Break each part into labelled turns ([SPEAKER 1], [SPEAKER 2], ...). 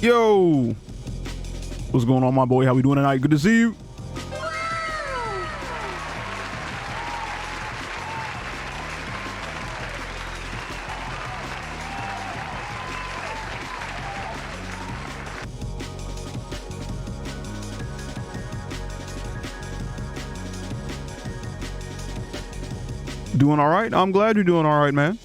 [SPEAKER 1] Yo, what's going on, my boy? How we doing tonight? Good to see you. Doing all right? I'm glad you're doing all right, man.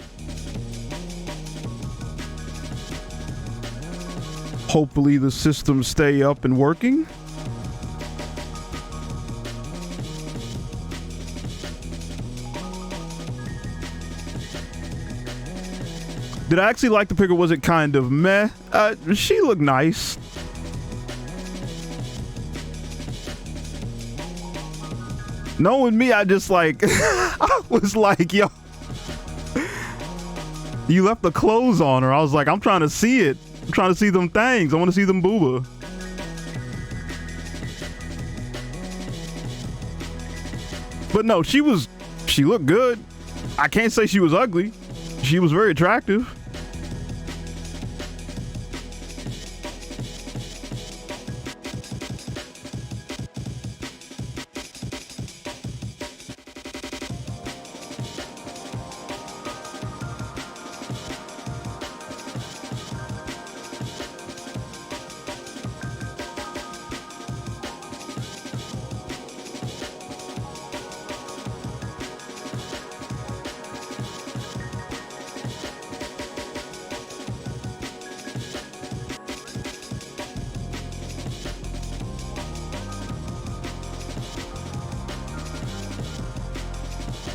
[SPEAKER 1] Hopefully the systems stay up and working. Did I actually like the pick or was it kind of meh? She looked nice. Knowing me, I just like, I was like, yo, you left the clothes on her. I was like, I'm trying to see it. I'm trying to see them things. I want to see them booba. But no, she looked good. I can't say she was ugly. She was very attractive.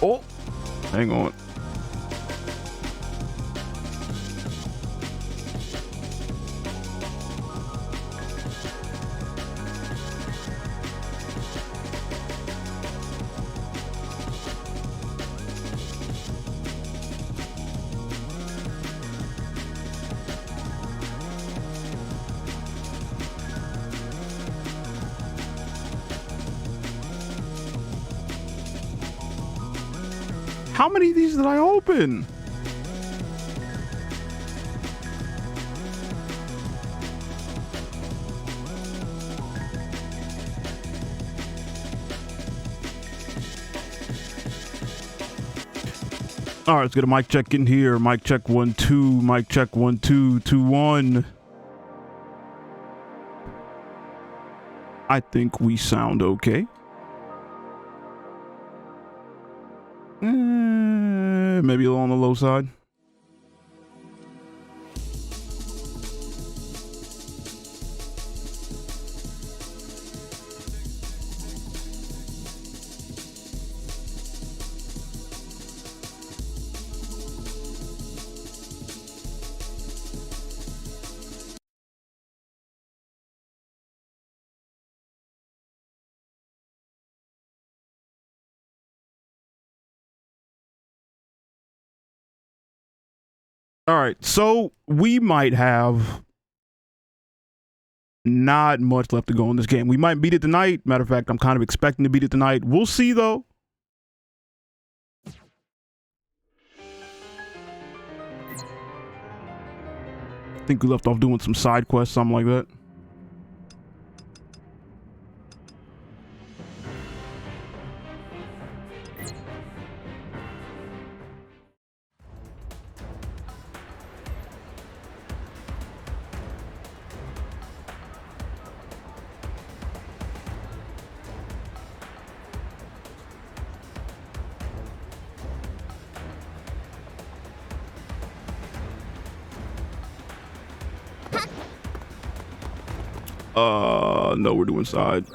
[SPEAKER 1] Oh, hang on. How many of these did I open? All right, let's get a mic check in here. Mic check 1 2. Mic check 1 2 2 1. I think we sound okay. Maybe a little on the low side. All right, so we might have not much left to go in this game. We might beat it tonight. Matter of fact, I'm kind of expecting to beat it tonight. We'll see, though. I think we left off doing some side quests, something like that. No, we're doing side.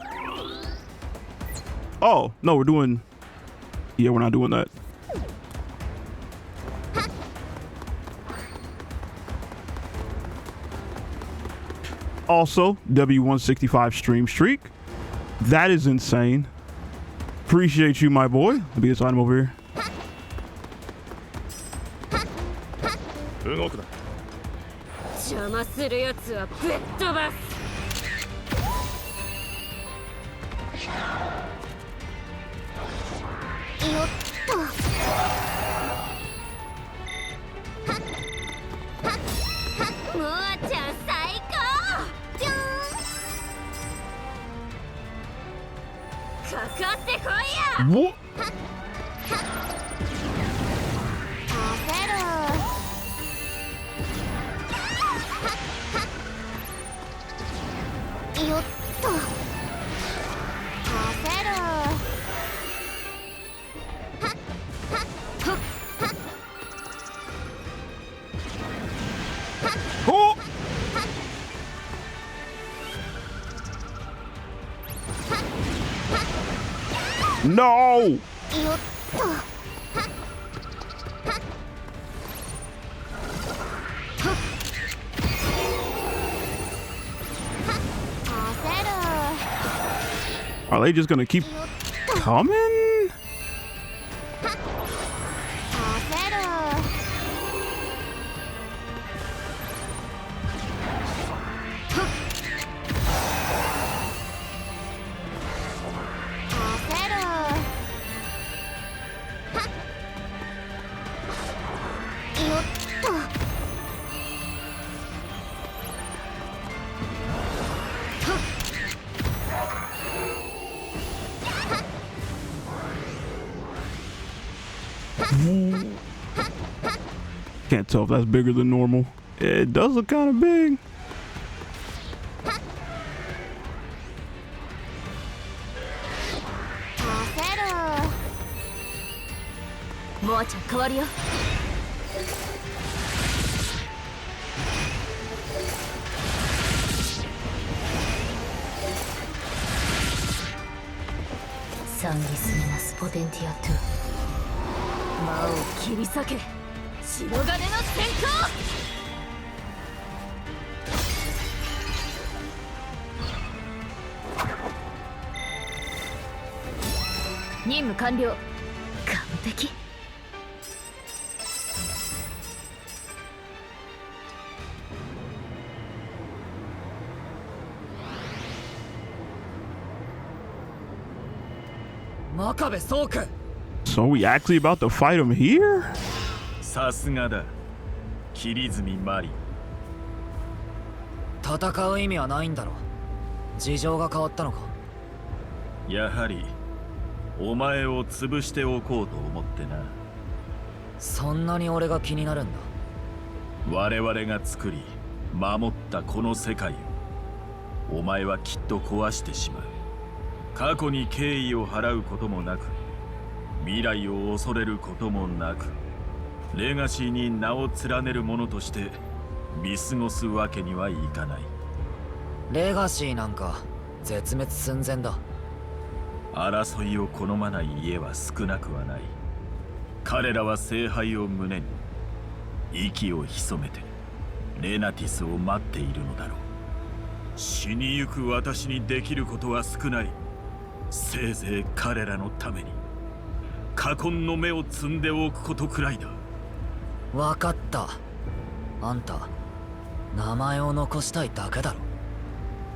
[SPEAKER 1] Oh, no, we're doing... Yeah, we're not doing that. Also, W165 stream streak. That is insane. Appreciate you, my boy. Let me get this item over here. What? Oh! No! Are they just gonna keep coming? Can't tell if that's bigger than normal. It does look kind of big. So we actually about to fight him here?
[SPEAKER 2] さすがだ、桐積マリ。
[SPEAKER 3] 戦う意味はないんだろ。事情が変わったのか。
[SPEAKER 2] やはりお前を潰しておこうと思ってな。
[SPEAKER 3] そんなに俺が気になるんだ。
[SPEAKER 2] 我々が作り守ったこの世界をお前はきっと壊してしまう。過去に敬意を払うこともなく、未来を恐れることもなく、レガシーに名を連ねる者として見過ごすわけにはいかない。
[SPEAKER 3] レガシーなんか絶滅寸前だ。
[SPEAKER 2] 争いを好まない家は少なくはない。彼らは聖杯を胸に息を潜めてレナティスを待っているのだろう。死にゆく私にできることは少ない。せいぜい彼らのために禍根の芽を摘んでおくことくらいだ。
[SPEAKER 3] わかった。あんた名前を残したいだけだろ。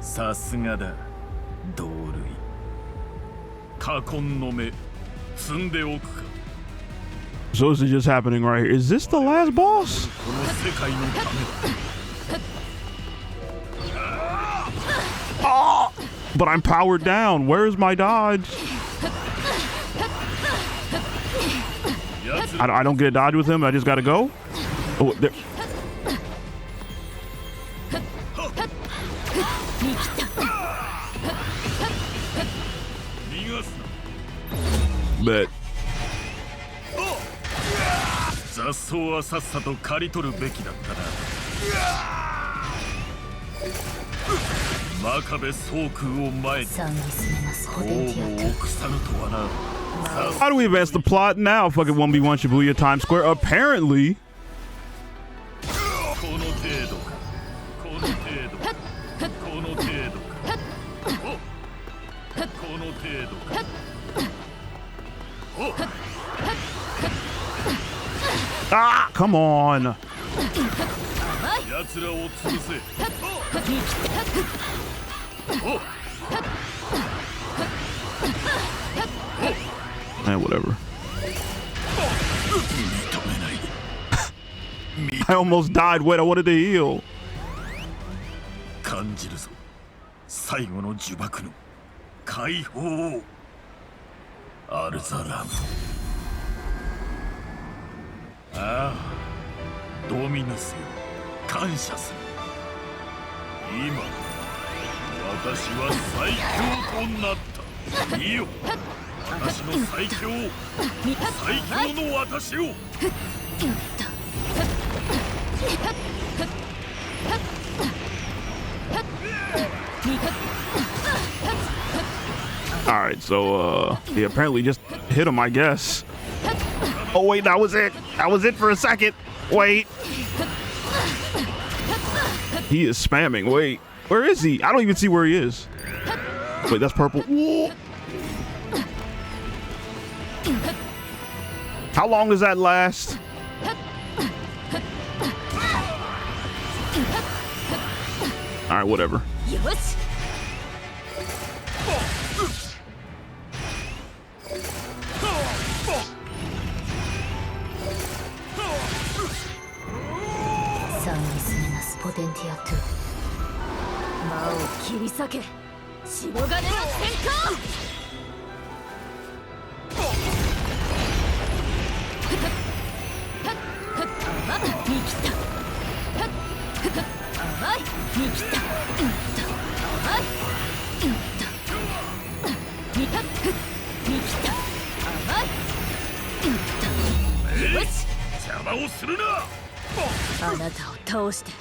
[SPEAKER 2] さすがだ同類。禍根の芽摘んでおくか。
[SPEAKER 1] So this is just happening right here. Is this the last boss?
[SPEAKER 2] この世界のためだ。
[SPEAKER 1] Oh! But I'm powered down. Where's my dodge? I don't get a dodge with him. I just gotta go. Oh, there. Bet.
[SPEAKER 2] 雑草はさっさと刈り取るべきだったな。真壁総空を前にこうも臆さぬとはな。
[SPEAKER 1] How do we advance the plot now? Fucking 1v1 Shibuya Times Square. Apparently.
[SPEAKER 2] この程度か。この程度か。この程度か。この程度か。
[SPEAKER 1] Ah, come on.
[SPEAKER 2] 奴らを潰せ。
[SPEAKER 1] Man, whatever. I almost died. Wait, I wanted to heal.
[SPEAKER 2] 感じるぞ。最後の呪縛の解放を。アルザラム。ああ、ドミヌスよ、感謝する。今私は最強となった。いいよ、私の最強を、最強の私を。
[SPEAKER 1] All right, so he apparently just hit him, I guess. Oh wait, that was it. That was it for a second. Wait. He is spamming. Wait, where is he? I don't even see where he is. Wait, that's purple. Whoa. How long does that last? All right, whatever.
[SPEAKER 4] Potentia 2魔を切り裂け白金の戦火見切った甘い見切った甘い見た見切った甘いよし
[SPEAKER 2] 邪魔をするな。
[SPEAKER 4] あなたを倒して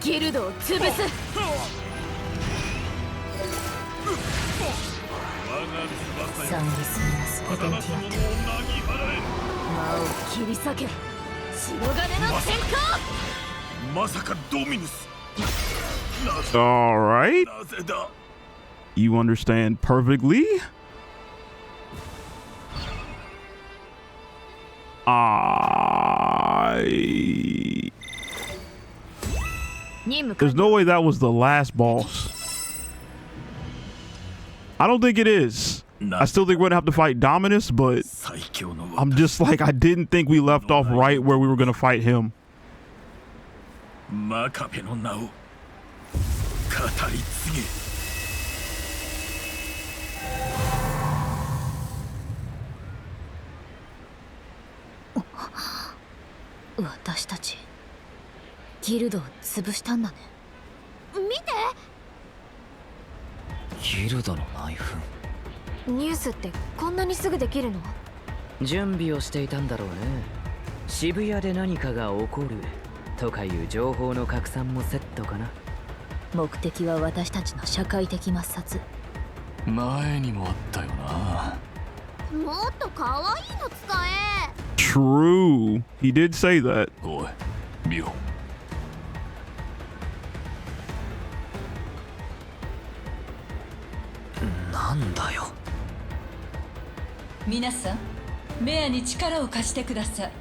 [SPEAKER 4] ギルドを潰す。サンギスミナスポテンティアト魔を切り裂け白金の戦火。
[SPEAKER 2] まさかドミヌス。
[SPEAKER 1] All right.
[SPEAKER 2] なぜだ。
[SPEAKER 1] You understand perfectly. There's no way that was the last boss. I don't think it is. I still think we're gonna have to fight Dominus, but I'm just like, I didn't think we left off right where we were gonna fight him.
[SPEAKER 2] 真壁の名を語り継げ。
[SPEAKER 4] 私たちギルドを潰したんだね。見て、
[SPEAKER 3] ギルドの内紛。
[SPEAKER 4] ニュースってこんなにすぐできるの？
[SPEAKER 3] 準備をしていたんだろうね。渋谷で何かが起こるとかいう情報の拡散もセットかな。
[SPEAKER 4] 目的は私たちの社会的抹殺。
[SPEAKER 2] 前にもあったよな。
[SPEAKER 4] もっと可愛いの使え。
[SPEAKER 1] True. He did say that.
[SPEAKER 2] おい、見よ。
[SPEAKER 3] なんだよ。
[SPEAKER 5] 皆さん、メアに力を貸してください。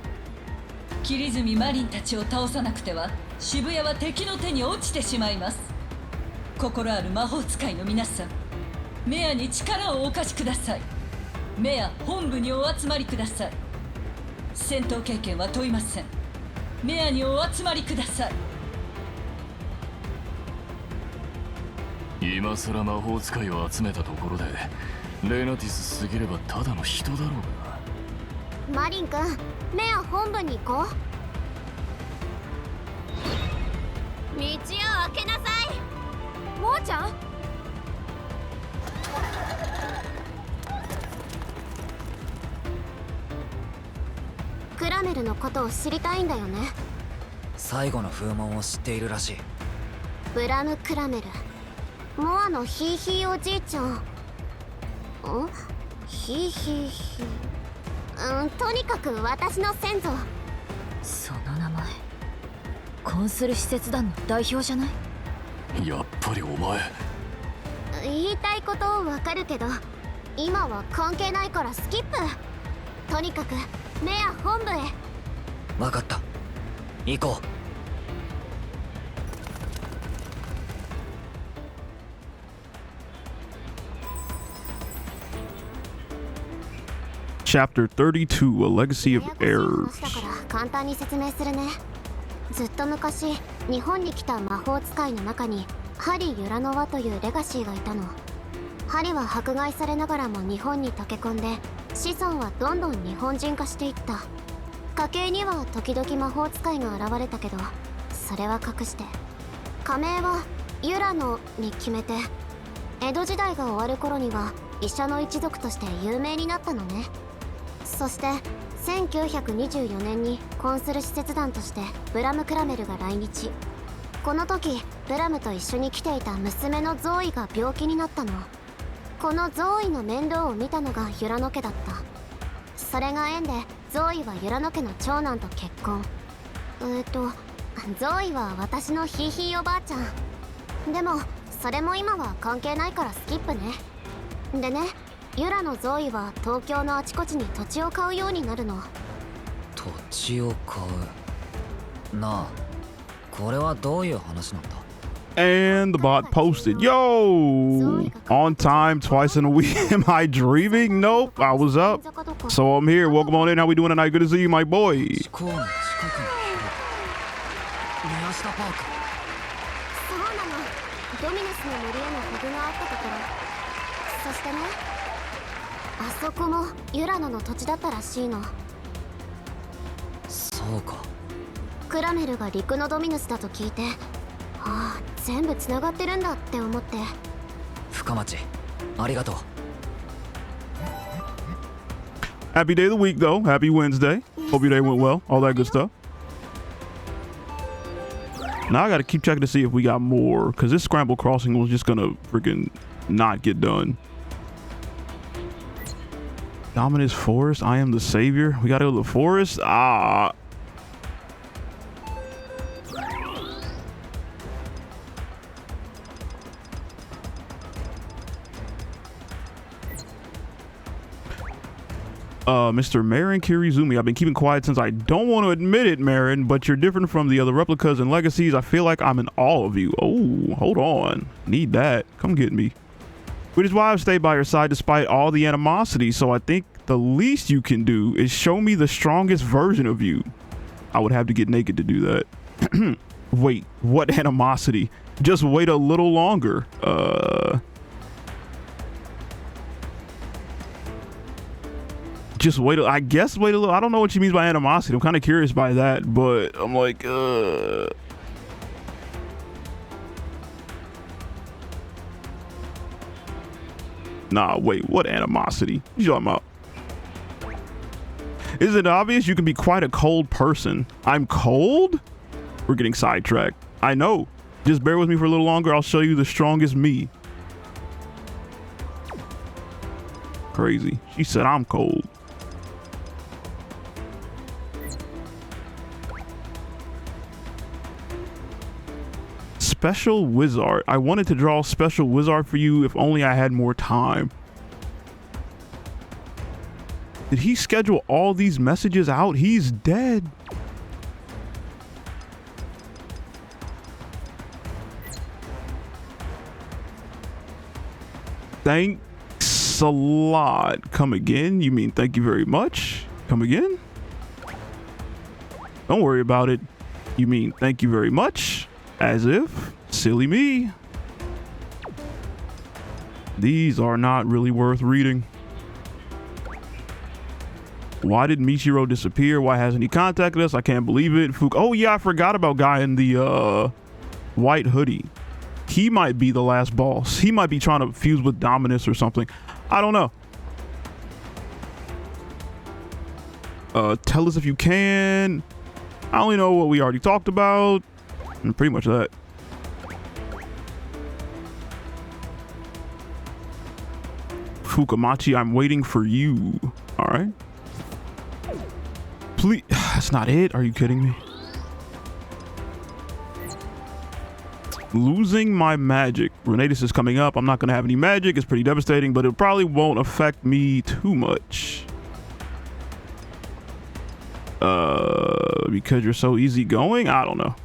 [SPEAKER 5] 桐泉マリンたちを倒さなくては渋谷は敵の手に落ちてしまいます。心ある魔法使いの皆さん、メアに力をお貸しください。メア本部にお集まりください。戦闘経験は問いません。メアにお集まりください。
[SPEAKER 2] 今さら魔法使いを集めたところでレイナティスすぎればただの人だろうが。
[SPEAKER 4] マリン君、メア本部に行こう。道を開けなさい。もーちゃん、クラメルのことを知りたいんだよね。
[SPEAKER 3] 最後の風紋を知っているらしい。
[SPEAKER 4] ブラム・クラメル、モアのヒーヒーおじいちゃん。ヒーヒーヒー。とにかく私の先祖。その名前、コンスル施設団の代表じゃない？
[SPEAKER 2] やっぱりお前。
[SPEAKER 4] 言いたいことわかるけど、今は関係ないからスキップ。とにかくメア本部へ。
[SPEAKER 3] わかった、行こう。
[SPEAKER 1] Chapter 32, A Legacy of Errors.
[SPEAKER 4] 簡単に説明するね。ずっと昔、日本に来た魔法使いの中にハリ・ユラノワというレガシーがいたの。針は迫害されながらも日本に溶け込んで、子孫はどんどん日本人化していった。家系には時々魔法使いが現れたけど、それは隠して加盟はユラノに決めて、江戸時代が終わる頃には医者の一族として有名になったのね。そして1924年にコンスル使節団としてブラム・クラメルが来日。この時ブラムと一緒に来ていた娘のゾーイが病気になったの。このゾーイの面倒を見たのがユラノ家だった。それが縁でゾーイはユラノ家の長男と結婚。ゾーイは私のひいひいおばあちゃん。でもそれも今は関係ないからスキップね。でね、ユラのゾーイは東京のあちこちに土地を買うようになるの。
[SPEAKER 3] 土地を買うなあ、これはどういう話なんだ。
[SPEAKER 1] And the bot posted, yo, on time twice in a week. Am I dreaming? Nope, I was up. So I'm here. Welcome on in. How we doing tonight? Good to see you, my boy.
[SPEAKER 3] 飛行の近くに宮下パーク。
[SPEAKER 4] そうなの。ドミネスの森へのコブがあったところ。そしてね、あそこもユラノの土地だったらしいの。
[SPEAKER 3] そうか。
[SPEAKER 4] クラメルが陸のドミヌスだと聞いて、ああ、全部つながってるんだって思って。
[SPEAKER 3] 深町、ありがとう。
[SPEAKER 1] Happy day of the week, though. Happy Wednesday. Hope your day went well. All that good stuff. Now I gotta keep checking to see if we got more, because this scramble crossing was just gonna freaking not get done. Dominus Forest, I am the savior. We gotta go to the forest. Mr. Marin Kirizumi, I've been keeping quiet since I don't want to admit it, Marin, but you're different from the other replicas and legacies. I feel like I'm in awe of you. Oh, hold on. Need that. Come get me. Which is why I've stayed by your side despite all the animosity, so I think the least you can do is show me the strongest version of you. I would have to get naked to do that. Wait, what animosity? Just wait a little longer. Just wait, I guess wait a little. I don't know what she means by animosity. I'm kind of curious by that, but I'm like, nah, wait, what animosity? What you talking about? Is it obvious you can be quite a cold person? I'm cold? We're getting sidetracked. I know. Just bear with me for a little longer. I'll show you the strongest me. Crazy. She said I'm cold. Special wizard. I wanted to draw special wizard for you if only I had more time. Did he schedule all these messages out? He's dead. Thanks a lot. Come again? You mean thank you very much? Come again? Don't worry about it. You mean thank you very much? As if, silly me. These are not really worth reading. Why did Michiro disappear? Why hasn't he contacted us? I can't believe it. Oh yeah, I forgot about guy in the white hoodie. He might be the last boss. He might be trying to fuse with Dominus or something. I don't know. Tell us if you can. I only know what we already talked about. And pretty much that. Fukamachi, I'm waiting for you. All right. Please. That's not it. Are you kidding me? Losing my magic. Reynatis is coming up. I'm not going to have any magic. It's pretty devastating, but it probably won't affect me too much. Because you're so easygoing? I don't know.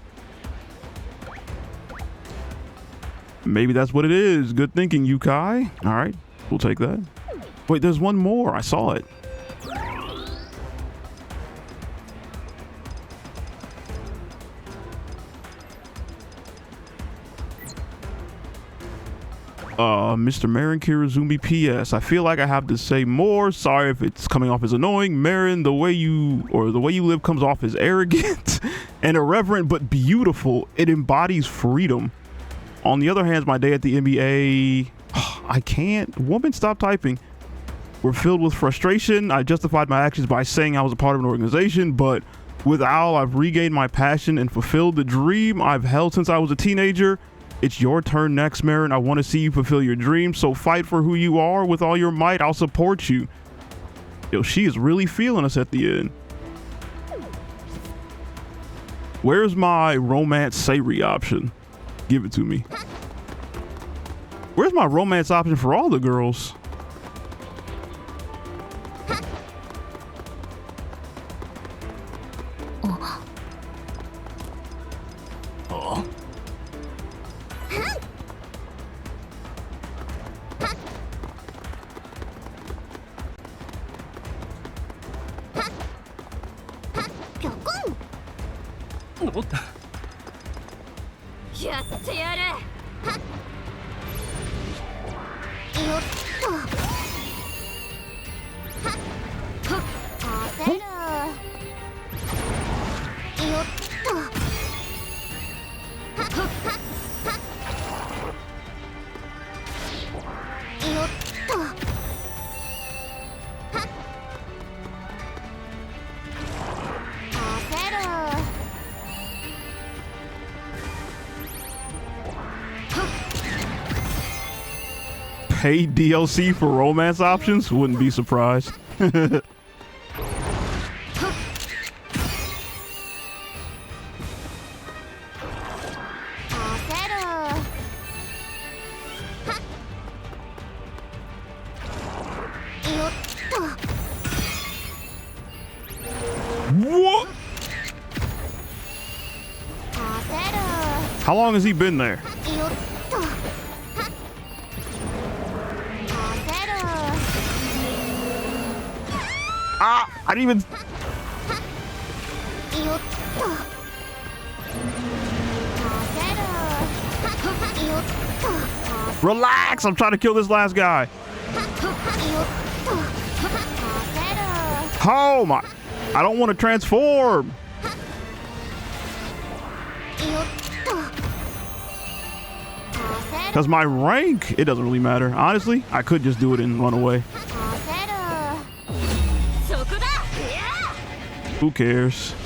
[SPEAKER 1] Maybe that's what it is. Good thinking, Yukai. All right, we'll take that. Wait, there's one more. I saw it. Mr. Marin Kirizumi PS. I feel like I have to say more. Sorry if it's coming off as annoying. Marin, the way you live comes off as arrogant and irreverent, but beautiful. It embodies freedom. On the other hand, my day at the NBA, I can't. Woman, stop typing. We're filled with frustration. I justified my actions by saying I was a part of an organization, but with Al, I've regained my passion and fulfilled the dream I've held since I was a teenager. It's your turn next, Marin. I want to see you fulfill your dreams, so fight for who you are with all your might. I'll support you. Yo, she is really feeling us at the end. Where's my romance Sayri option? Give it to me. Where's my romance option for all the girls? Paid DLC for romance options? Wouldn't be surprised. What? How long has he been there? I didn't even... Relax! I'm trying to kill this last guy. Oh my... I don't want to transform. Because my rank, it doesn't really matter. Honestly, I could just do it and run away. Who cares?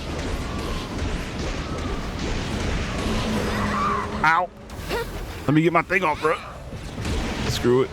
[SPEAKER 1] Ow. Let me get my thing off, bro. Screw it.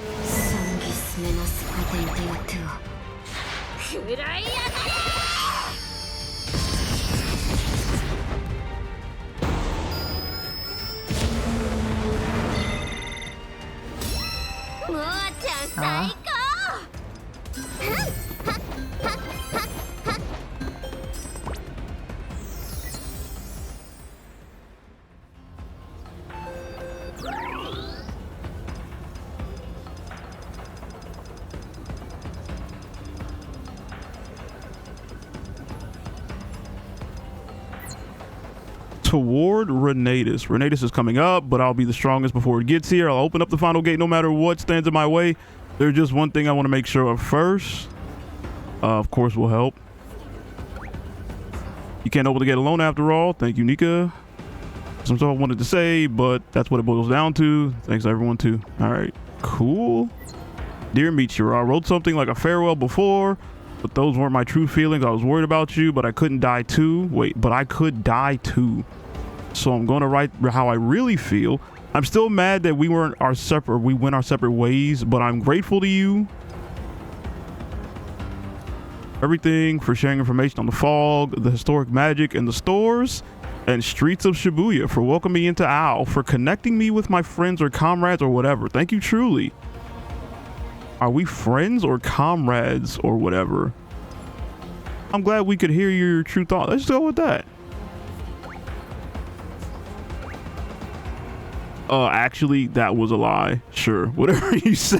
[SPEAKER 1] Toward Reynatis. Reynatis is coming up, but I'll be the strongest before it gets here. I'll open up the final gate no matter what stands in my way. There's just one thing I want to make sure of first. Of course, will help. You can't open the gate alone after all. Thank you, Nika. Some stuff I wanted to say, but that's what it boils down to. Thanks everyone too. All right, cool. Dear Michiru, I wrote something like a farewell before, but those weren't my true feelings. I was worried about you, but I couldn't die too. Wait, but I could die too. So I'm going to write how I really feel. I'm still mad that we went our separate ways, but I'm grateful to you. Everything for sharing information on the fog, the historic magic and the stores, and streets of Shibuya, for welcoming me into Ao, for connecting me with my friends or comrades or whatever. Thank you truly. Are we friends or comrades or whatever? I'm glad we could hear your true thought. Let's go with that. Actually, that was a lie. Sure, whatever you say.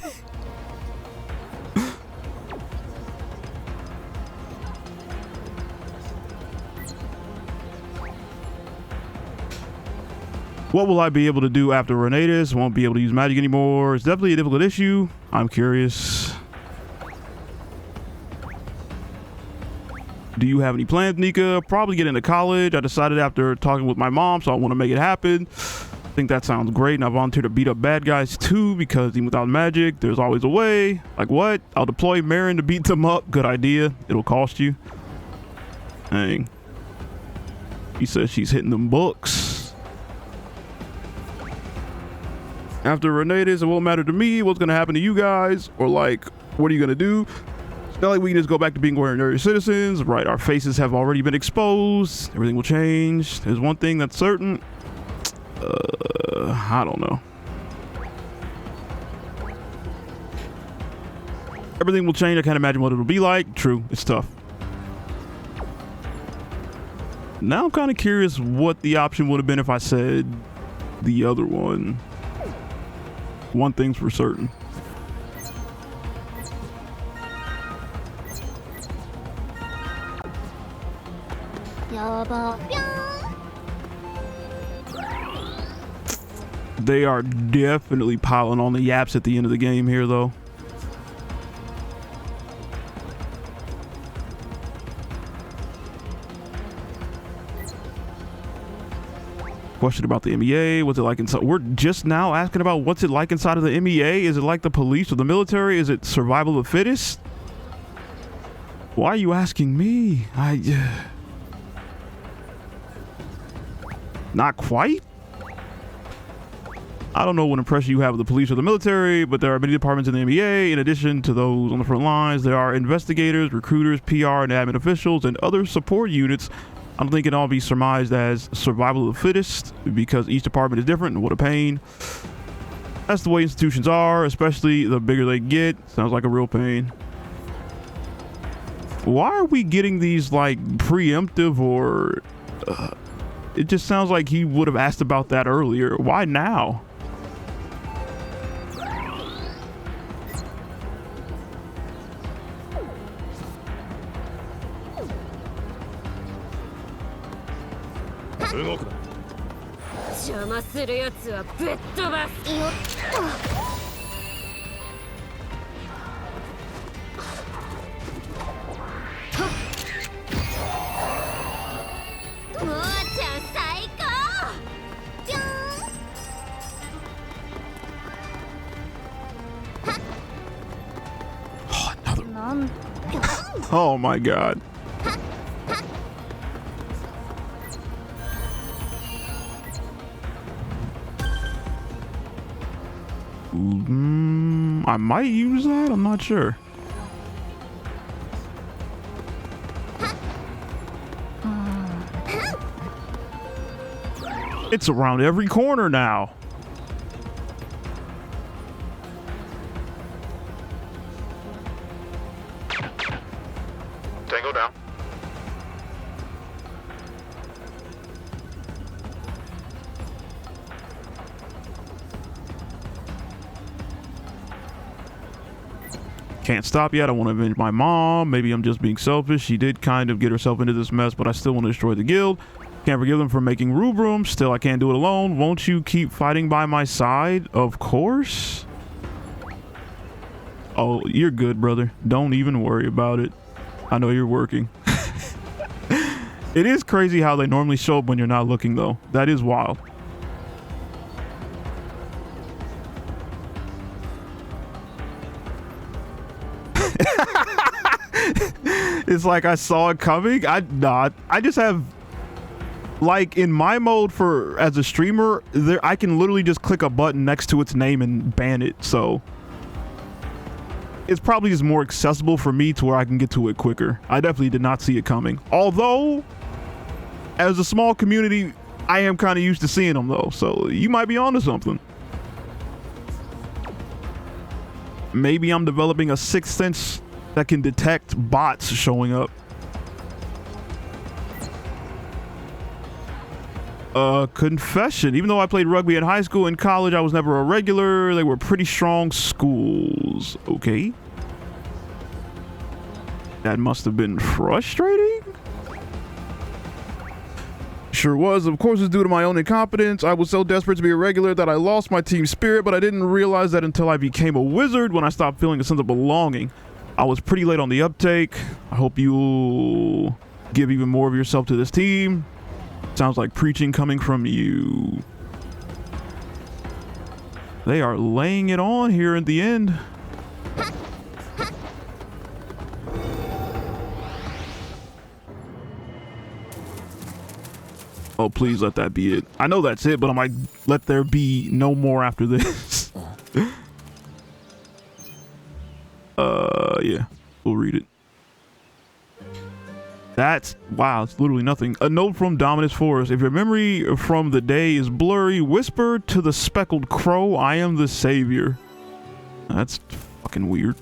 [SPEAKER 1] What will I be able to do after Reynatis? Won't be able to use magic anymore. It's definitely a difficult issue. I'm curious. Do you have any plans, Nika? Probably get into college. I decided after talking with my mom, so I want to make it happen. I think that sounds great, and I volunteer to beat up bad guys too, because even without magic, there's always a way. Like what? I'll deploy Marin to beat them up. Good idea. It'll cost you. Dang. He says she's hitting them books. After Reynatis, it won't matter to me what's gonna happen to you guys, or like, what are you gonna do? It's not like we can just go back to being ordinary citizens, right? Our faces have already been exposed. Everything will change. There's one thing that's certain. I don't know. Everything will change. I can't imagine what it'll be like. True, it's tough. Now I'm kind of curious what the option would have been if I said the other one. One thing's for certain. They are definitely piling on the yaps at the end of the game here, though. Question about the MEA. What's it like inside? We're just now asking about what's it like inside of the MEA. Is it like the police or the military? Is it survival of the fittest? Why are you asking me? Not quite. I don't know what impression you have of the police or the military, but there are many departments in the MEA. In addition to those on the front lines, there are investigators, recruiters, PR, and admin officials, and other support units. I don't think it can all be surmised as survival of the fittest, because each department is different, and what a pain. That's the way institutions are, especially the bigger they get. Sounds like a real pain. Why are we getting these like preemptive or... it just sounds like he would have asked about that earlier. Why now? Oh my god. I might use that. I'm not sure. It's around every corner now.
[SPEAKER 6] Tango down.
[SPEAKER 1] Can't stop yet. I want to avenge my mom. Maybe I'm just being selfish. She did kind of get herself into this mess, but I still want to destroy the guild. Can't forgive them for making rubrum. Still, I can't do it alone. Won't you keep fighting by my side? Of course. Oh, you're good, brother. Don't even worry about it. I know you're working. It is crazy how they normally show up when you're not looking, though. That is wild. It's like I saw it coming. I just have, like, in my mode for as a streamer, there I can literally just click a button next to its name and ban it. So it's probably just more accessible for me to where I can get to it quicker. I definitely did not see it coming. Although, as a small community, I am kind of used to seeing them though. So you might be onto something. Maybe I'm developing a sixth sense that can detect bots showing up. Confession. Even though I played rugby in high school and college, I was never a regular. They were pretty strong schools. Okay. That must have been frustrating. Sure was. Of course, it's due to my own incompetence. I was so desperate to be a regular that I lost my team spirit, but I didn't realize that until I became a wizard when I stopped feeling a sense of belonging. I was pretty late on the uptake. I hope you'll give even more of yourself to this team. Sounds like preaching coming from you. They are laying it on here at the end. Oh, please let that be it. I know that's it, but I'm like, let there be no more after this. Yeah, we'll read it. That's, wow, it's literally nothing. A note from Dominus Forest. If your memory from the day is blurry, whisper to the speckled crow, I am the savior. That's fucking weird.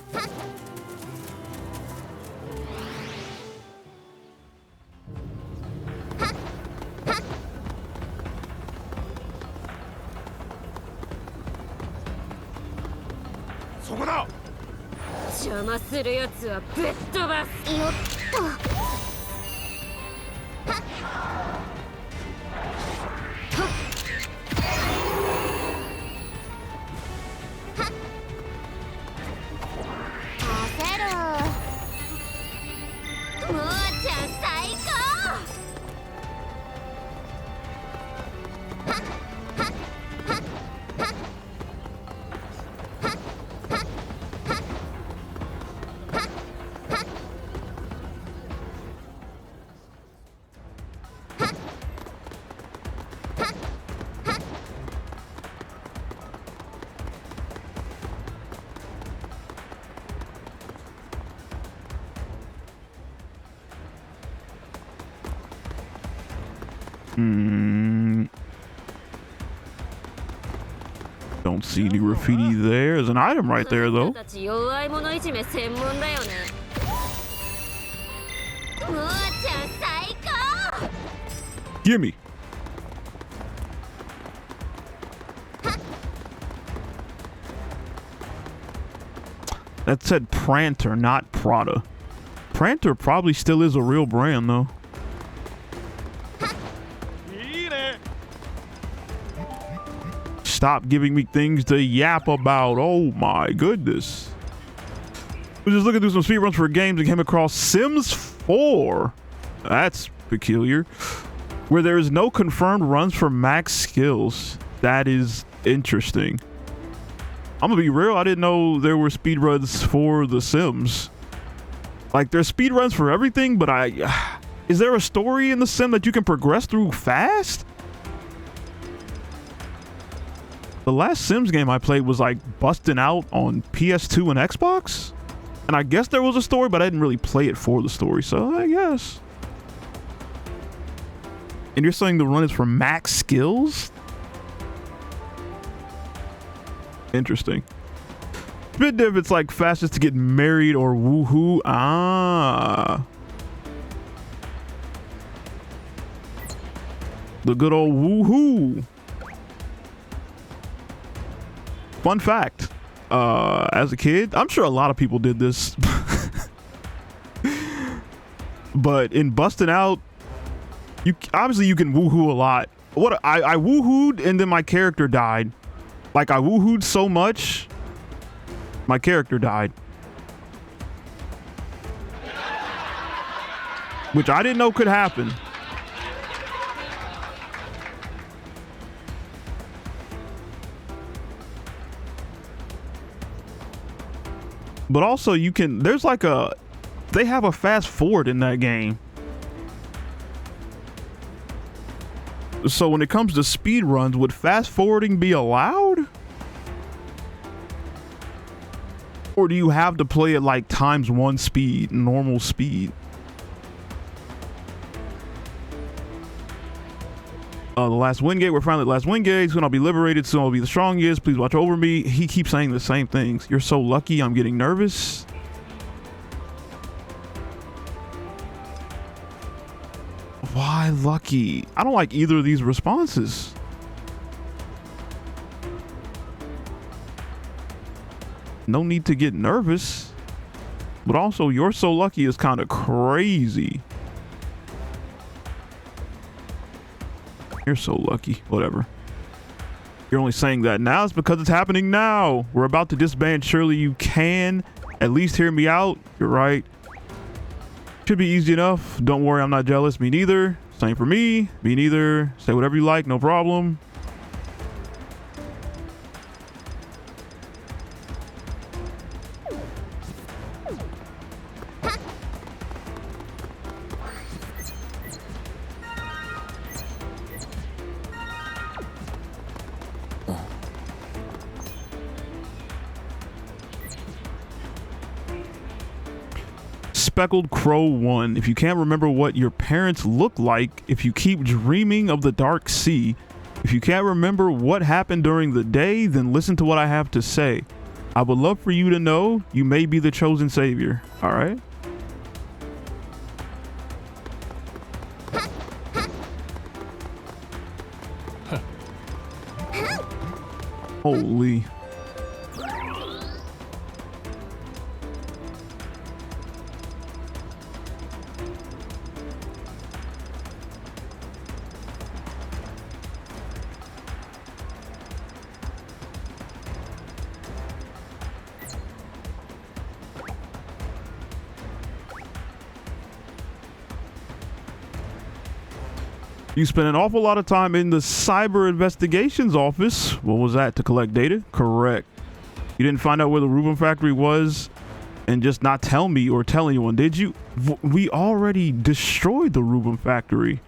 [SPEAKER 1] Don't see any graffiti there. There's an item right there, though. Gimme. That said Pranter, not Prada. Pranter probably still is a real brand, though. Stop giving me things to yap about. Oh my goodness. We're just looking through some speedruns for games and came across Sims 4. That's peculiar. Where there is no confirmed runs for max skills. That is interesting. I'm gonna be real, I didn't know there were speedruns for The Sims. Like, there's speedruns for everything, but is there a story in The Sim that you can progress through fast? The last Sims game I played was like busting out on PS2 and Xbox. And I guess there was a story, but I didn't really play it for the story, so I guess. And you're saying the run is for max skills? Interesting. Bit diff, it's like fastest to get married or woohoo. Ah. The good old woohoo. Fun fact, as a kid, I'm sure a lot of people did this, but in busting out, you can woohoo a lot. What I woohooed and then my character died. Like, I woohooed so much, my character died, which I didn't know could happen. But also you can, there's like they have a fast forward in that game. So when it comes to speed runs, would fast forwarding be allowed? Or do you have to play it like ×1 speed, normal speed? The last Wingate, we're finally at the last Wingate. Soon I'll be liberated. Soon I'll be the strongest. Please watch over me. He keeps saying the same things. You're so lucky. I'm getting nervous. Why lucky? I don't like either of these responses. No need to get nervous. But also, you're so lucky is kind of crazy. You're so lucky. Whatever. You're only saying that now. It's because it's happening now. We're about to disband. Surely you can at least hear me out. You're right. Should be easy enough. Don't worry, I'm not jealous. Me neither. Same for me. Me neither. Say whatever you like. No problem. Speckled Crow 1. If you can't remember what your parents look like, if you keep dreaming of the dark sea, if you can't remember what happened during the day, then listen to what I have to say. I would love for you to know you may be the chosen savior. All right. Holy. You spent an awful lot of time in the cyber investigations office. What was that? To collect data? Correct. You didn't find out where the Rubin factory was and just not tell me or tell anyone, did you? We already destroyed the Rubin factory.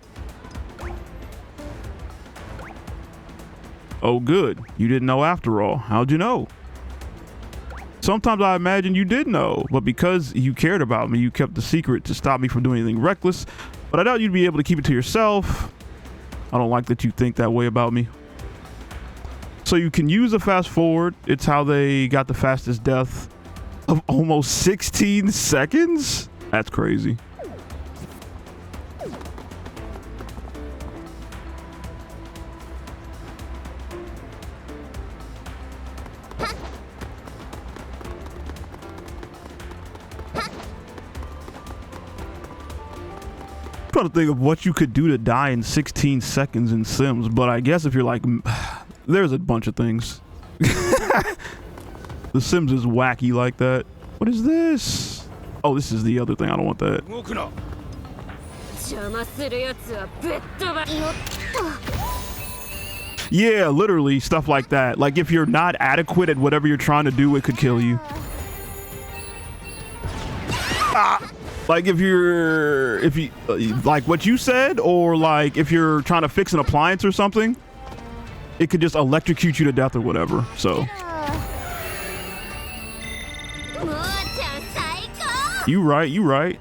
[SPEAKER 1] Oh, good. You didn't know after all. How'd you know? Sometimes I imagine you did know, but because you cared about me, you kept the secret to stop me from doing anything reckless. But I doubt you'd be able to keep it to yourself. I don't like that you think that way about me. So you can use a fast forward. It's how they got the fastest death of almost 16 seconds. That's crazy. Trying to think of what you could do to die in 16 seconds in Sims, but I guess if you're like, there's a bunch of things. The Sims is wacky like that. What is this? Oh, this is the other thing. I don't want that. Yeah, literally stuff like that. Like if you're not adequate at whatever you're trying to do, it could kill you. Like if you like what you said, or like if you're trying to fix an appliance or something, it could just electrocute you to death or whatever. So you right.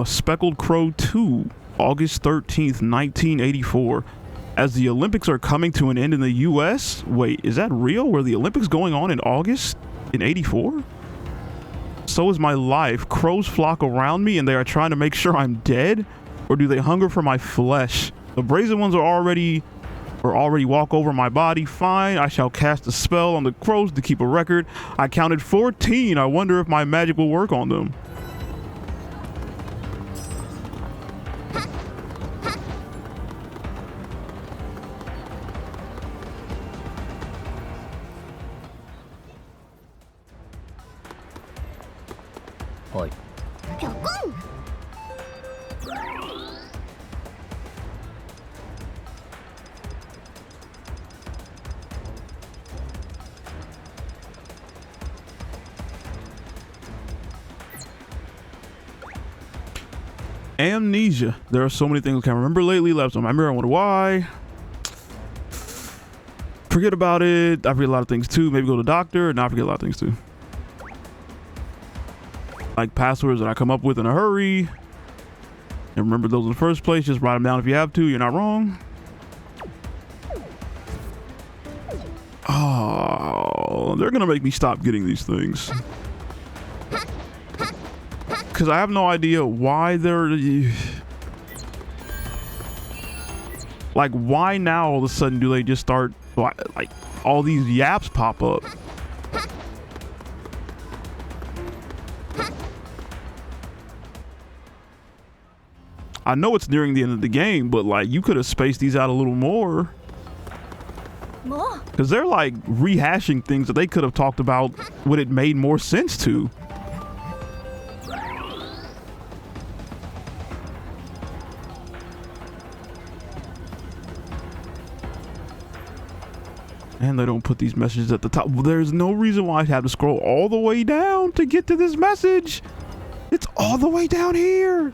[SPEAKER 1] Speckled Crow 2, August 13th, 1984. As the Olympics are coming to an end in the US. Wait, is that real? Were the Olympics going on in August in 84? So is my life. Crows flock around me and they are trying to make sure I'm dead? Or do they hunger for my flesh? The brazen ones are already walk over my body. Fine, I shall cast a spell on the crows to keep a record. I counted 14. I wonder if my magic will work on them. Amnesia. There are so many things I can't remember lately. Left on my mirror. I wonder why. Forget about it. I forget a lot of things too. Maybe go to the doctor. And I forget a lot of things too. Like passwords that I come up with in a hurry. And remember those in the first place. Just write them down if you have to. You're not wrong. Oh, they're gonna make me stop getting these things. Because I have no idea why they're... Like, why now all of a sudden do they just start, like, all these yaps pop up? I know it's nearing the end of the game, but like, you could have spaced these out a little more. Because they're like rehashing things that they could have talked about when it made more sense to. And they don't put these messages at the top. Well, there's no reason why I'd have to scroll all the way down to get to this message. It's all the way down here.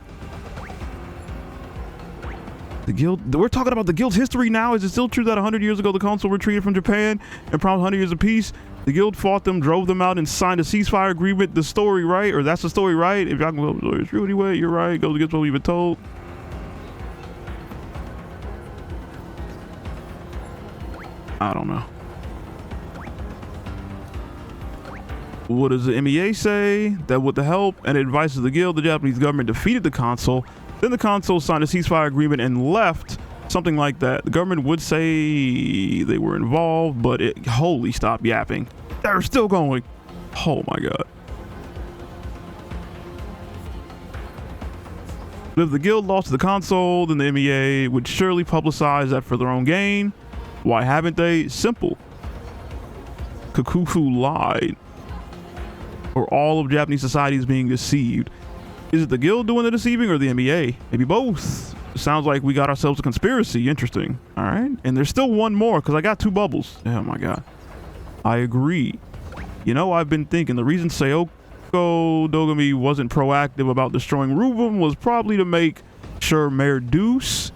[SPEAKER 1] The guild, we're talking about the guild's history now. Is it still true that 100 years ago the council retreated from Japan and promised 100 years of peace? The guild fought them, drove them out, and signed a ceasefire agreement. The story, right? Or that's the story, right? If y'all can go, it's true anyway, you're right. Goes against what we've been told. I don't know. What does the MEA say? That with the help and advice of the guild, the Japanese government defeated the consul. Then the consul signed a ceasefire agreement and left. Something like that. The government would say they were involved, but it, holy, stop yapping. They're still going. Oh my god. But if the guild lost to the consul, then the MEA would surely publicize that for their own gain. Why haven't they? Simple. Kakufu lied. Or all of Japanese society is being deceived. Is it the guild doing the deceiving or the MEA? Maybe both. Sounds like we got ourselves a conspiracy. Interesting. All right. And there's still one more because I got 2 bubbles. Oh my god. I agree. You know, I've been thinking the reason Sayoko Dogami wasn't proactive about destroying Rubum was probably to make sure Mayor Deuce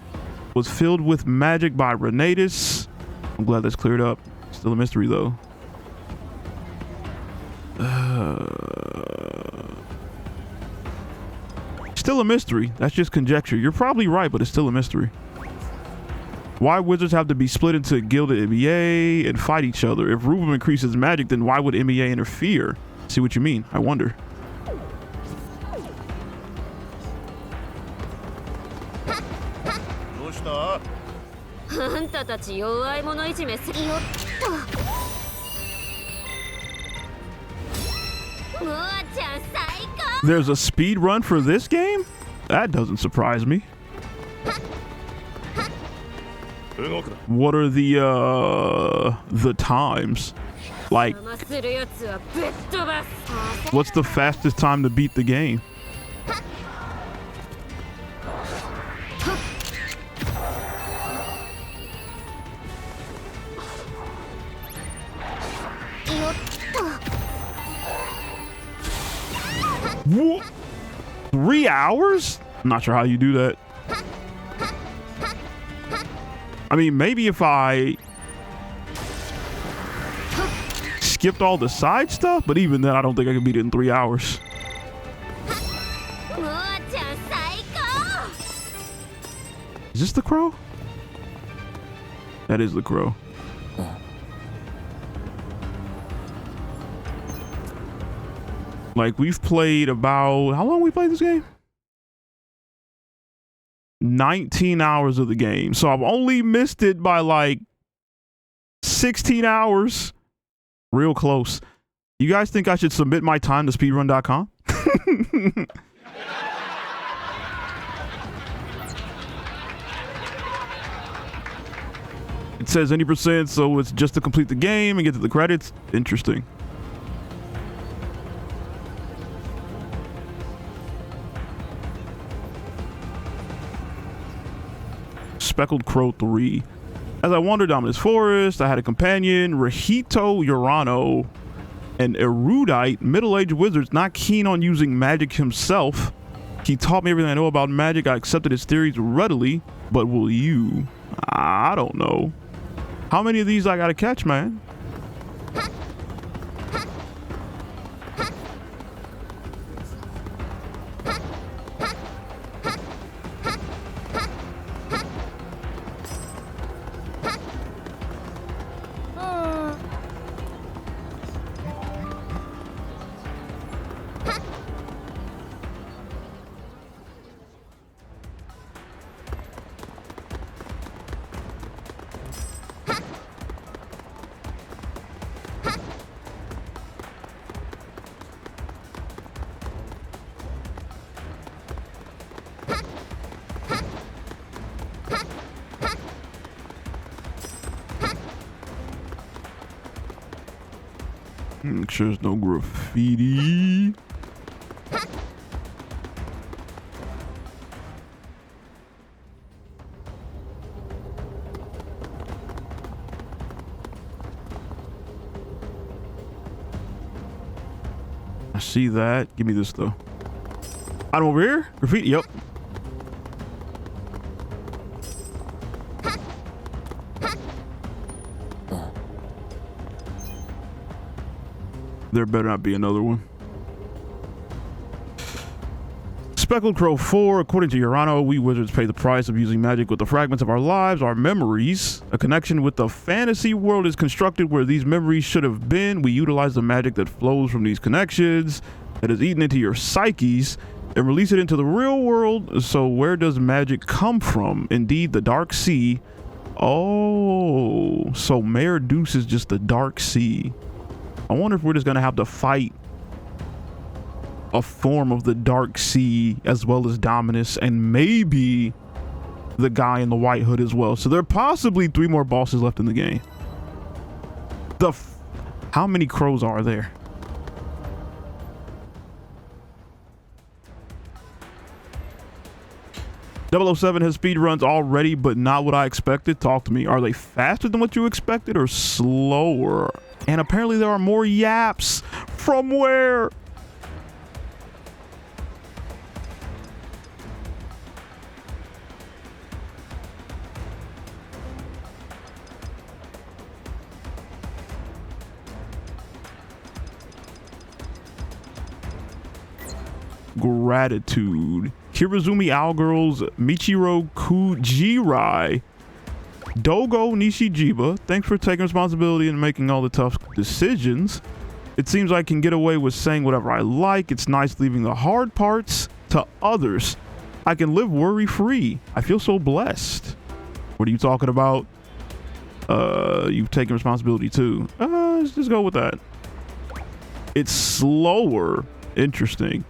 [SPEAKER 1] was filled with magic by Reynatis. I'm glad that's cleared up. Still a mystery though. Still a mystery. That's just conjecture. You're probably right, but it's still a mystery. Why wizards have to be split into guild and MEA and fight each other? If Rubum increases magic, then why would MEA interfere? See what you mean? I wonder. There's a speed run for this game? That doesn't surprise me. What are the times? Like, what's the fastest time to beat the game? What? 3 hours? I'm not sure how you do that. I mean, maybe if I skipped all the side stuff, but even then, I don't think I could beat it in 3 hours. Is this the crow? That is the crow. Like, we've played about, how long we played this game? 19 hours of the game. So I've only missed it by like 16 hours. Real close. You guys think I should submit my time to speedrun.com? It says any %, so it's just to complete the game and get to the credits. Interesting. Speckled Crow 3. As I wandered down this forest, I had a companion, Rahito Urano, an erudite middle-aged wizard not keen on using magic himself. He taught me everything I know about magic. I accepted his theories readily, but will you? I don't know. How many of these I gotta catch, man? Make sure there's no graffiti. I see that. Give me this though. Item over here? Graffiti? Yep. There better not be another one. Speckled Crow 4. According to Urano, we wizards pay the price of using magic with the fragments of our lives, our memories. A connection with the fantasy world is constructed where these memories should have been. We utilize the magic that flows from these connections, that is eaten into your psyches, and release it into the real world. So where does magic come from? Indeed, the Dark Sea. Oh, so Mayor Deuce is just the Dark Sea. I wonder if we're just gonna have to fight a form of the Dark Sea as well as Dominus and maybe the guy in the white hood as well. So there are possibly 3 more bosses left in the game. How many crows are there? .007 has speed runs already, but not what I expected. Talk to me. Are they faster than what you expected or slower? And apparently there are more yaps. From where? Gratitude. Kirizumi Owlgirls, Michiro Kujirai, Dogo Nishijiba, thanks for taking responsibility and making all the tough decisions. It seems I can get away with saying whatever I like. It's nice leaving the hard parts to others. I can live worry-free. I feel so blessed. What are you talking about? You've taken responsibility too. Let's just go with that. It's slower. Interesting.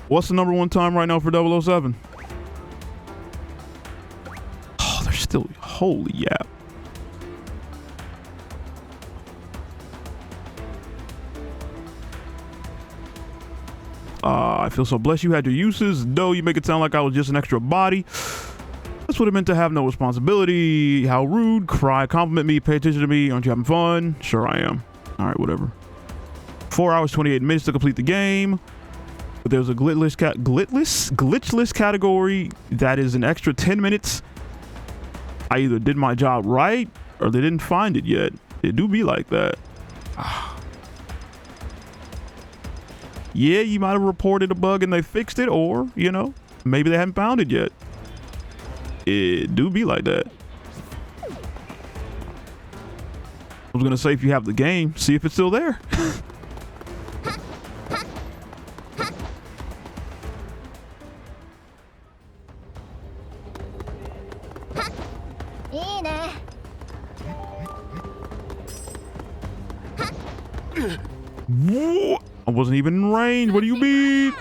[SPEAKER 1] What's the #1 time right now for 007? Oh, they're still, holy yap. I feel so blessed you had your uses. No, you make it sound like I was just an extra body. That's what it meant to have no responsibility. How rude. Cry, compliment me, pay attention to me. Aren't you having fun? Sure I am. All right, whatever. 4 hours, 28 minutes to complete the game. But there's a glitchless category that is an extra 10 minutes. I either did my job right or they didn't find it yet. It do be like that. Yeah, you might have reported a bug and they fixed it, or, you know, maybe they haven't found it yet. It do be like that. I was gonna say, if you have the game, see if it's still there. I wasn't even in range. What do you mean?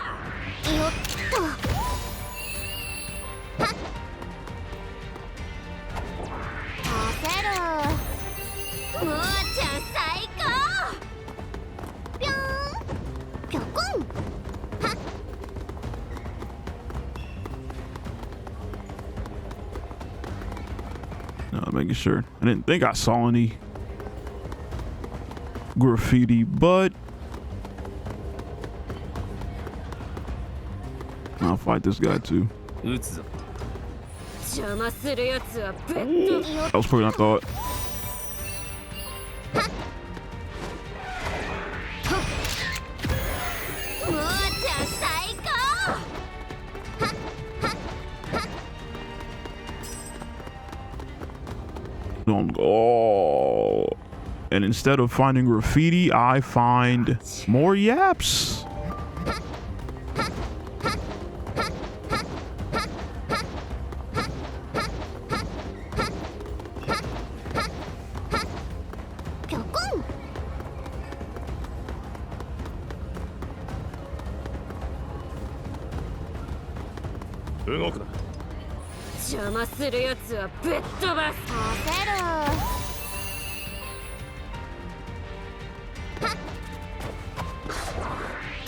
[SPEAKER 1] No, making sure. I didn't think I saw any graffiti, but I'll fight this guy too. That was probably what I thought. Oh, and instead of finding graffiti, I find more yaps.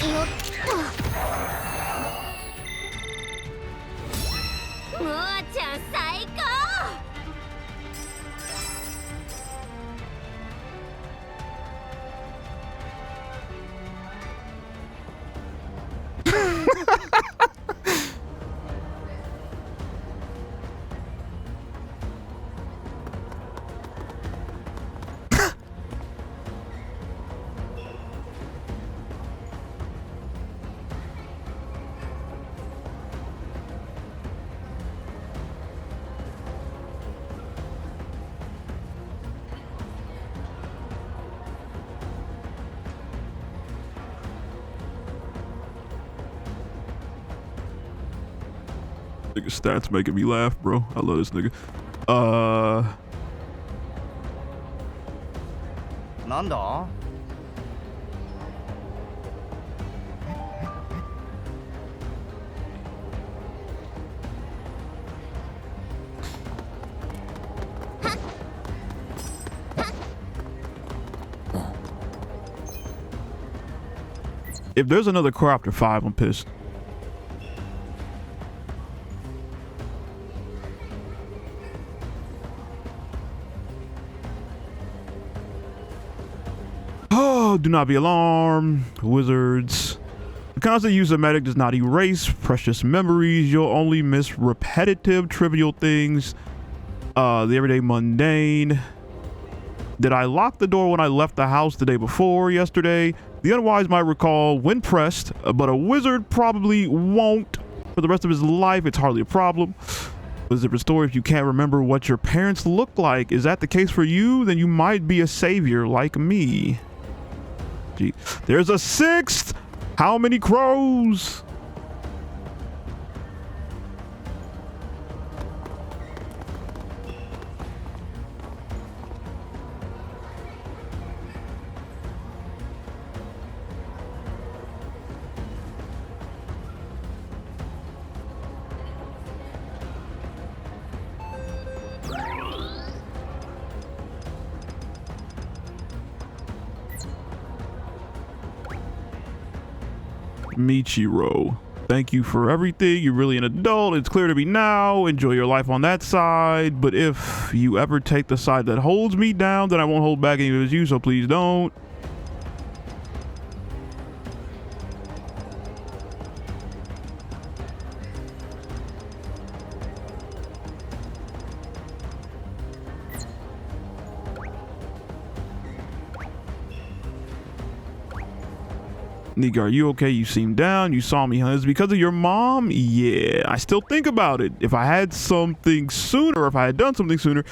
[SPEAKER 4] よっと。モアちゃん最高。
[SPEAKER 1] Nigga stats making me laugh, bro. I love this nigga.
[SPEAKER 6] なんだ
[SPEAKER 1] If there's another car after 5, I'm pissed. Oh, do not be alarmed, wizards. The constant use of medic does not erase precious memories. You'll only miss repetitive, trivial things. The everyday mundane. Did I lock the door when I left the house the day before yesterday? The unwise might recall when pressed, but a wizard probably won't for the rest of his life. It's hardly a problem. But it's a different story if you can't remember what your parents look like. Is that the case for you? Then you might be a savior like me. Gee, there's a 6th. How many crows? Michiro, thank you for everything. You're really an adult. It's clear to me now. Enjoy your life on that side. But if you ever take the side that holds me down, then I won't hold back any of you, so please don't. Nika, are you okay? You seem down. You saw me, huh? Is it because of your mom? Yeah, I still think about it. If I had something sooner, if I had done something sooner,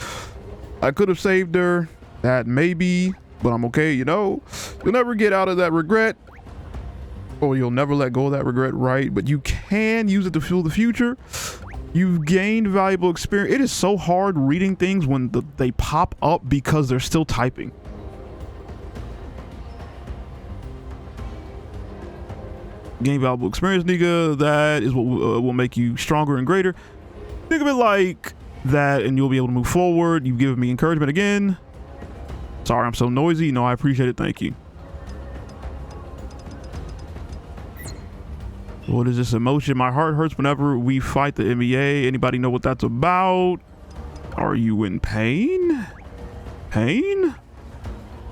[SPEAKER 1] I could have saved her. That maybe, but I'm okay, you know? You'll never get out of that regret. Or you'll never let go of that regret, right? But you can use it to fuel the future. You've gained valuable experience. It is so hard reading things when they pop up because they're still typing. Gain valuable experience, nigga. That is what will make you stronger and greater. Think of it like that and you'll be able to move forward. You've given me encouragement again. Sorry I'm so noisy. No, I appreciate it. Thank you. What is this emotion? My heart hurts whenever we fight the MEA. Anybody know what that's about? Are you in pain? Pain?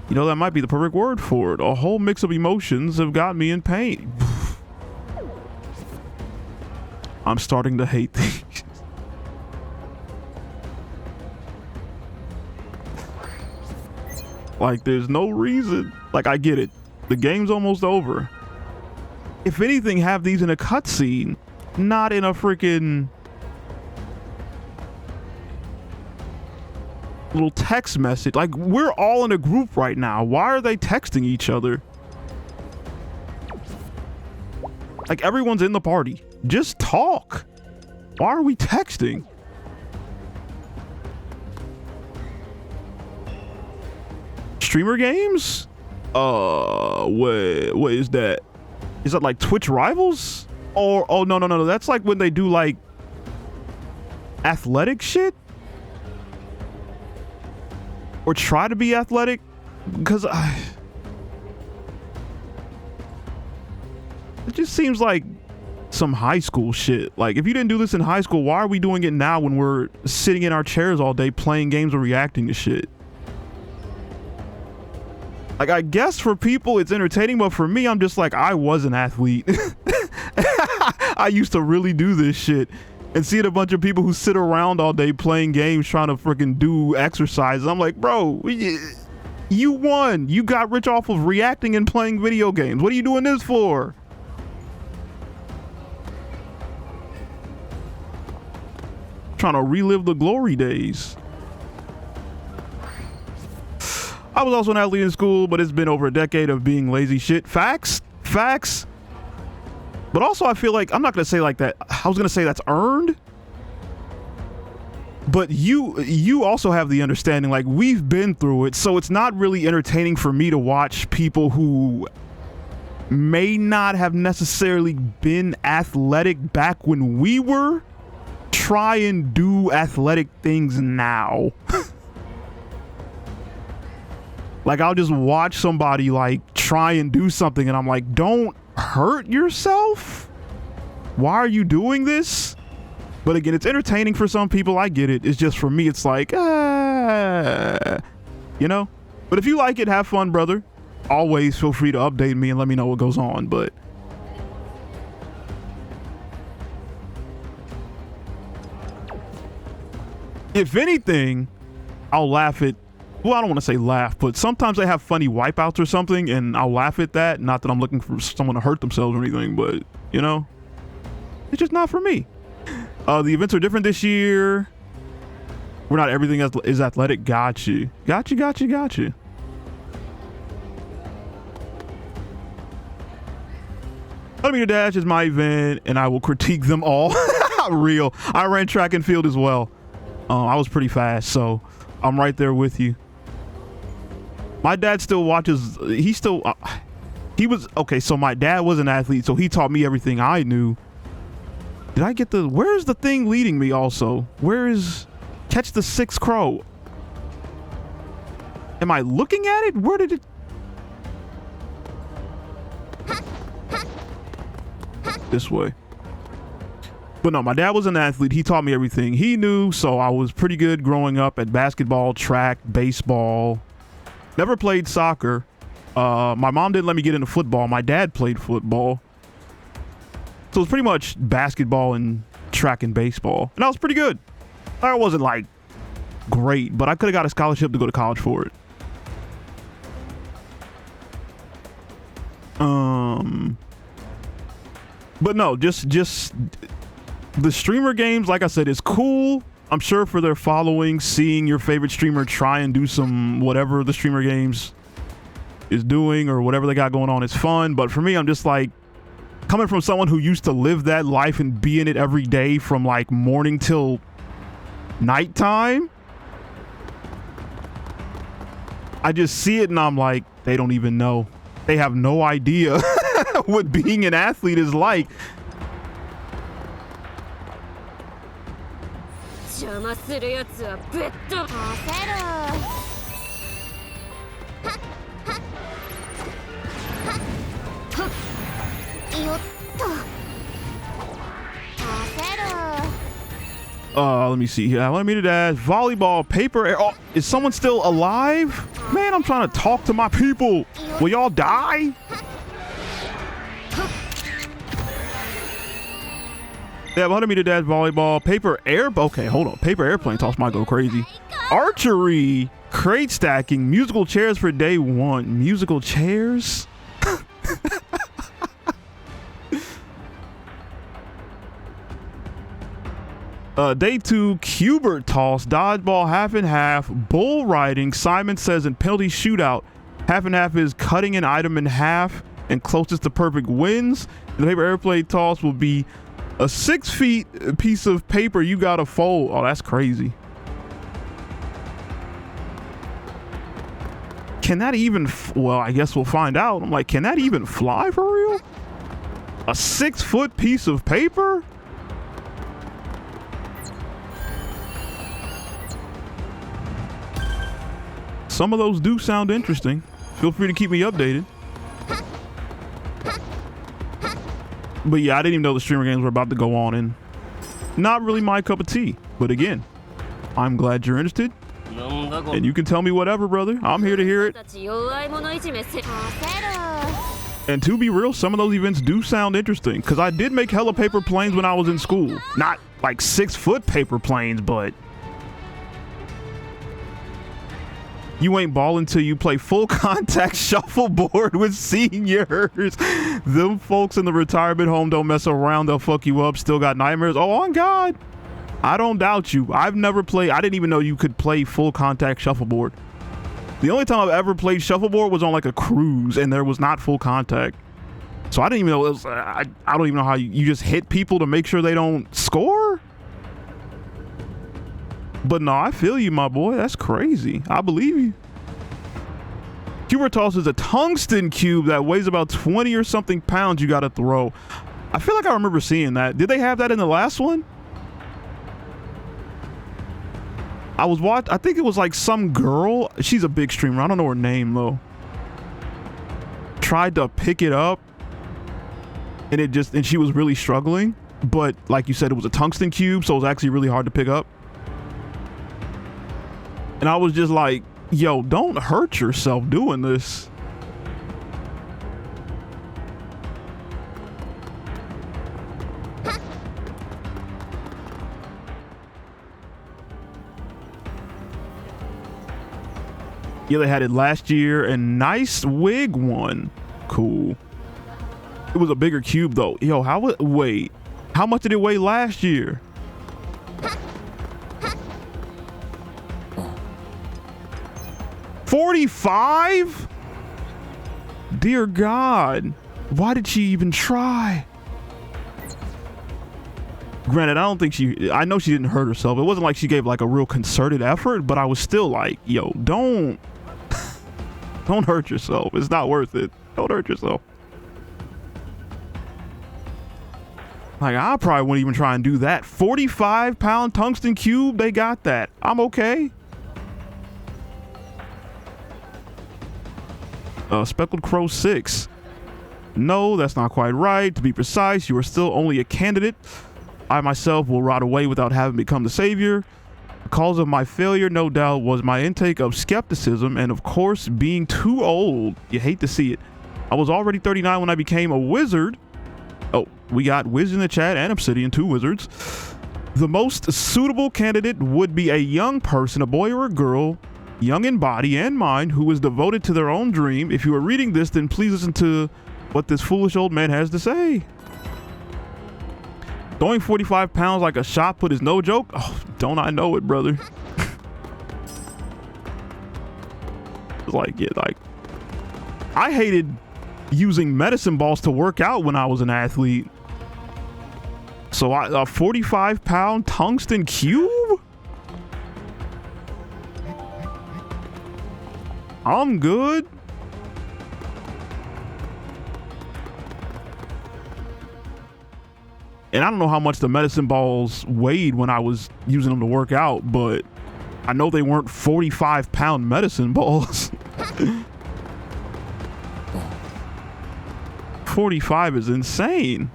[SPEAKER 1] You know, that might be the perfect word for it. A whole mix of emotions have got me in pain. I'm starting to hate things. Like, there's no reason. Like, I get it. The game's almost over. If anything, have these in a cutscene, not in a freaking little text message. Like, we're all in a group right now. Why are they texting each other? Like, everyone's in the party. Just talk. Why are we texting? Streamer games? What is that? Is that like Twitch rivals? Or, oh, no. That's like when they do like athletic shit? Or try to be athletic? Because It just seems like some high school shit. Like, if you didn't do this in high school, why are we doing it now when we're sitting in our chairs all day playing games or reacting to shit? Like, I guess for people it's entertaining, but for me, I'm just like, I was an athlete. I used to really do this shit. And seeing a bunch of people who sit around all day playing games trying to freaking do exercises, I'm like, bro, you won. You got rich off of reacting and playing video games. What are you doing this for? Trying to relive the glory days. I was also an athlete in school, but it's been over a decade of being lazy shit. Facts. But also I feel like, I'm not going to say like that. I was going to say that's earned. But you also have the understanding, like, we've been through it. So it's not really entertaining for me to watch people who may not have necessarily been athletic back when we were try and do athletic things now. Like, I'll just watch somebody like try and do something and I'm like, don't hurt yourself. Why are you doing this? But again, it's entertaining for some people. I get it. It's just for me, it's like, you know. But if you like it, have fun, brother. Always feel free to update me and let me know what goes on. But if anything, I'll laugh at, well, I don't want to say laugh, but sometimes they have funny wipeouts or something, and I'll laugh at that. Not that I'm looking for someone to hurt themselves or anything, but, you know, it's just not for me. The events are different this year. We're not everything is athletic. Got you. Let Me to Dash is my event, and I will critique them all. Real. I ran track and field as well. I was pretty fast, so I'm right there with you. My dad still watches. He was okay. So my dad was an athlete, so he taught me everything I knew. Did I get where's the thing leading me also? Where is catch the sixth crow? Am I looking at it? Where did it? This way. But no, my dad was an athlete. He taught me everything he knew, so I was pretty good growing up at basketball, track, baseball. Never played soccer. My mom didn't let me get into football. My dad played football. So it was pretty much basketball and track and baseball. And I was pretty good. I wasn't like great, but I could have got a scholarship to go to college for it. But no, just the streamer games, like I said, is cool. I'm sure for their following, seeing your favorite streamer try and do some whatever the streamer games is doing or whatever they got going on is fun. But for me, I'm just like, coming from someone who used to live that life and be in it every day from like morning till nighttime, I just see it and I'm like, they don't even know. They have no idea what being an athlete is like. Let me see here. Let me do that. Volleyball, paper air. Oh, is someone still alive? Man, I'm trying to talk to my people. Will y'all die? Yeah, 100 meter dash, volleyball, paper air. Okay, hold on. Paper airplane toss might go crazy. Archery, crate stacking, musical chairs for day one. Musical chairs? Day two, Cubert toss, dodgeball, half and half, bull riding. Simon says in penalty shootout, half and half is cutting an item in half and closest to perfect wins. The paper airplane toss will be a 6 feet piece of paper you gotta fold. Oh, that's crazy. Can that even, well, I guess we'll find out. I'm like, can that even fly for real? A 6 foot piece of paper? Some of those do sound interesting. Feel free to keep me updated. But yeah, I didn't even know the streamer games were about to go on, and not really my cup of tea. But again, I'm glad you're interested, and you can tell me whatever, brother. I'm here to hear it. And to be real, some of those events do sound interesting, because I did make hella paper planes when I was in school. Not like 6-foot paper planes, but you ain't balling till you play full contact shuffleboard with seniors. Them folks in the retirement home don't mess around. They'll fuck you up. Still got nightmares. Oh, on God. I don't doubt you. I've never played. I didn't even know you could play full contact shuffleboard. The only time I've ever played shuffleboard was on like a cruise, and there was not full contact. So I didn't even know it was, I don't even know how you just hit people to make sure they don't score. But no, I feel you, my boy. That's crazy. I believe you. Cube toss is a tungsten cube that weighs about 20 or something pounds you got to throw. I feel like I remember seeing that. Did they have that in the last one? I think it was like some girl. She's a big streamer. I don't know her name though. Tried to pick it up and she was really struggling. But like you said, it was a tungsten cube, so it was actually really hard to pick up. And I was just like, yo, don't hurt yourself doing this. Yeah, they had it last year, and nice wig one. Cool. It was a bigger cube though. Yo, wait, how much did it weigh last year? $45? Dear God, why did she even try? Granted, I don't think I know she didn't hurt herself. It wasn't like she gave like a real concerted effort, but I was still like, yo, don't hurt yourself. It's not worth it. Don't hurt yourself. Like, I probably wouldn't even try and do that. 45-pound tungsten cube, they got that. I'm okay. Speckled Crow 6. No, that's not quite right. To be precise, you are still only a candidate. I myself will rot away without having become the savior. The cause of my failure, no doubt, was my intake of skepticism and, of course, being too old. You hate to see it. I was already 39 when I became a wizard. Oh, we got Wiz in the chat and Obsidian, 2 wizards. The most suitable candidate would be a young person, a boy or a girl, young in body and mind, who is devoted to their own dream. If you are reading this, then please listen to what this foolish old man has to say. Throwing 45 pounds like a shot put is no joke. Oh, don't I know it, brother? I hated using medicine balls to work out when I was an athlete. So a 45-pound tungsten cube? I'm good. And I don't know how much the medicine balls weighed when I was using them to work out, but I know they weren't 45-pound medicine balls. 45 is insane.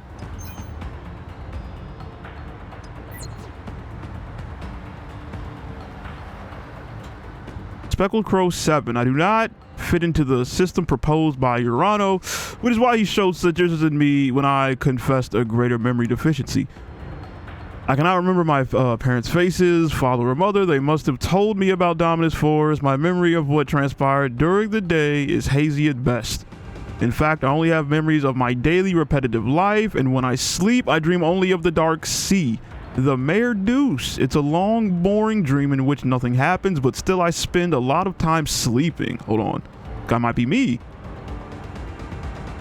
[SPEAKER 1] Speckled Crow 7. I do not fit into the system proposed by Urano, which is why he showed such interest in me when I confessed a greater memory deficiency. I cannot remember my parents' faces, father or mother. They must have told me about Dominus Force. My memory of what transpired during the day is hazy at best. In fact, I only have memories of my daily repetitive life, and when I sleep, I dream only of the dark sea. The Mare Deuce. It's a long, boring dream in which nothing happens, but still I spend a lot of time sleeping. Hold on. That might be me.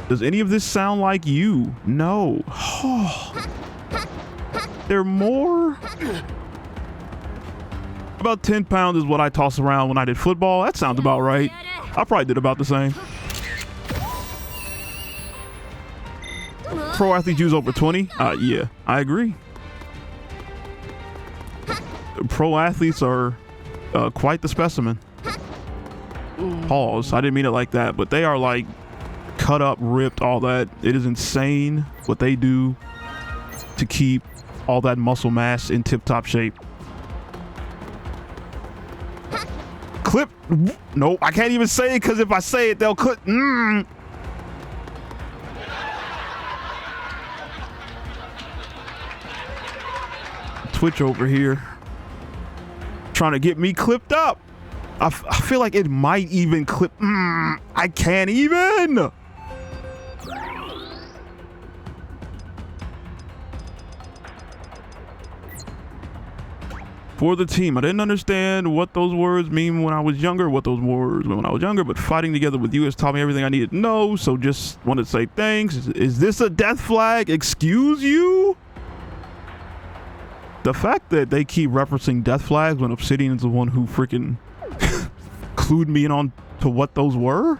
[SPEAKER 1] Does any of this sound like you? No. There are more? About 10 pounds is what I toss around when I did football. That sounds about right. I probably did about the same. Pro athletes use over 20? Yeah, I agree. Pro athletes are quite the specimen. Pause. I didn't mean it like that, but they are like cut up, ripped, all that. It is insane what they do to keep all that muscle mass in tip-top shape. Clip. No, I can't even say it because if I say it, they'll clip. Twitch over here trying to get me clipped up. I feel like it might even clip. I can't even. For the team, I didn't understand what those words mean when I was younger, but fighting together with you has taught me everything I needed to know, so just wanted to say thanks. Is this a death flag? Excuse you? The fact that they keep referencing death flags when Obsidian is the one who freaking clued me in on to what those were,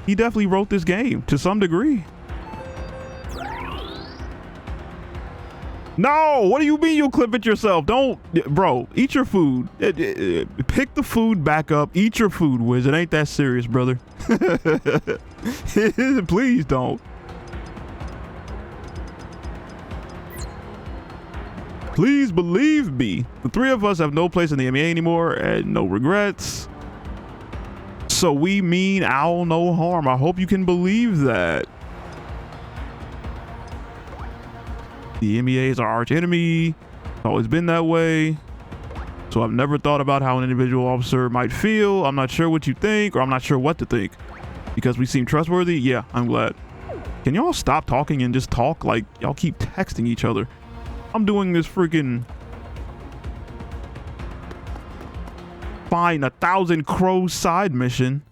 [SPEAKER 1] he definitely wrote this game to some degree. No, what do you mean you'll clip it yourself? Don't, bro, eat your food. Pick the food back up. Eat your food, Wiz. It ain't that serious, brother. Please don't. Please believe me. The three of us have no place in the MEA anymore and no regrets. So we mean Owl no harm. I hope you can believe that. The MEA is our arch enemy. It's always been that way. So I've never thought about how an individual officer might feel. I'm not sure what you think, or I'm not sure what to think. Because we seem trustworthy? Yeah, I'm glad. Can y'all stop talking and just talk? Like, y'all keep texting each other. I'm doing this freaking find 1,000 crows side mission.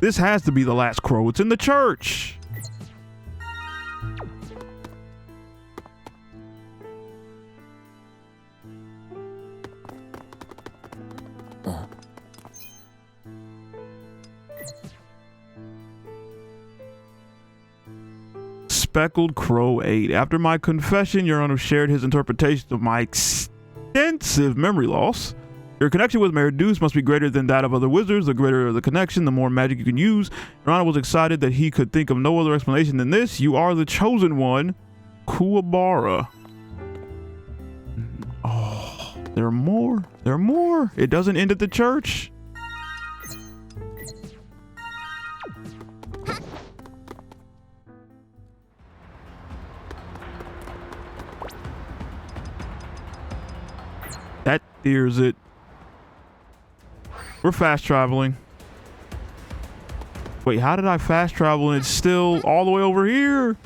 [SPEAKER 1] This has to be the last crow. It's in the church. Speckled Crow 8. After my confession, Your Honor shared his interpretation of my extensive memory loss. Your connection with Reynatis must be greater than that of other wizards. The greater the connection, the more magic you can use. Your Honor was excited that he could think of no other explanation than this. You are the chosen one, Kuwabara. Oh, there are more. There are more. It doesn't end at the church. That there's it. We're fast traveling. Wait, how did I fast travel and it's still all the way over here?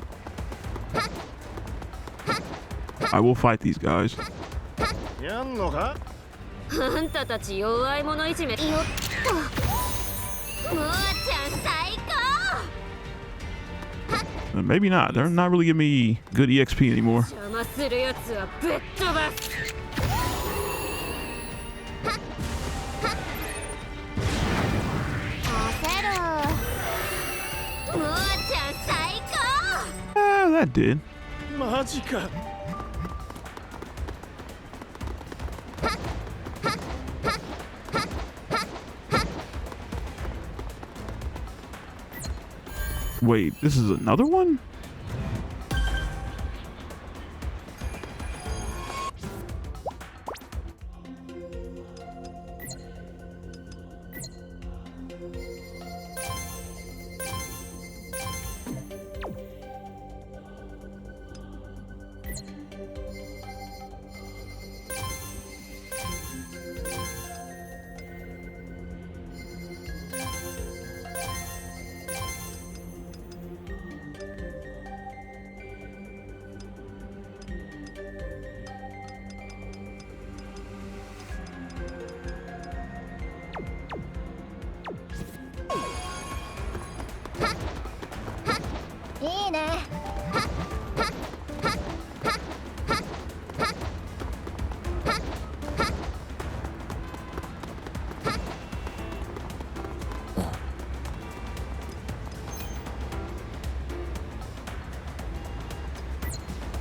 [SPEAKER 1] I will fight these guys. Maybe not. They're not really giving me good EXP anymore. That did. Wait, this is another one?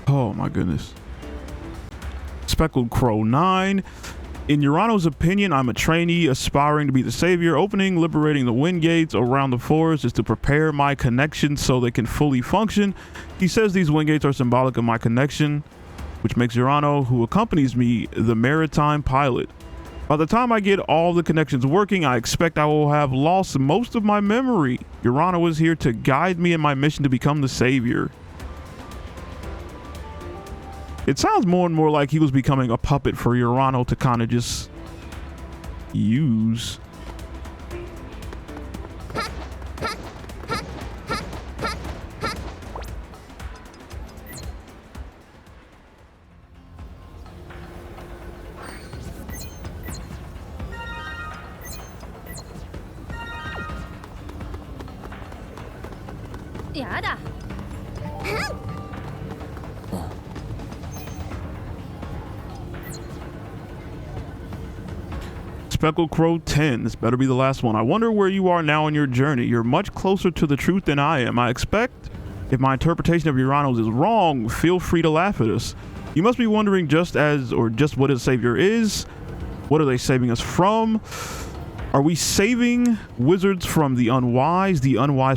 [SPEAKER 1] Oh my goodness. Speckled Crow 9. In Urano's opinion, I'm a trainee aspiring to be the savior. Opening, liberating the wind gates around the forest is to prepare my connections so they can fully function. He says these wind gates are symbolic of my connection, which makes Urano, who accompanies me, the maritime pilot. By the time I get all the connections working, I expect I will have lost most of my memory. Urano is here to guide me in my mission to become the savior. It sounds more and more like he was becoming a puppet for Urano to kind of just use. Speckled Crow 10. This better be the last one. I wonder where you are now in your journey. You're much closer to the truth than I am. I expect if my interpretation of Urano's is wrong, feel free to laugh at us. You must be wondering just what a savior is. What are they saving us from? Are we saving wizards from the unwise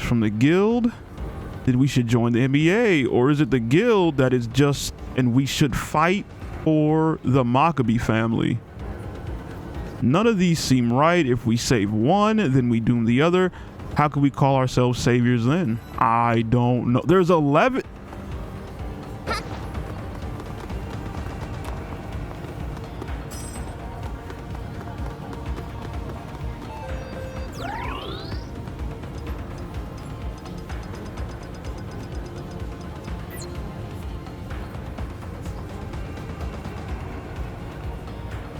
[SPEAKER 1] from the guild? That we should join the NBA, or is it the guild that is just, and we should fight for the Maccabee family? None of these seem right. If we save one, then we doom the other. How can we call ourselves saviors then? I don't know. There's 11.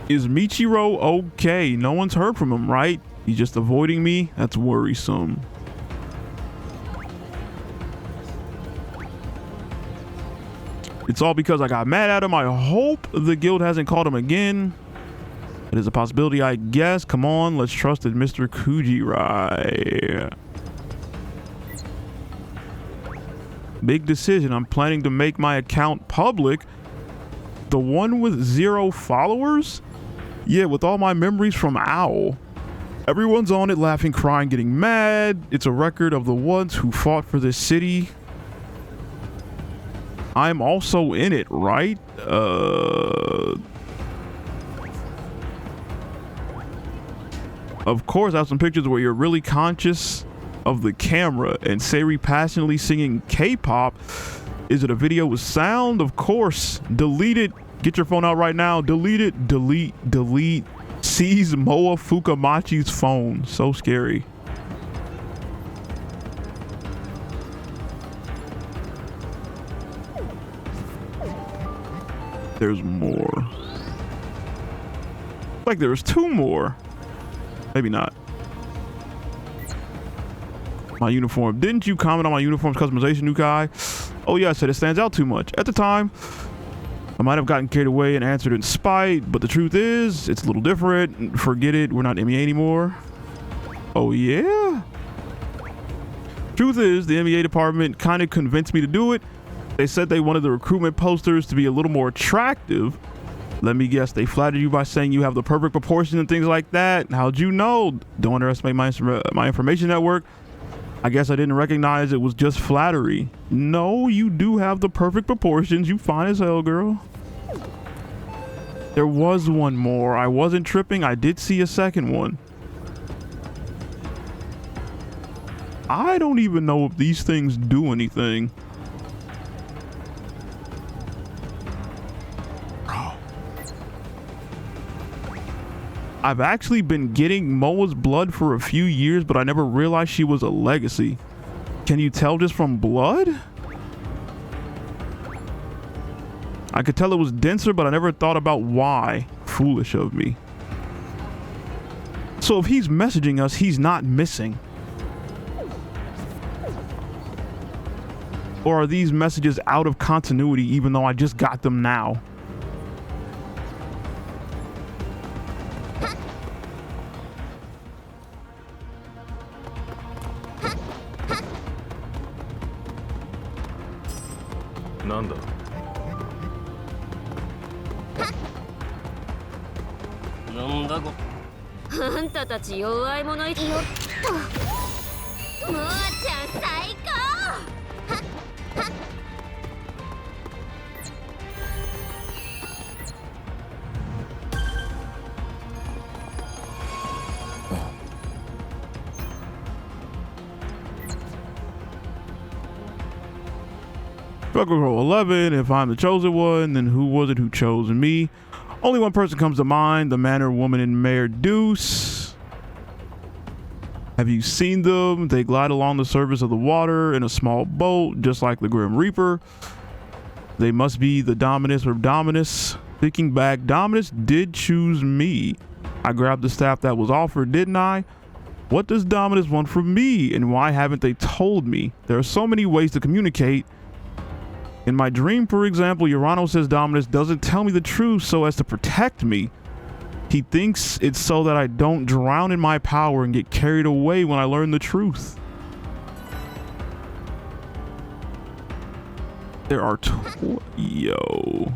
[SPEAKER 1] Is Michiro okay? No one's heard from him, right? He's just avoiding me? That's worrisome. It's all because I got mad at him. I hope the guild hasn't called him again. It is a possibility, I guess. Come on, let's trust that Mr. Kujirai. Big decision. I'm planning to make my account public. The one with 0 followers? Yeah, with all my memories from Owl. Everyone's on it, laughing, crying, getting mad. It's a record of the ones who fought for this city. I'm also in it, right? Of course, I have some pictures where you're really conscious of the camera and Sari passionately singing K-pop. Is it a video with sound? Of course. Delete it. Get your phone out right now. Delete it. Delete. Seize Moa Fukamachi's phone. So scary. There's more. Like there's 2 more. Maybe not. My uniform. Didn't you comment on my uniform's customization, new guy? Oh yeah, I said it stands out too much. At the time, I might have gotten carried away and answered in spite, but the truth is, it's a little different. Forget it, we're not MEA anymore. Oh yeah? Truth is, the MEA department kind of convinced me to do it. They said they wanted the recruitment posters to be a little more attractive. Let me guess, they flattered you by saying you have the perfect proportion and things like that. How'd you know? Don't underestimate my information network. I guess I didn't recognize it was just flattery. No, you do have the perfect proportions. You fine as hell, girl. There was one more. I wasn't tripping. I did see a second one. I don't even know if these things do anything. I've actually been getting Moa's blood for a few years, but I never realized she was a legacy. Can you tell just from blood? I could tell it was denser, but I never thought about why. Foolish of me. So if he's messaging us, he's not missing. Or are these messages out of continuity even though I just got them now?
[SPEAKER 6] んだこ。
[SPEAKER 4] あんたたち弱い者いよっと。ムーちゃん最高。
[SPEAKER 1] Speckled Crow 11. If I'm the chosen one, then who was it who chose me? Only one person comes to mind, the Manor Woman and Mayor Deuce. Have you seen them? They glide along the surface of the water in a small boat, just like the Grim Reaper. They must be the Dominus or Dominus. Thinking back, Dominus did choose me. I grabbed the staff that was offered, didn't I? What does Dominus want from me, and why haven't they told me? There are so many ways to communicate. In my dream, for example, Urano says Dominus doesn't tell me the truth so as to protect me. He thinks it's so that I don't drown in my power and get carried away when I learn the truth. There are yo.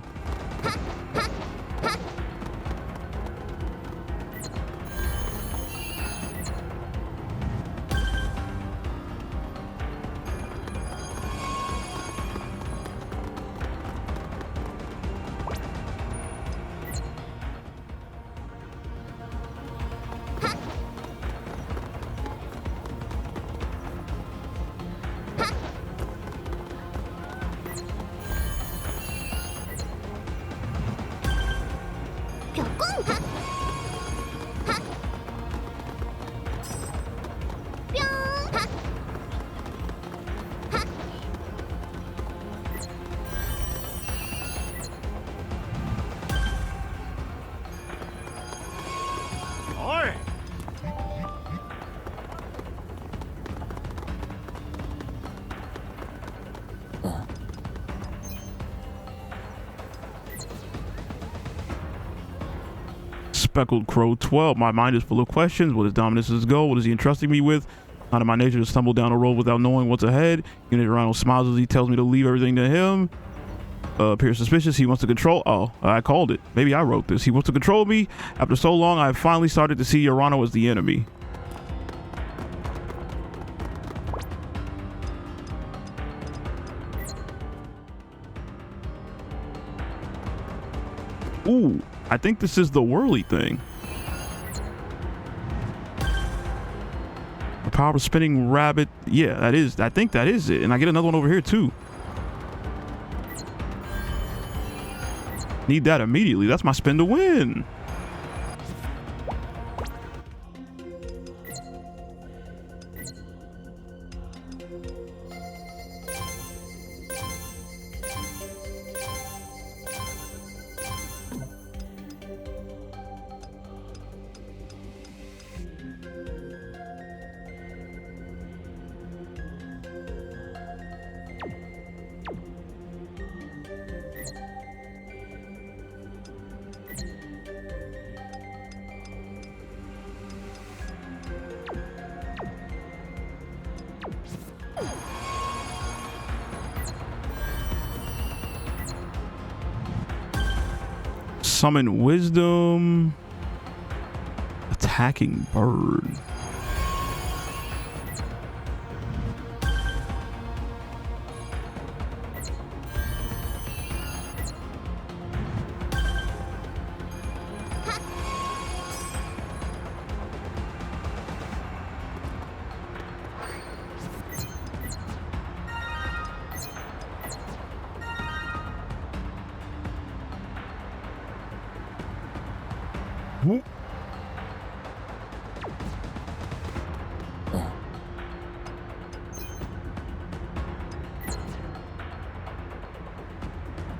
[SPEAKER 1] Speckled Crow 12. My mind is full of questions. What is Dominus's goal? What is he entrusting me with? Not in my nature to stumble down a road without knowing what's ahead. Unit Rhino smiles as he tells me to leave everything to him. Appears suspicious. He wants to control. Oh, I called it. Maybe I wrote this. He wants to control me. After so long, I have finally started to see Urano as the enemy. Ooh, I think this is the whirly thing. The power of spinning rabbit. Yeah, that is. I think that is it. And I get another one over here too. Need that immediately. That's my spin to win. Summon wisdom. Attacking bird. Whoop.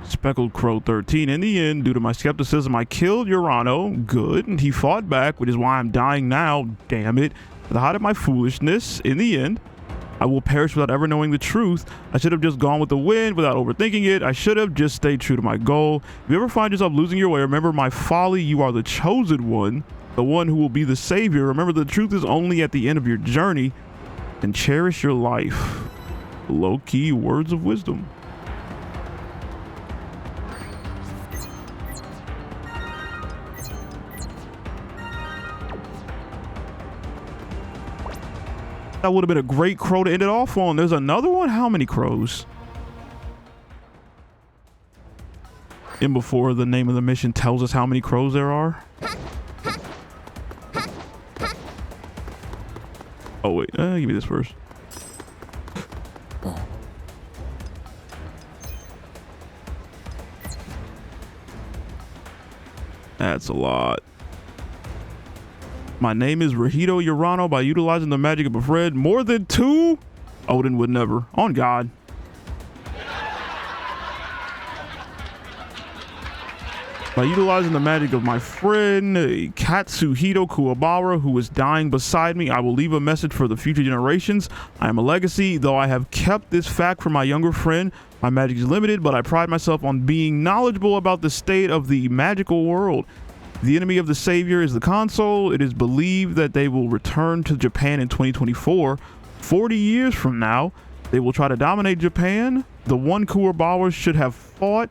[SPEAKER 1] Speckled Crow 13. In the end, due to my skepticism, I killed Urano. Good. And he fought back, which is why I'm dying now. Damn it. At the height of my foolishness, in the end, I will perish without ever knowing the truth. I should have just gone with the wind without overthinking it. I should have just stayed true to my goal. If you ever find yourself losing your way, remember my folly. You are the chosen one, the one who will be the savior. Remember, the truth is only at the end of your journey, and cherish your life. Low-key words of wisdom. That would have been a great crow to end it off on. There's another one? How many crows? And before the name of the mission tells us how many crows there are. Oh, wait. Give me this first. That's a lot. My name is Rahito Urano. By utilizing the magic of a friend, more than 2? Odin would never. On God. By utilizing the magic of my friend, Katsuhito Kuwabara, who is dying beside me, I will leave a message for the future generations. I am a legacy. Though I have kept this fact from my younger friend, my magic is limited, but I pride myself on being knowledgeable about the state of the magical world. The enemy of the savior is the console. It is believed that they will return to Japan in 2024. 40 years from now, they will try to dominate Japan. The one Kuwabara should have fought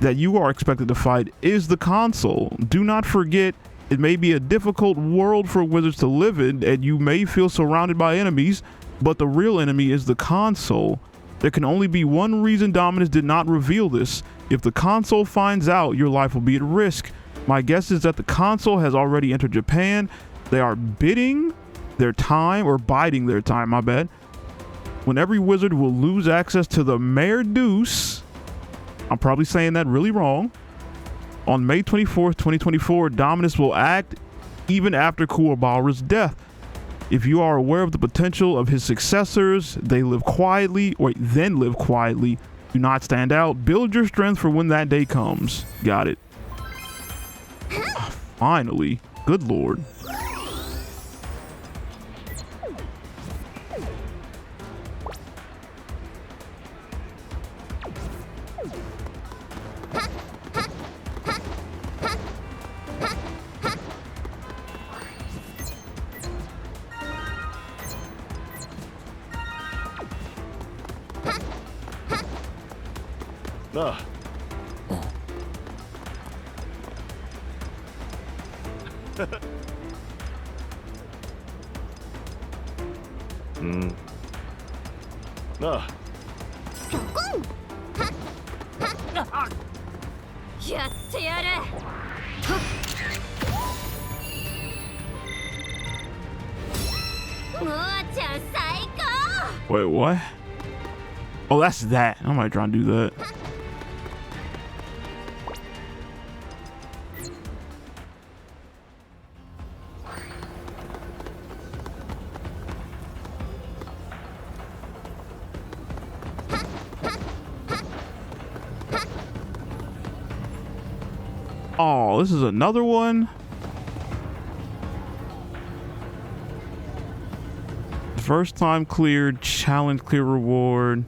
[SPEAKER 1] that you are expected to fight is the console. Do not forget, it may be a difficult world for wizards to live in, and you may feel surrounded by enemies, but the real enemy is the console. There can only be one reason Dominus did not reveal this. If the console finds out, your life will be at risk. My guess is that the console has already entered Japan. They are biding their time, or biding their time, my bad. When every wizard will lose access to the Mare Deuce, I'm probably saying that really wrong. On May 24th, 2024, Dominus will act even after Kuwabara's death. If you are aware of the potential of his successors, they live quietly, or then live quietly. Do not stand out. Build your strength for when that day comes. Got it. Finally. Good Lord.
[SPEAKER 2] Ah. Ah.
[SPEAKER 4] やってやる。もあちゃん最高。
[SPEAKER 1] Wait, what? Oh, that's that. I might try and do that. Oh, this is another one. First time cleared, challenge clear reward.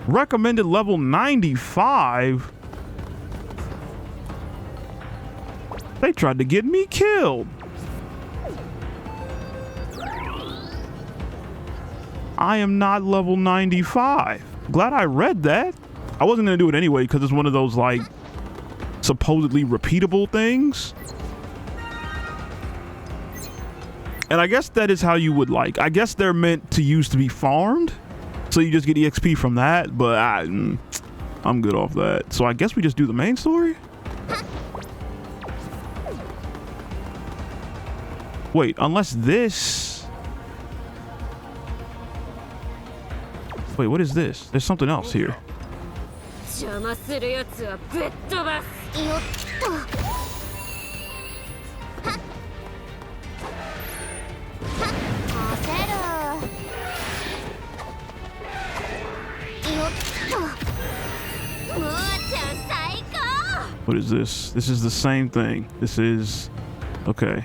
[SPEAKER 1] Recommended level 95. They tried to get me killed. I am not level 95. Glad I read that. I wasn't gonna do it anyway because it's one of those like supposedly repeatable things. And I guess that is how you would like. I guess they're meant to use to be farmed. So you just get EXP from that, but I'm good off that. So I guess we just do the main story? Wait, unless this... Wait, what is this? There's something else here.
[SPEAKER 4] 邪魔するやつはぶっ飛ばす。よっと。焦る。よっと。もあちゃん最高。
[SPEAKER 1] What is this? This is the same thing. This is... Okay.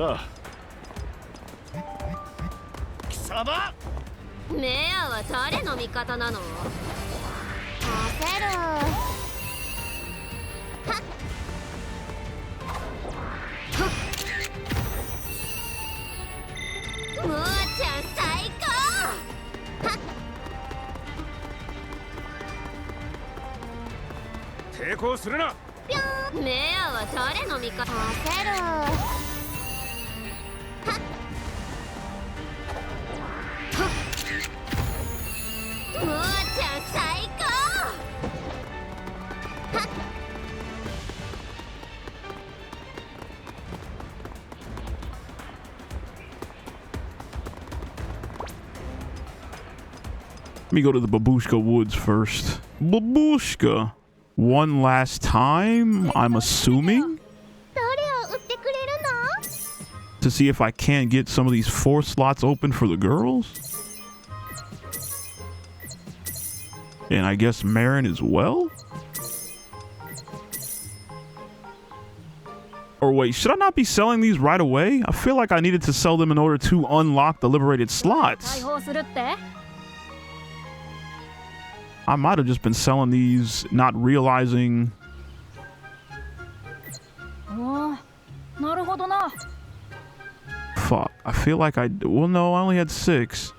[SPEAKER 2] Ah.
[SPEAKER 6] 貴様。
[SPEAKER 4] メアは誰の味方なの？焦る。もあちゃん最高。
[SPEAKER 6] 抵抗するな。
[SPEAKER 4] メアは誰の味方？焦る。ムーちゃん最高。
[SPEAKER 1] Let me go to the Babushka Woods first. Babushka. One last time, I'm assuming? To see if I can't get some of these 4 slots open for the girls? And I guess Marin as well? Or wait, should I not be selling these right away? I feel like I needed to sell them in order to unlock the liberated slots. I might have just been selling these, not realizing. Fuck, I feel like well, no, I only had 6.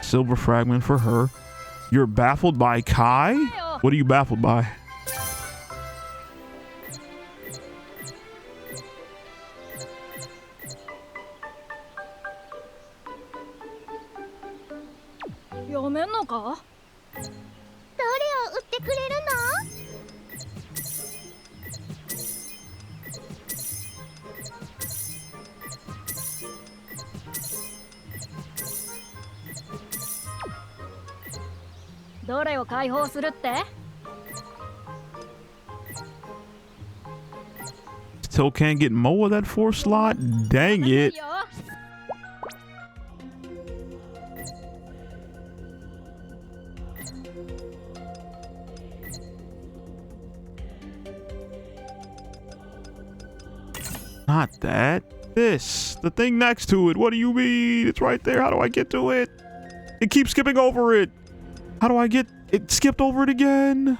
[SPEAKER 1] Silver fragment for her. You're baffled by Kai? What are you baffled by? Still can't get Moa that 4 slot? Dang it. Not that. This. The thing next to it. What do you mean? It's right there. How do I get to it? It keeps skipping over it. How do I get it? Skipped over it again.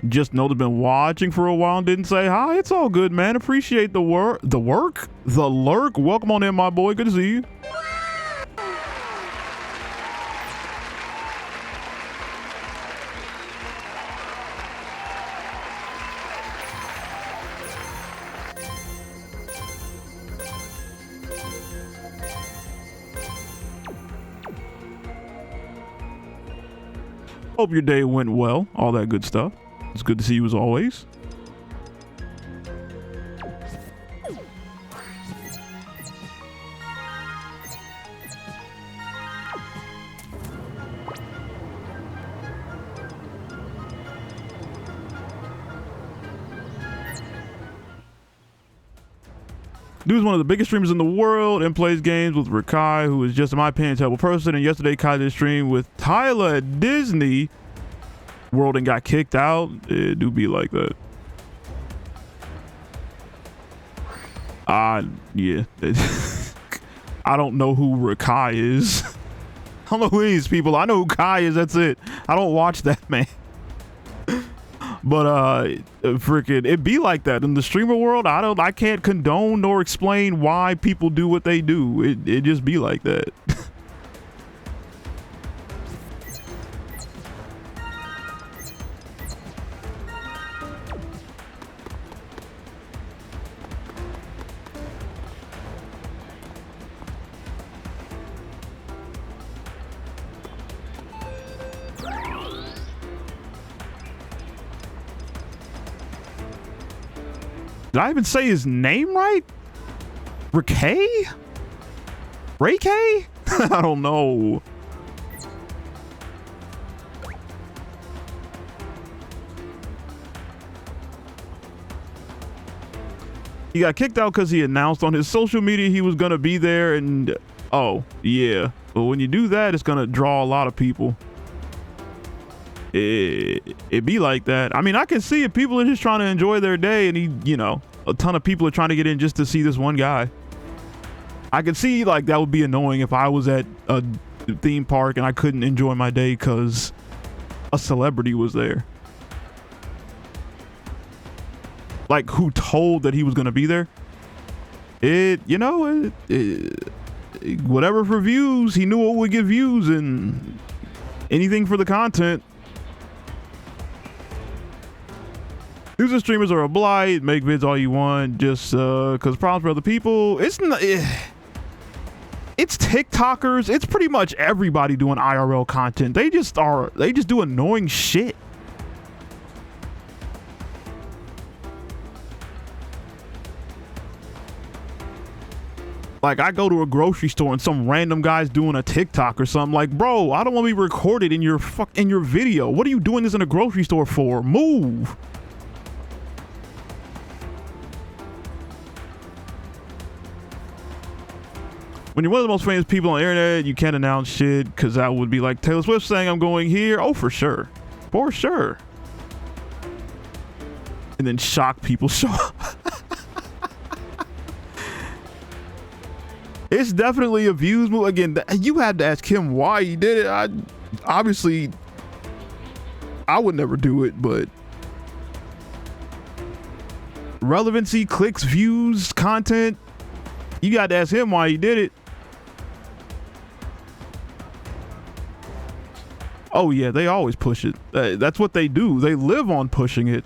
[SPEAKER 1] Just know they've been watching for a while and didn't say hi. It's all good, man. Appreciate the work. The lurk. Welcome on in, my boy. Good to see you. Hope your day went well. All that good stuff. It's good to see you as always. Dude's one of the biggest streamers in the world and plays games with Rikai, who is just, in my opinion, a terrible person. And yesterday, Kai did a stream with Tyler at Disney World and got kicked out. It do be like that. Yeah. I don't know who Rikai is. I don't know who these people. I know who Kai is. That's it. I don't watch that, man. But freaking, it be like that in the streamer world. I can't condone nor explain why people do what they do. It just be like that. Did I even say his name right? Rayk? Rayk? I don't know. He got kicked out because he announced on his social media he was going to be there. And, oh, yeah. But when you do that, it's going to draw a lot of people. it be like that. I mean, I can see it. People are just trying to enjoy their day, and a ton of people are trying to get in just to see this one guy. I could see like that would be annoying if I was at a theme park and I couldn't enjoy my day because a celebrity was there. Like, who told that he was going to be there? Whatever for views, he knew it would get views, and anything for the content. News and streamers are a blight. Make vids all you want, just because problems for other people. It's TikTokers. It's pretty much everybody doing IRL content. They just do annoying shit. Like, I go to a grocery store and some random guy's doing a TikTok or something. Like, bro, I don't want to be recorded in your video. What are you doing this in a grocery store for? Move. When you're one of the most famous people on the internet, you can't announce shit, because that would be like Taylor Swift saying, I'm going here. Oh, for sure. For sure. And then shock people show up. It's definitely a views move. Again, you had to ask him why he did it. Obviously, I would never do it, but relevancy, clicks, views, content, you got to ask him why he did it. Oh yeah, they always push it. That's what they do. They live on pushing it.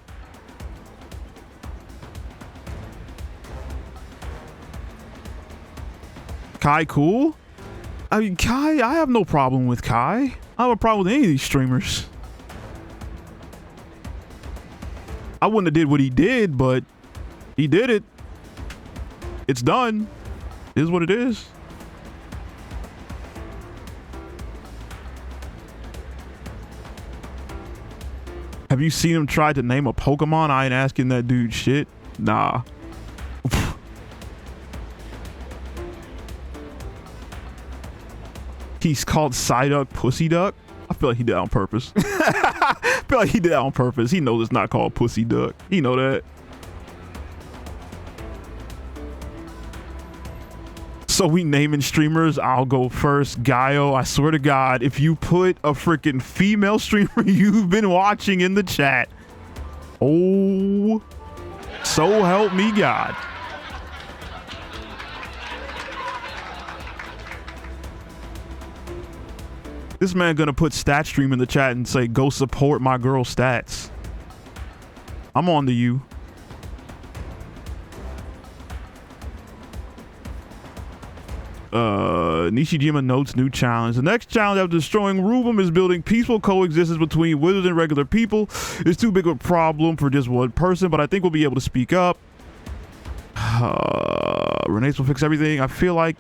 [SPEAKER 1] Kai cool? I mean, Kai, I have no problem with Kai. I have a problem with any of these streamers. I wouldn't have did what he did, but he did it. It's done. It is what it is. Have you seen him try to name a Pokemon? I ain't asking that dude shit. Nah. He's called Psyduck Pussy Duck. I feel like he did that on purpose. I feel like he did that on purpose. He knows it's not called Pussy Duck. He know that. So we naming streamers. I'll go first. Gaio, I swear to God, if you put a freaking female streamer you've been watching in the chat, oh, so help me God. This man gonna put stat stream in the chat and say, go support my girl stats. I'm on to you. Nishijima notes new challenge. The next challenge after destroying Rubum is building peaceful coexistence between wizards and regular people. It's too big of a problem for just one person, but I think we'll be able to speak up. Reynatis will fix everything. I feel like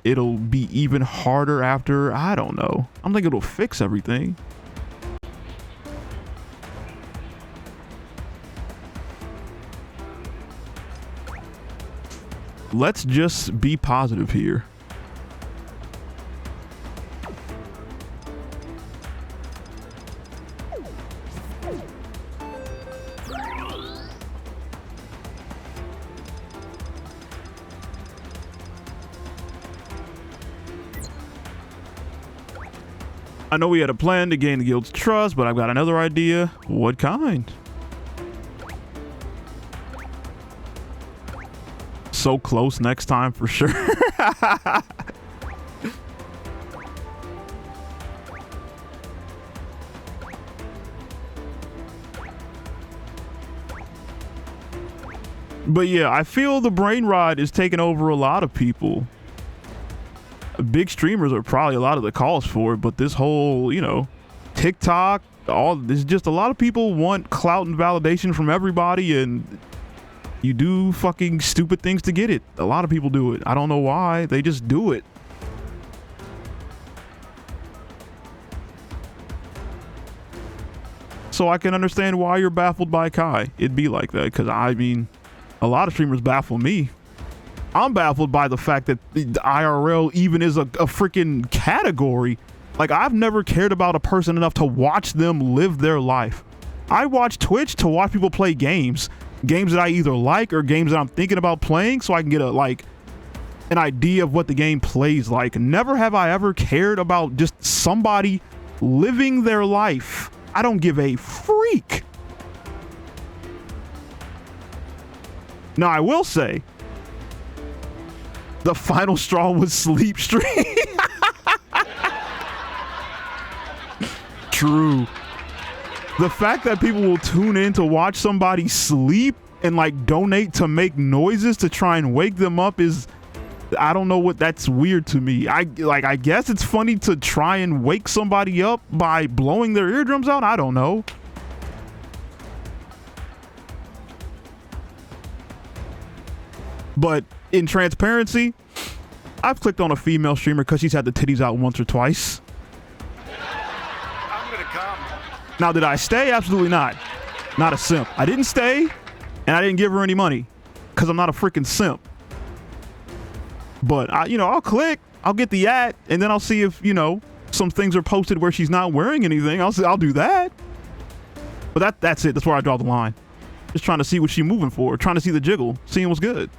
[SPEAKER 1] it'll be even harder after. I don't know. I'm thinking it'll fix everything. Let's just be positive here. I know we had a plan to gain the guild's trust, but I've got another idea. What kind? So close next time for sure. But yeah, I feel the brain rot is taking over a lot of people. Big streamers are probably a lot of the calls for it, but this whole, TikTok, there's just a lot of people want clout and validation from everybody, and you do fucking stupid things to get it. A lot of people do it. I don't know why. They just do it. So I can understand why you're baffled by Kai. It'd be like that, because I mean, a lot of streamers baffle me. I'm baffled by the fact that the IRL even is a freaking category. Like, I've never cared about a person enough to watch them live their life. I watch Twitch to watch people play games that I either like or games that I'm thinking about playing, so I can get an idea of what the game plays like. Never have I ever cared about just somebody living their life. I don't give a freak. Now, I will say, the final straw was sleep stream. True. The fact that people will tune in to watch somebody sleep and like donate to make noises to try and wake them up is, I don't know what, that's weird to me. I guess it's funny to try and wake somebody up by blowing their eardrums out. I don't know. But in transparency, I've clicked on a female streamer because she's had the titties out once or twice.
[SPEAKER 6] I'm gonna come.
[SPEAKER 1] Now, did I stay? Absolutely not. Not a simp. I didn't stay, and I didn't give her any money because I'm not a freaking simp. But I'll click, I'll get the ad, and then I'll see if, some things are posted where she's not wearing anything. I'll do that. But that's it. That's where I draw the line. Just trying to see what she's moving for, trying to see the jiggle, seeing what's good.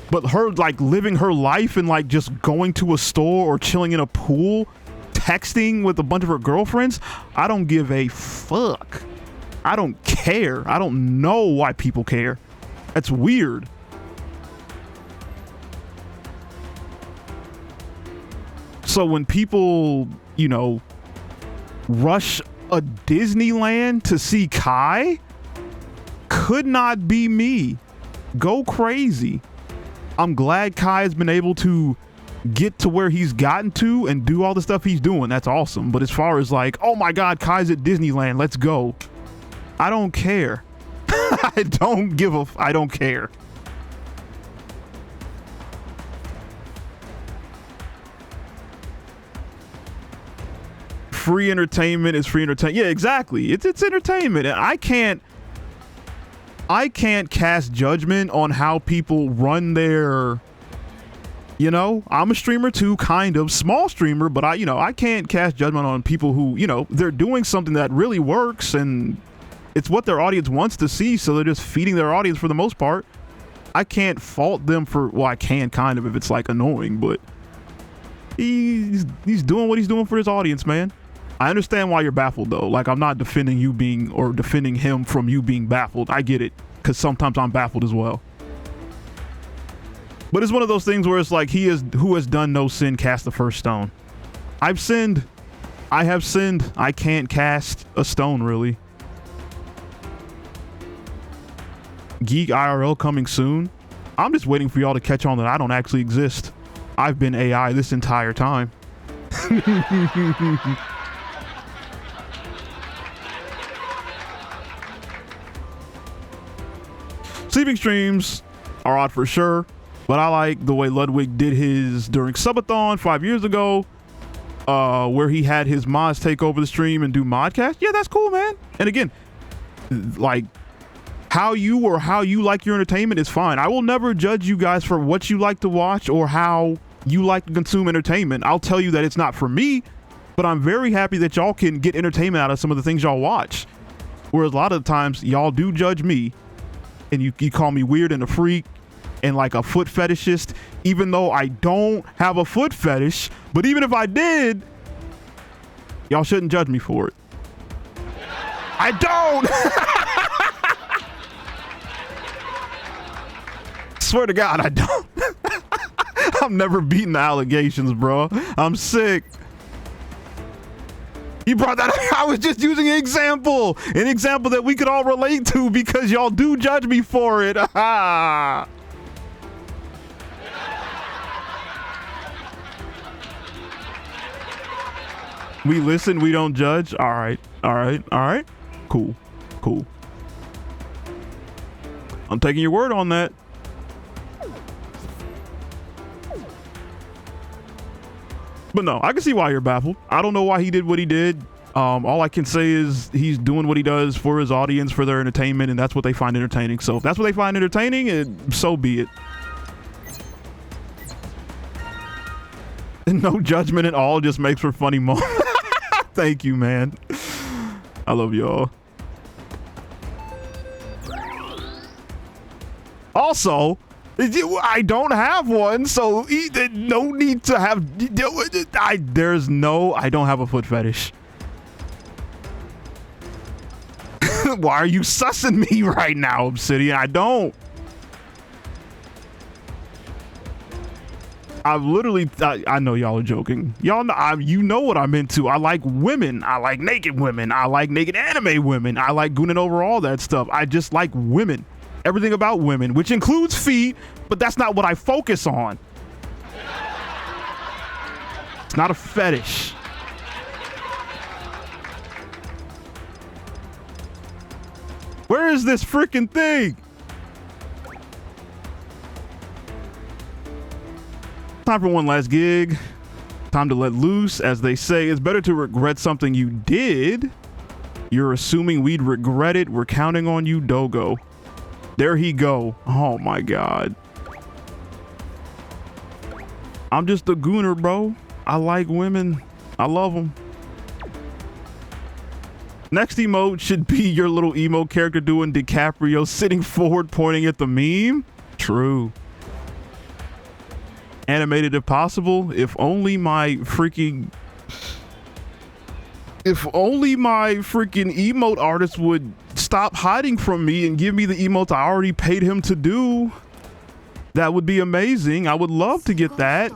[SPEAKER 1] But her like living her life and like just going to a store or chilling in a pool, texting with a bunch of her girlfriends, I don't give a fuck. I don't care. I don't know why people care. That's weird. So when people, rush a Disneyland to see Kai, could not be me. Go crazy. I'm glad Kai has been able to get to where he's gotten to and do all the stuff he's doing. That's awesome. But as far as like, oh my God, Kai's at Disneyland, let's go. I don't care. I don't care. Free entertainment is free entertainment. Yeah, exactly. It's entertainment. And I can't cast judgment on how people run their, I'm a streamer too, kind of small streamer, but I can't cast judgment on people who, they're doing something that really works and it's what their audience wants to see. So they're just feeding their audience for the most part. I can't fault them for, well, I can kind of if it's like annoying, but he's doing what he's doing for his audience, man. I understand why you're baffled though. Like, I'm not defending you being or defending him from you being baffled. I get it, because sometimes I'm baffled as well. But it's one of those things where it's like, who has done no sin cast the first stone. I've sinned. I have sinned. I can't cast a stone really. Geek IRL coming soon. I'm just waiting for y'all to catch on that I don't actually exist. I've been AI this entire time. Sleeping streams are odd for sure, but I like the way Ludwig did his during Subathon 5 years ago, where he had his mods take over the stream and do modcast. Yeah, that's cool, man. And again, like, how you like your entertainment is fine. I will never judge you guys for what you like to watch or how you like to consume entertainment. I'll tell you that it's not for me, but I'm very happy that y'all can get entertainment out of some of the things y'all watch. Whereas a lot of the times y'all do judge me and you call me weird and a freak and like a foot fetishist, even though I don't have a foot fetish. But even if I did, y'all shouldn't judge me for it. I don't. Swear to God, I don't. I'm never beating the allegations, bro. I'm sick. You brought that up. I was just using an example that we could all relate to because y'all do judge me for it. We listen, we don't judge. All right. Cool. I'm taking your word on that. But no, I can see why you're baffled. I don't know why he did what he did. All I can say is he's doing what he does for his audience, for their entertainment, and that's what they find entertaining. So if that's what they find entertaining, so be it. No judgment at all, just makes for funny moments. Thank you, man. I love y'all. Also, I don't have one, so no need to have. I don't have a foot fetish. Why are you sussing me right now, Obsidian? I don't. I know y'all are joking. Y'all know, you know what I'm into. I like women. I like naked women. I like naked anime women. I like gooning over all that stuff. I just like women. Everything about women, which includes feet, but that's not what I focus on. It's not a fetish. Where is this freaking thing? Time for one last gig. Time to let loose. As they say, it's better to regret something you did. You're assuming we'd regret it. We're counting on you, Dogo. There he go. Oh my God. I'm just a gooner, bro. I like women. I love them. Next emote should be your little emo character doing DiCaprio sitting forward pointing at the meme. True. Animated if possible. If only my freaking emote artist would stop hiding from me and give me the emotes I already paid him to do. That would be amazing. I would love to get that.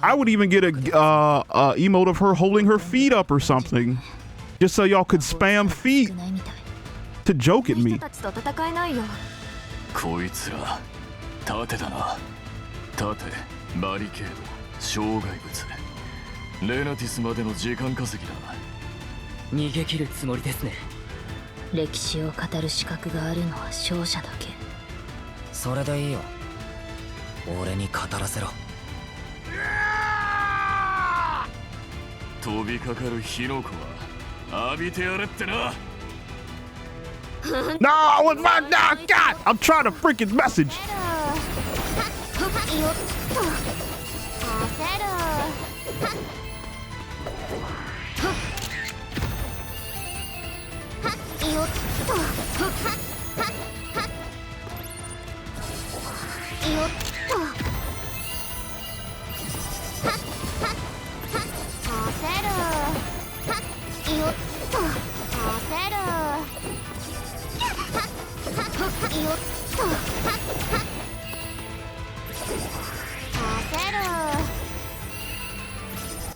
[SPEAKER 1] I would even get a emote of her holding her feet up or something, just so y'all could spam feet to joke at me.
[SPEAKER 2] こいつら盾だな。盾、バリケード、障害物。レナティスまでの時間稼ぎだ。
[SPEAKER 3] 逃げ切るつもりですね。
[SPEAKER 7] 歴史を語る資格があるのは勝者だけ。
[SPEAKER 3] それでいいよ。俺に語らせろ。
[SPEAKER 2] 飛びかかる火の粉は浴びてやれってな。
[SPEAKER 1] No, what my God! I'm trying to freaking message.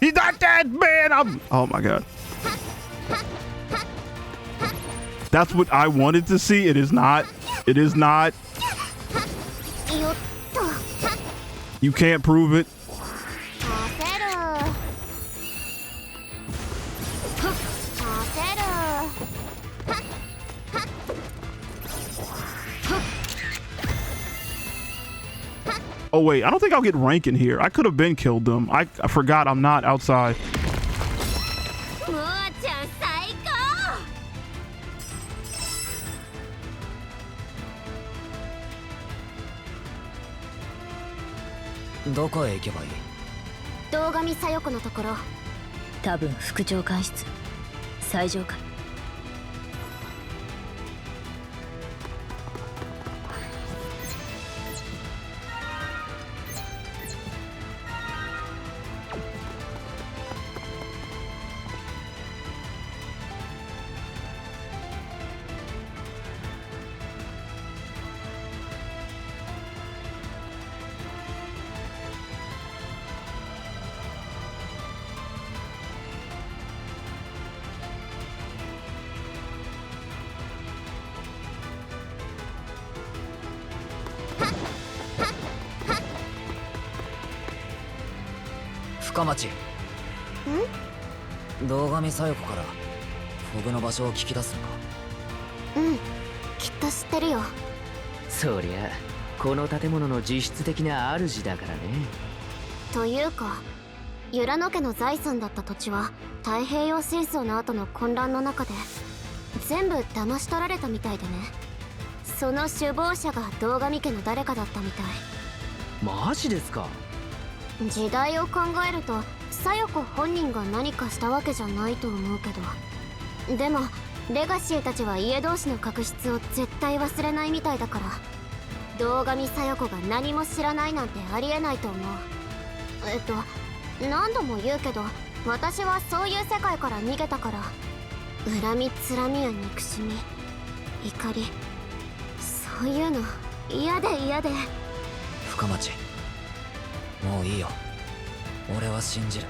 [SPEAKER 1] He's not dead, man. Oh my God. That's what I wanted to see. It is not. It is not. You can't prove it. Oh wait, I don't think I'll get rank in here. I could have been killed them. I forgot I'm not outside.
[SPEAKER 7] Where can I go? 堂上小夜子のところ。多分副長官室。最上階。
[SPEAKER 3] 深町。堂上小夜子からフォグの場所を聞き出すのか。
[SPEAKER 4] きっと知ってるよ。
[SPEAKER 3] そりゃこの建物の実質的な主だからね。
[SPEAKER 4] というかユラノ家の財産だった土地は太平洋戦争の後の混乱の中で全部騙し取られたみたいでね。その首謀者が堂上家の誰かだったみたい。
[SPEAKER 3] マジですか。
[SPEAKER 4] 時代を考えると小夜子本人が何かしたわけじゃないと思うけど、でもレガシーたちは家同士の確執を絶対忘れないみたいだから、堂上小夜子が何も知らないなんてありえないと思う。何度も言うけど、私はそういう世界から逃げたから、恨みつらみや憎しみ怒り、そういうの嫌で嫌で。
[SPEAKER 7] 深町、もういいよ。俺は信じる。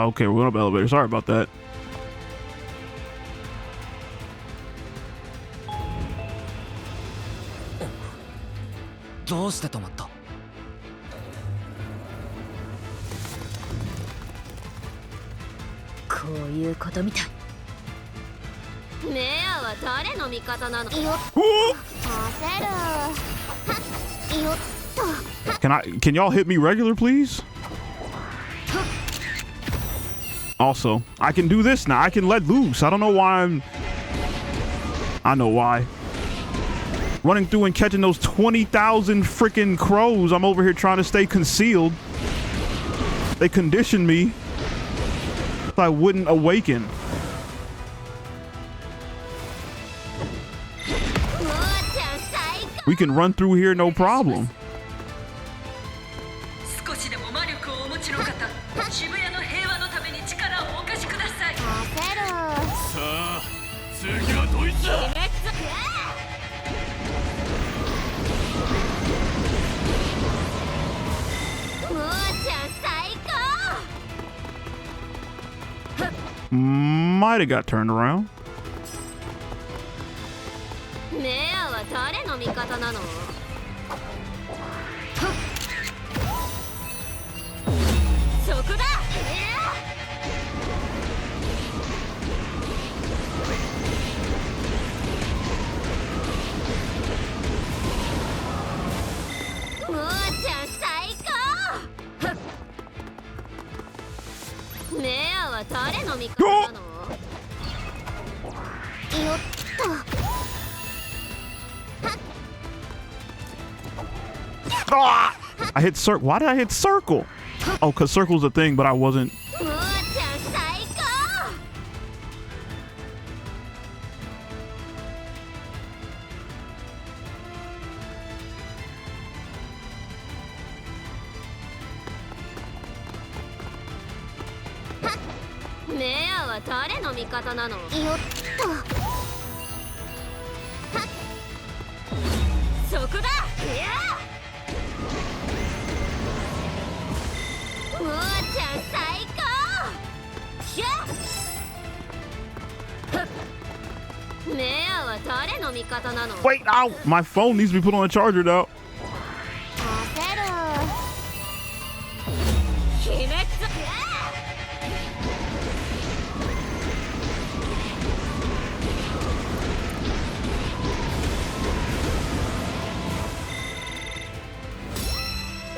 [SPEAKER 1] Okay, we're going up the elevator. Sorry about that.
[SPEAKER 7] どうして止まった？こういうことみたい。
[SPEAKER 4] メアは誰の味方なの？よっ、焦る。はっ、よっと。
[SPEAKER 1] Can y'all hit me regular, please? Also, I can do this now. I can let loose. I don't know why I know why. Running through and catching those 20,000 freaking crows. I'm over here trying to stay concealed. They conditioned me so I wouldn't awaken. We can run through here, no problem.
[SPEAKER 5] 少しでも魔力をお持ちの方、渋谷の平和のために力をお貸しください。
[SPEAKER 4] 焦る。
[SPEAKER 6] さあ次はどいつだ。
[SPEAKER 4] むーちゃん最高。
[SPEAKER 1] Might have got turned around.
[SPEAKER 4] メアは誰の味方なの？そこだ。むーちゃん最高。メアは誰の味方なの？よっと。
[SPEAKER 1] I hit circle. Why did I hit circle? Oh, because circle's a thing, but I wasn't.
[SPEAKER 4] むーちゃん最高。メアは誰の味方なの？よっと。そこだ。いや。むーちゃん最高。やっ。メアは誰の味方なの？
[SPEAKER 1] Wait, ow! My phone needs to be put on a charger now.
[SPEAKER 4] 焦る。秘密。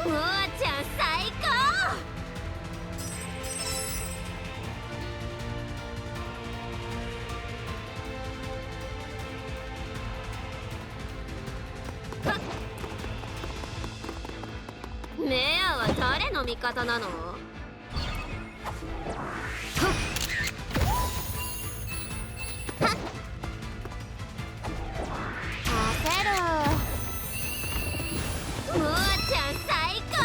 [SPEAKER 4] むーちゃん最高。メアは誰の味方なの？焦る。むーちゃん最高。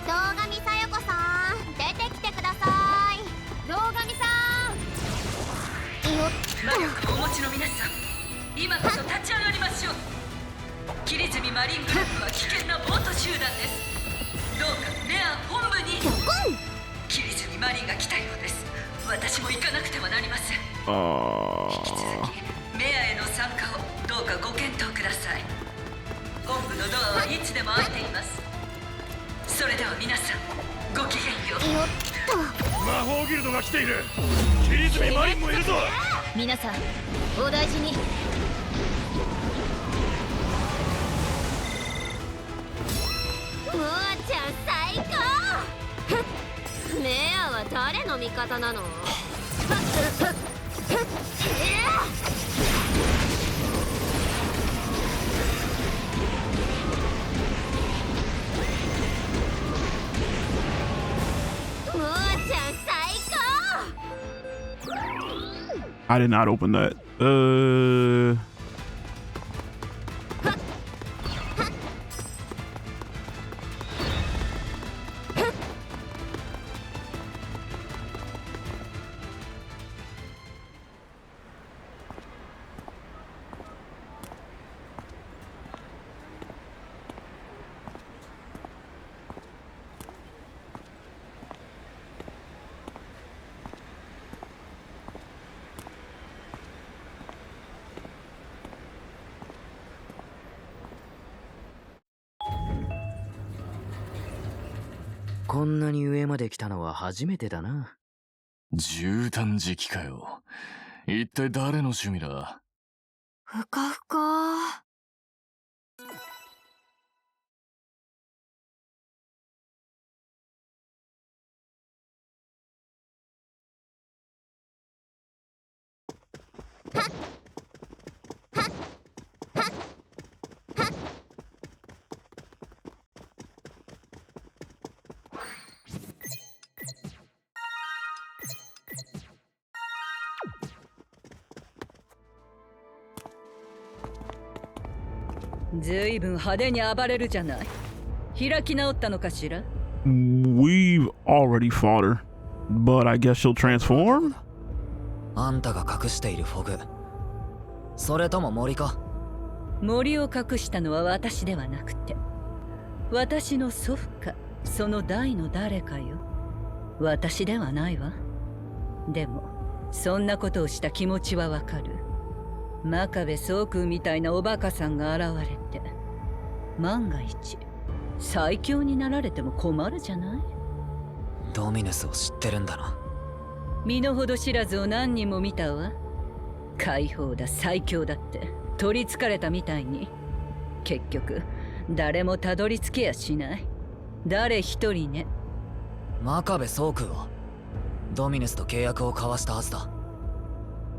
[SPEAKER 4] 堂上小夜子さん、出てきてください。堂上さん。よっ。
[SPEAKER 5] 魔力をお持ちの皆さん、今こそ立ち上がりましょう。桐住マリングループは危険なボート集団です。どうかレア本部に。桐住マリンが来たようです。私も行かなくてはなりません。引き続きメアへの参加をどうかご検討ください。本部のドアはいつでも開いています。それでは皆さんごきげんよう。
[SPEAKER 4] よっと。
[SPEAKER 6] 魔法ギルドが来ている。桐住マリンもいるぞ。
[SPEAKER 7] 皆さんお大事に。
[SPEAKER 4] ムーちゃん最高。メアは誰の味方なの？I
[SPEAKER 1] did not open that.
[SPEAKER 3] こんなに上まで来たのは初めてだな。
[SPEAKER 6] 絨毯敷きかよ。一体誰の趣味だ？
[SPEAKER 7] ふかふか。
[SPEAKER 5] ずいぶん派手に暴れるじゃない。開き直ったのかしら。
[SPEAKER 1] We've already fought her, but I guess she'll transform?
[SPEAKER 7] あんたが隠しているフォグ、それとも森か？
[SPEAKER 5] 森を隠したのは私ではなくて、私の祖父かその代の誰かよ。私ではないわ。でもそんなことをした気持ちはわかる。真壁宗空みたいなおバカさんが現れて、万が一最強になられても困るじゃない。
[SPEAKER 7] ドミヌスを知ってるんだな。
[SPEAKER 5] 身の程知らずを何人も見たわ。解放だ最強だって取りつかれたみたいに、結局誰もたどり着けやしない。誰一人ね。
[SPEAKER 7] 真壁宗空はドミヌスと契約を交わしたはずだ。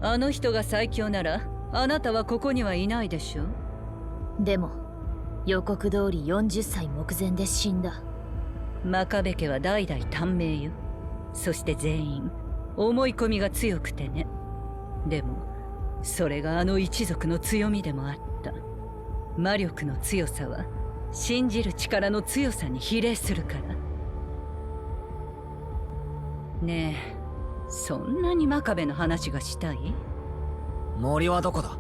[SPEAKER 5] あの人が最強ならあなたはここにはいないでしょ。
[SPEAKER 7] でも予告通り40歳目前で死んだ。
[SPEAKER 5] 真壁家は代々短命よ。そして全員思い込みが強くてね。でもそれがあの一族の強みでもあった。魔力の強さは信じる力の強さに比例するから。ねえ、そんなに真壁の話がしたい？
[SPEAKER 7] 森はどこだ？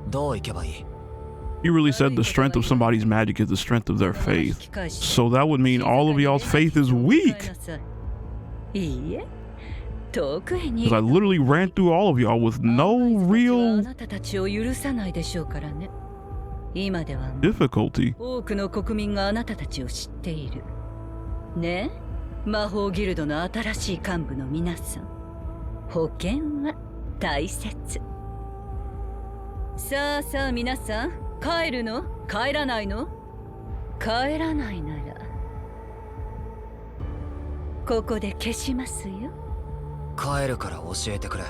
[SPEAKER 7] どう行けばいい？
[SPEAKER 1] You really said the strength of somebody's magic is the strength of their faith. So that would mean all of y'all's faith is weak.
[SPEAKER 5] いいえ、遠くへ逃げ
[SPEAKER 1] Because I literally ran through all of y'all with no
[SPEAKER 5] あ
[SPEAKER 1] real
[SPEAKER 5] なたたちを許さないでしょうからね。今ではもう
[SPEAKER 1] difficulty.
[SPEAKER 5] 多くの国民があなたたちを知っている。ねえ、魔法ギルドの新しい幹部の皆さん、保険は大切。さあさあ皆さん、帰るの？帰らないの？帰らないならここで消しますよ。
[SPEAKER 7] 帰るから教えてくれ。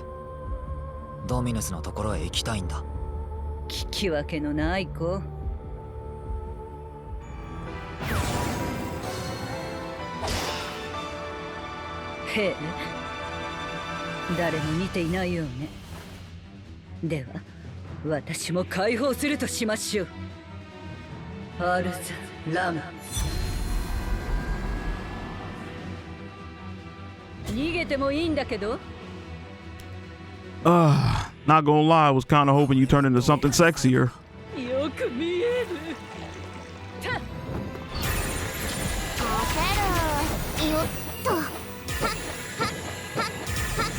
[SPEAKER 7] ドミヌスのところへ行きたいんだ。
[SPEAKER 5] 聞き分けのない子。へえ、誰も見ていないようね。では私も解放するとしましょう。アルザ・ラム。逃げてもいいんだけど。
[SPEAKER 1] Not gonna lie, I was kind of hoping you turned into something sexier.
[SPEAKER 5] よく見える。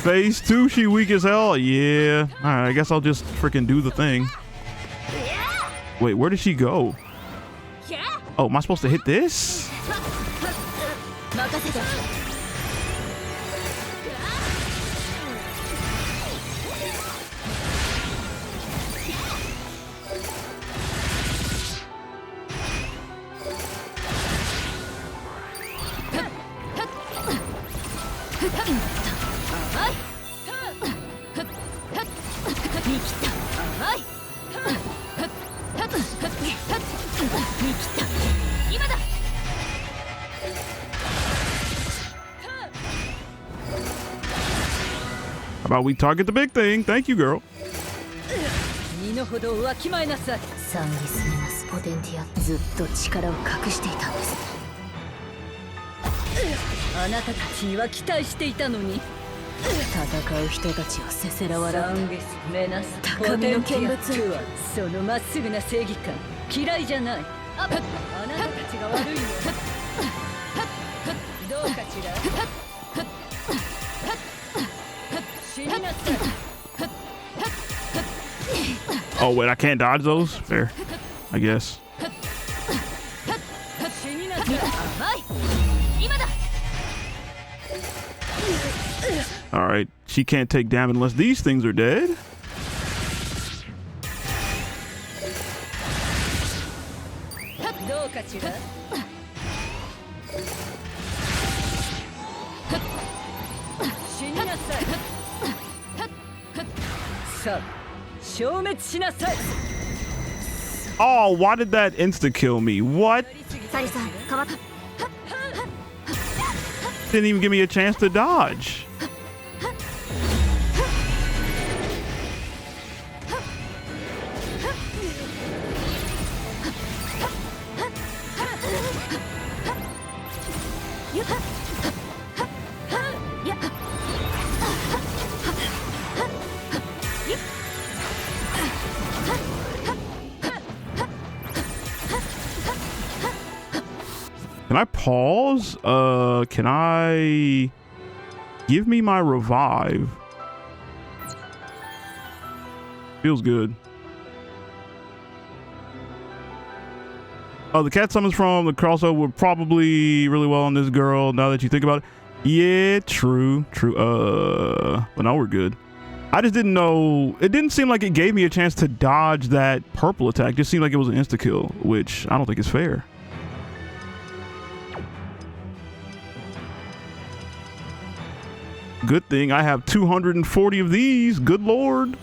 [SPEAKER 1] Phase 2, she weak as hell. Yeah. All right, I guess I'll just freaking do the thing. Wait, where did she go? Oh, am I supposed to hit this? How about we target the big thing? Thank you, girl.
[SPEAKER 5] 身の程をわきまえなさい。
[SPEAKER 7] サンギスミナスポテンティア、ずっと力を隠していたんです。
[SPEAKER 5] あなたたちには期待していたのに。
[SPEAKER 7] 戦う人たちをせせら笑う。
[SPEAKER 5] サンゲスメナスポテンティア2はそのまっすぐな正義感嫌いじゃない。あなたたちが悪いの。どうかしら。死になさい。
[SPEAKER 1] Oh, wait, I can't dodge those? Fair, I guess. Alright, she can't take damage unless these things are dead. Oh, why did that insta-kill me? What? Didn't even give me a chance to dodge. Can I pause? Can I give me my revive? Feels good. Oh, the cat summons from the crossover were probably really well on this girl now that you think about it. Yeah, true. But now we're good. I just didn't know. It didn't seem like it gave me a chance to dodge that purple attack. It just seemed like it was an insta-kill, which I don't think is fair. Good thing I have 240 of these. Good lord.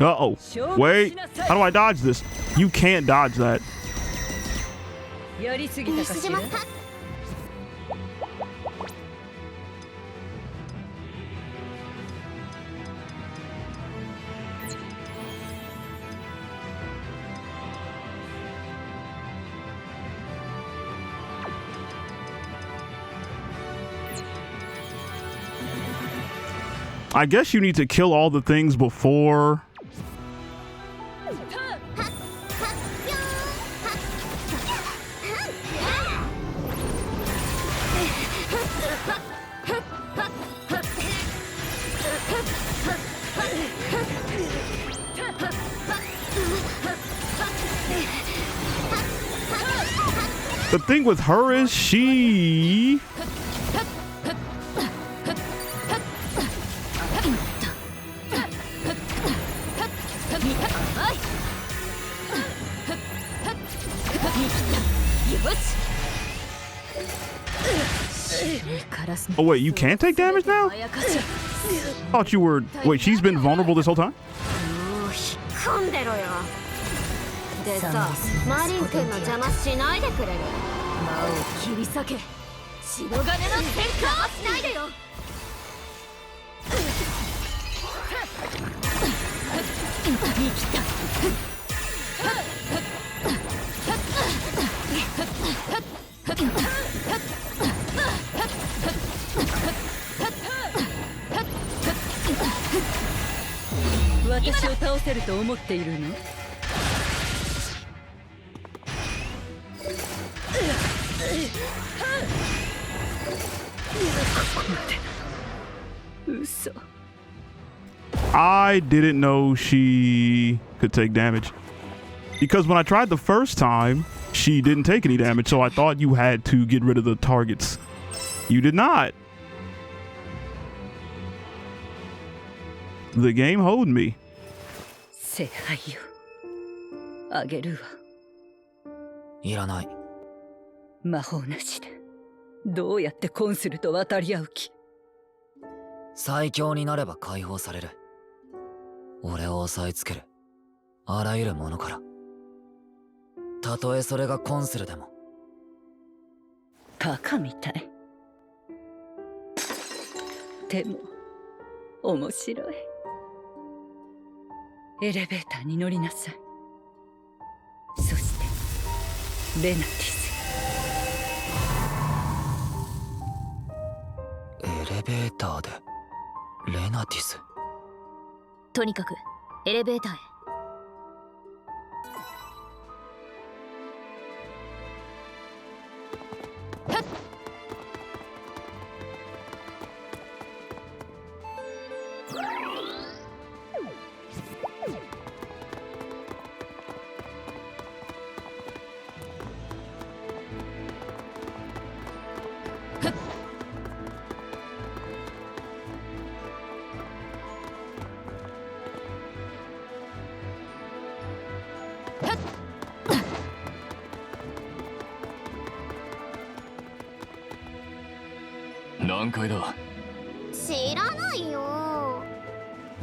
[SPEAKER 1] Uh-oh. Wait. How do I dodge this? You can't dodge that. I guess you need to kill all the things before. The thing with her is she... Oh wait, you can't take damage now? Thought you were. Wait, she's been vulnerable this whole time?
[SPEAKER 4] でさ、マリン君の邪魔しないでくれる？魔を切り裂け。白金の戦火はしないでよ。生きた。
[SPEAKER 5] 私を倒せると思っているの？嘘。
[SPEAKER 1] I didn't know she could take damage. Because when I tried the first time, she didn't take any damage, so I thought you had to get rid of the targets. You did not. The game hold me.
[SPEAKER 5] 聖杯よ。あげるわ。
[SPEAKER 7] いらない。
[SPEAKER 5] 魔法なしでどうやってコンスルと渡り合う気？
[SPEAKER 7] 最強になれば解放される。俺を押さえつける。あらゆるものから。たとえそれがコンスルでも。
[SPEAKER 5] バカみたい。でも面白い。エレベーターに乗りなさい。そしてレナティス。
[SPEAKER 7] エレベーターでレナティス。
[SPEAKER 4] とにかくエレベーターへ。
[SPEAKER 6] 何階だ？
[SPEAKER 4] 知らないよ。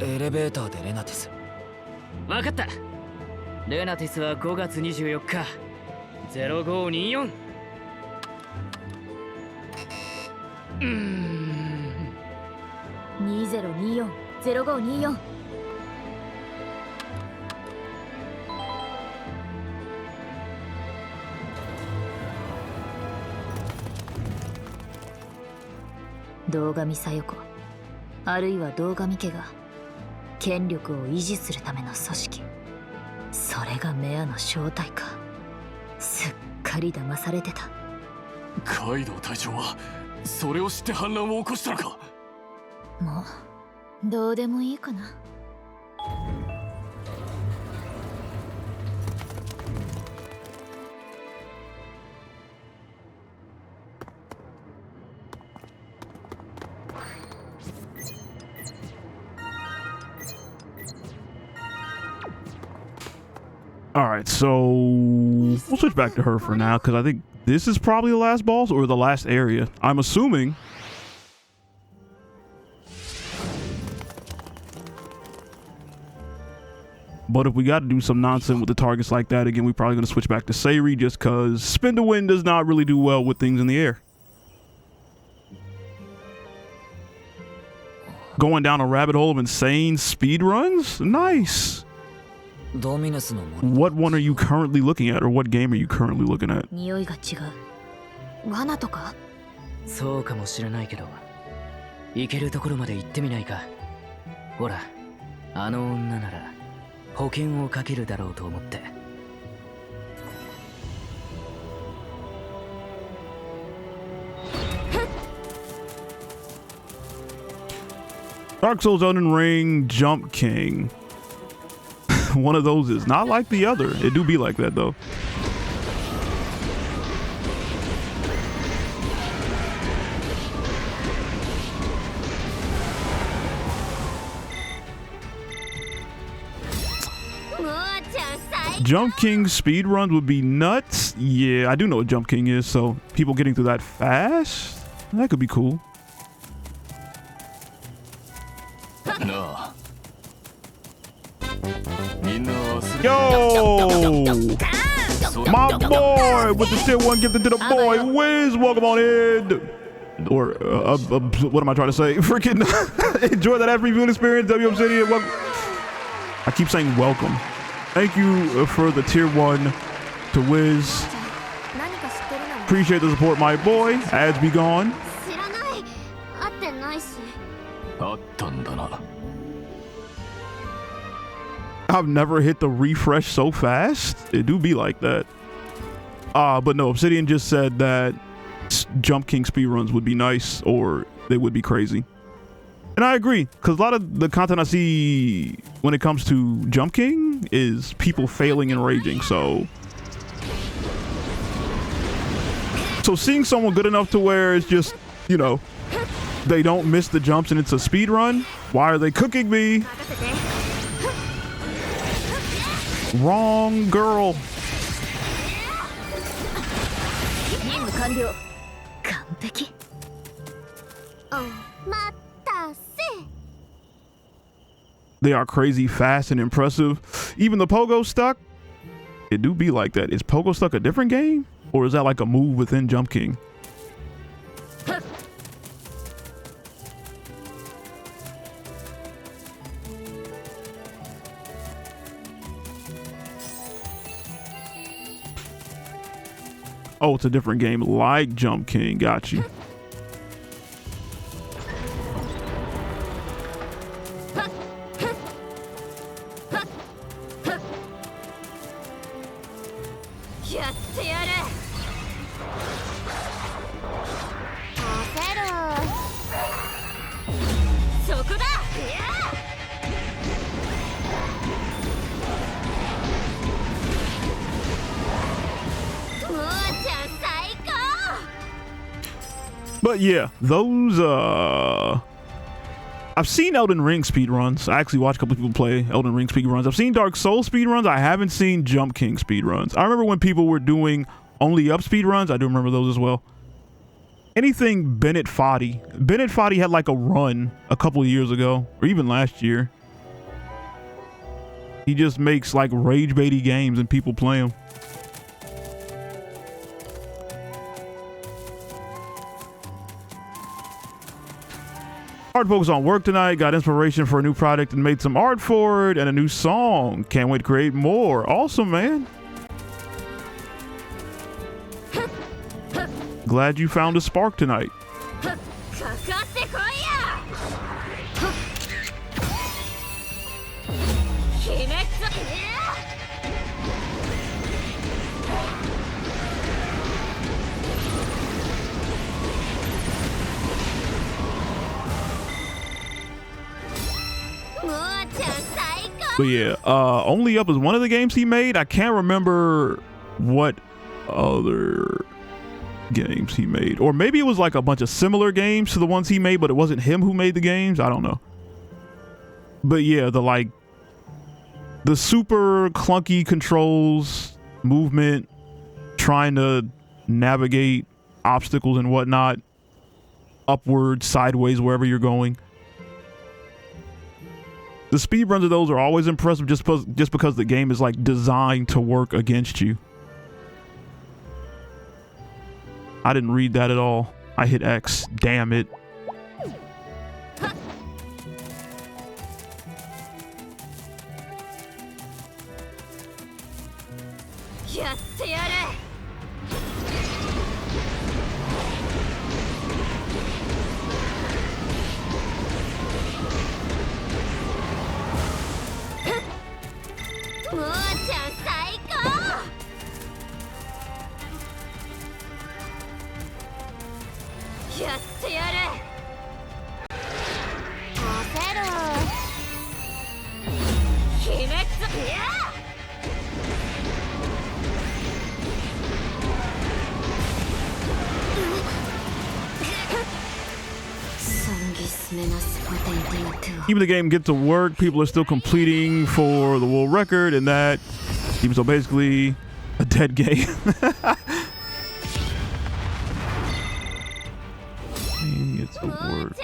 [SPEAKER 7] エレベーターでレナティス。
[SPEAKER 3] わかった。レナティスは5月24日0524。
[SPEAKER 4] 2024-0524。堂上小夜子、あるいは堂上家が権力を維持するための組織。それがメアの正体か。すっかり騙されてた。
[SPEAKER 6] カイドウ隊長はそれを知って反乱を起こしたのか？
[SPEAKER 4] もうどうでもいいかな。
[SPEAKER 1] Alright, so we'll switch back to her for now, because I think this is probably the last boss or the last area. I'm assuming. But if we got to do some nonsense with the targets like that, again, we're probably going to switch back to Sayri, just because Spin to Win does not really do well with things in the air. Going down a rabbit hole of insane speed runs? Nice. What one are you currently looking at, or what game are you currently looking at?
[SPEAKER 4] 匂いが違う。罠とか？
[SPEAKER 3] そうかもしれないけど、行けるところまで行ってみないか。ほら、あの女なら保険をかけるだろうと思って。
[SPEAKER 1] Dark Souls Elden Ring Jump King. One of those is not like the other. It do be like that though. Jump King speedruns would be nuts. Yeah, I do know what Jump King is, so people getting through that fast, that could be cool.
[SPEAKER 6] No.
[SPEAKER 1] Yo! My boy with the tier 1 gifted to the boy. Wiz, welcome on in. Or, what am I trying to say? Freaking enjoy that ad viewing experience, W Obsidian. I keep saying welcome. Thank you for the tier 1 to Wiz. Appreciate the support, my boy. Ads be gone. I've never hit the refresh so fast. It do be like that. But no, Obsidian just said that Jump King speedruns would be nice, or they would be crazy. And I agree, because a lot of the content I see when it comes to Jump King is people failing and raging. So seeing someone good enough to where it's just, you know, they don't miss the jumps and it's a speed run. Why are they cooking me? Wrong girl. They are crazy fast and impressive. Even the pogo stuck, it do be like that. Is pogo stuck a different game, or is that like a move within Jump King? Oh, it's a different game like Jump King. Got you. But yeah, those I've seen Elden Ring speedruns. I actually watched a couple people play Elden Ring speedruns. I've seen Dark Souls speedruns. I haven't seen Jump King speedruns. I remember when people were doing only up speedruns. I do remember those as well. Anything Bennett Foddy. Bennett Foddy had like a run a couple of years ago, or even last year. He just makes like rage baity games and people play them. Hard focus on work tonight. Got inspiration for a new product and made some art for it and a new song. Can't wait to create more. Awesome, man. Glad you found a spark tonight. But yeah, Only Up is one of the games he made. I can't remember what other games he made, or maybe it was like a bunch of similar games to the ones he made, but it wasn't him who made the games. I don't know. But yeah, the super clunky controls, movement, trying to navigate obstacles and whatnot, upwards, sideways, wherever you're going. The speedruns of those are always impressive just because the game is like designed to work against you. I didn't read that at all. I hit X. Damn it. Even the game Get to Work, people are still completing for the world record, and that, even so, basically a dead game. Get to Work.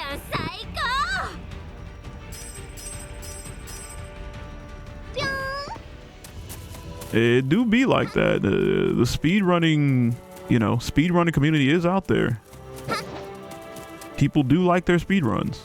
[SPEAKER 1] It do be like that. The speed running, speed running community is out there. People do like their speed runs.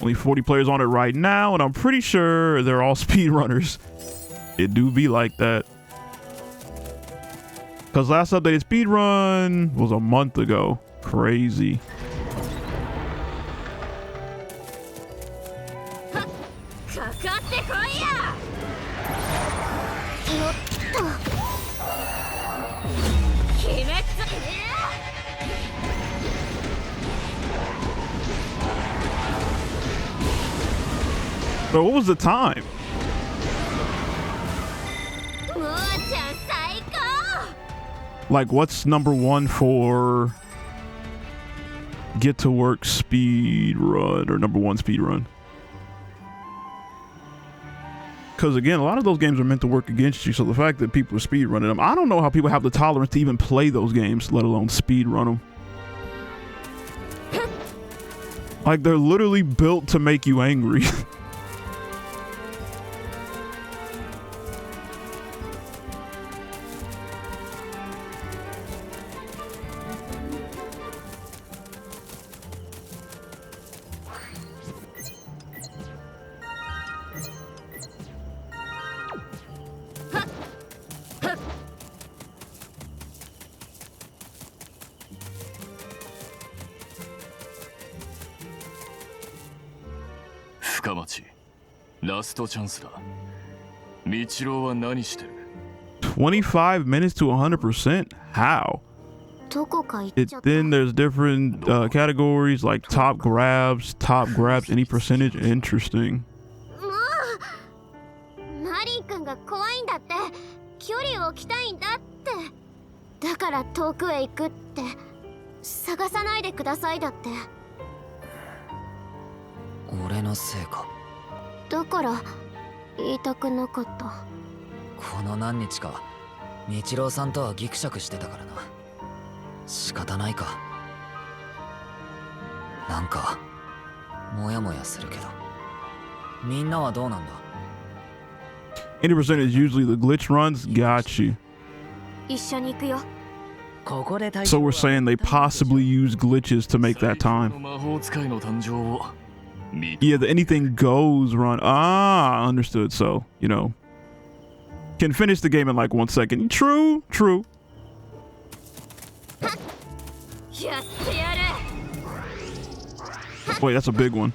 [SPEAKER 1] Only 40 players on it right now, and I'm pretty sure they're all speedrunners. It do be like that. Because last updated speedrun was a month ago. Crazy. But what was the time? Like, what's number one for Get to Work speed run, or number one speed run? Because again, a lot of those games are meant to work against you. So the fact that people are speed running them, I don't know how people have the tolerance to even play those games, let alone speed run them. Like, they're literally built to make you angry.
[SPEAKER 6] 深町、ラストチャンスだ。道郎は何してる？
[SPEAKER 1] 25 minutes to 100%? How? Then there's different categories like top grabs, any percentage. Interesting.
[SPEAKER 4] マリン君が怖いんだって。距離を置きたいんだって。だから遠くへ行くって。探さないでくださいだって。
[SPEAKER 7] 俺のせいか。
[SPEAKER 4] だから言いたくなかった。
[SPEAKER 7] この何日か日郎さんとはギクシャクしてたからな。仕方ないか。なんかモヤモヤするけど。みんなはどうなんだ？
[SPEAKER 1] 80% is usually the glitch runs. Got you.
[SPEAKER 4] 一緒に行くよ。
[SPEAKER 1] So we're saying they possibly use glitches to make that time. Yeah, the anything goes run. Ah, understood. So, can finish the game in like 1 second. True. Wait, that's a big one.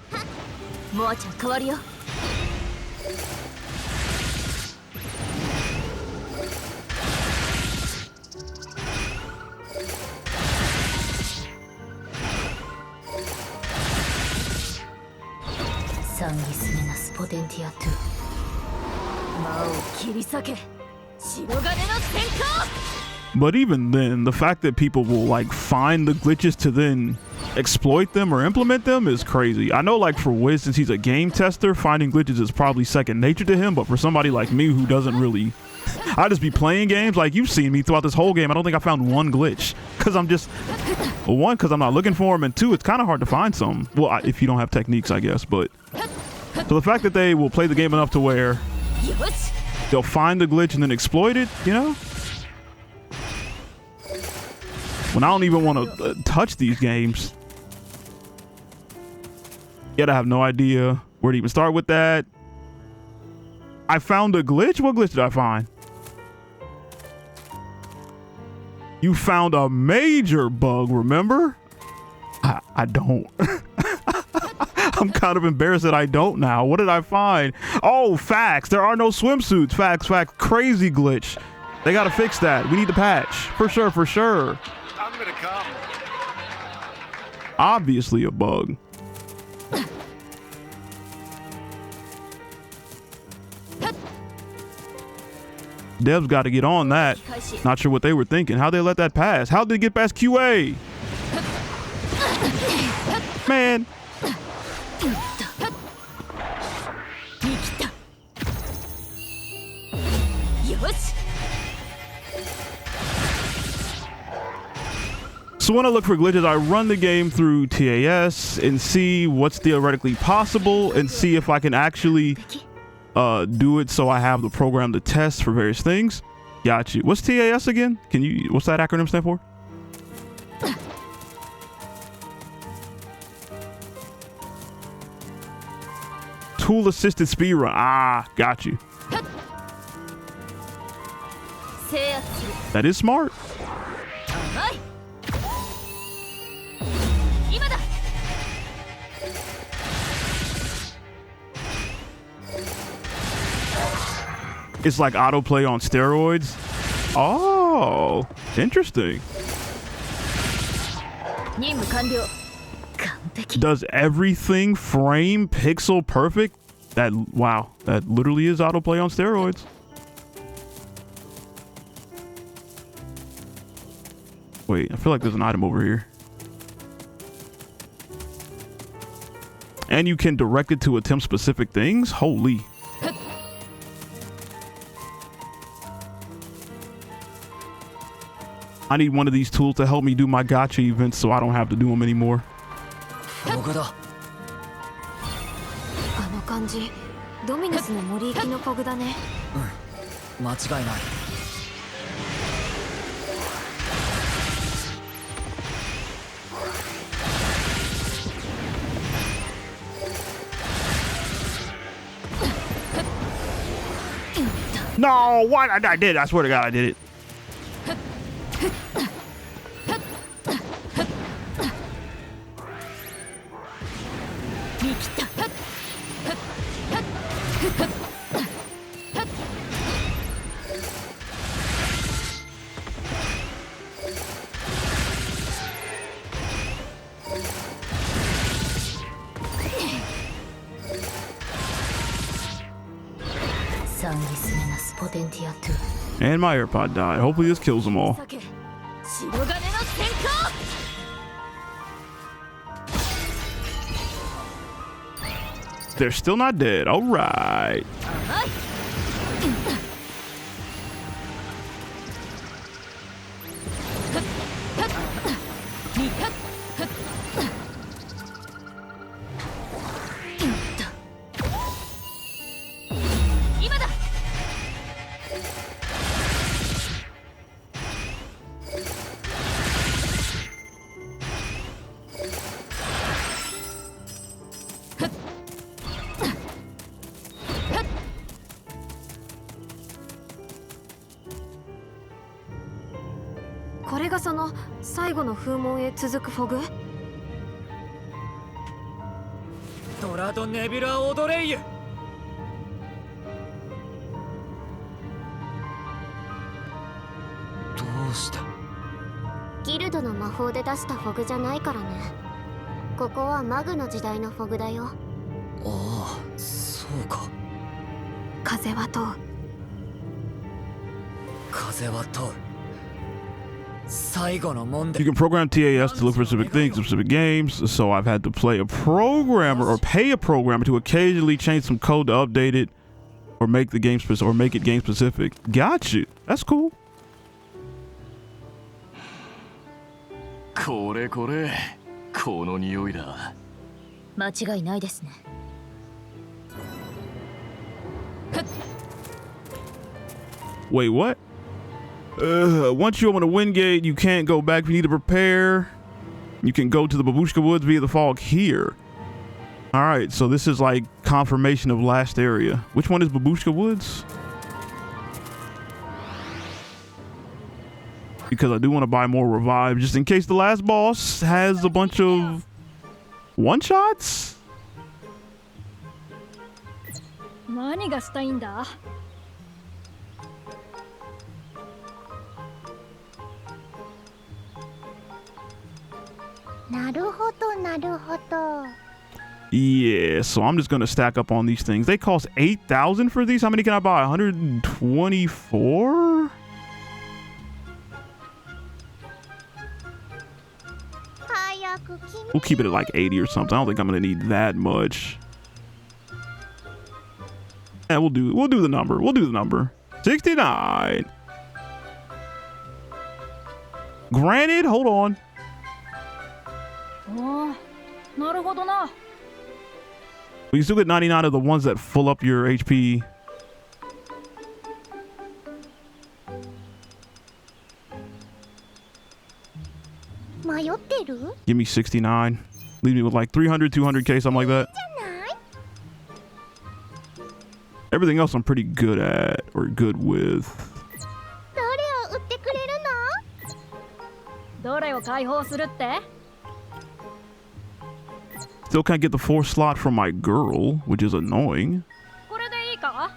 [SPEAKER 1] But even then, the fact that people will like find the glitches to then exploit them or implement them is crazy. I know, like, for Wiz, since he's a game tester, finding glitches is probably second nature to him, but for somebody like me who doesn't really, I just be playing games. Like, you've seen me throughout this whole game. I don't think I found one glitch because I'm just, well, one, because I'm not looking for them, and two, it's kind of hard to find some. Well, if you don't have techniques, I guess. But so the fact that they will play the game enough to where they'll find the glitch and then exploit it, when I don't even want to touch these games. Yet I have no idea where to even start with that. I found a glitch? What glitch did I find? You found a major bug, remember? I don't. I'm kind of embarrassed that I don't now. What did I find? Oh, facts. There are no swimsuits. Facts. Crazy glitch. They got to fix that. We need the patch. For sure.
[SPEAKER 2] I'm gonna come.
[SPEAKER 1] Obviously a bug. Devs got to get on that. Not sure what they were thinking. How'd they let that pass? How'd they get past QA? Man. So when I look for glitches, I run the game through TAS and see what's theoretically possible and see if I can actually do it so I have the program to test for various things. Got you. What's TAS again? What's that acronym stand for? Tool assisted speedrun. Ah, got you. That is smart. It's like autoplay on steroids. Oh, interesting. Does everything frame pixel perfect? Wow, that literally is autoplay on steroids. Wait, I feel like there's an item over here. And you can direct it to attempt specific things? Holy. I need one of these tools to help me do my gacha events so I don't have to do them anymore.
[SPEAKER 4] あの感じ、ドミノスの森行きのフォグだね。
[SPEAKER 7] 間違いない。
[SPEAKER 1] No, what? I did. I swear to God, I did it. And my AirPod died. Hopefully this kills them all. They're still not dead. All right.
[SPEAKER 4] Guild の魔法で出したフォグじゃないからね。ここはマグの時代のフォグだよ。
[SPEAKER 7] ああ、そうか。
[SPEAKER 4] 風は問う。
[SPEAKER 7] 風は問う。最後の問題。
[SPEAKER 1] You can program TAS to look for specific things in specific games, so I've had to play a programmer or pay a programmer to occasionally change some code to update it or make the game specific or make it game specific. Got you. That's cool.
[SPEAKER 6] この匂いだ。
[SPEAKER 4] 間違いないですね。
[SPEAKER 1] Wait, what? Once you open a wind gate, you can't go back. If you need to prepare, you can go to the Babushka Woods via the fog here. All right, so this is like confirmation of last area. Which one is Babushka Woods? Because I do want to buy more revive just in case the last boss has a bunch of one-shots.
[SPEAKER 8] 何がしたいんだ？
[SPEAKER 4] なるほどなるほど。
[SPEAKER 1] Yeah, so I'm just gonna stack up on these things. They cost 8,000 for these. How many can I buy? 124?
[SPEAKER 4] 早く君
[SPEAKER 1] We'll keep it at like 80 or something. I don't think I'm gonna need that much. Yeah, we'll do the number. We'll do the number. 69. Granted, hold on.
[SPEAKER 8] おー、なるほどな。
[SPEAKER 1] We still get 99 of the ones that fill up your HP.
[SPEAKER 4] 迷ってる？
[SPEAKER 1] Give me 69. Leave me with like 300, 200k, something like that.
[SPEAKER 4] じゃない？
[SPEAKER 1] Everything else I'm pretty good at or good with.
[SPEAKER 4] どれを売ってくれるの？
[SPEAKER 8] どれを解放するって？
[SPEAKER 1] Still can't get the 4th slot from my girl, which is annoying.
[SPEAKER 8] これでいいか？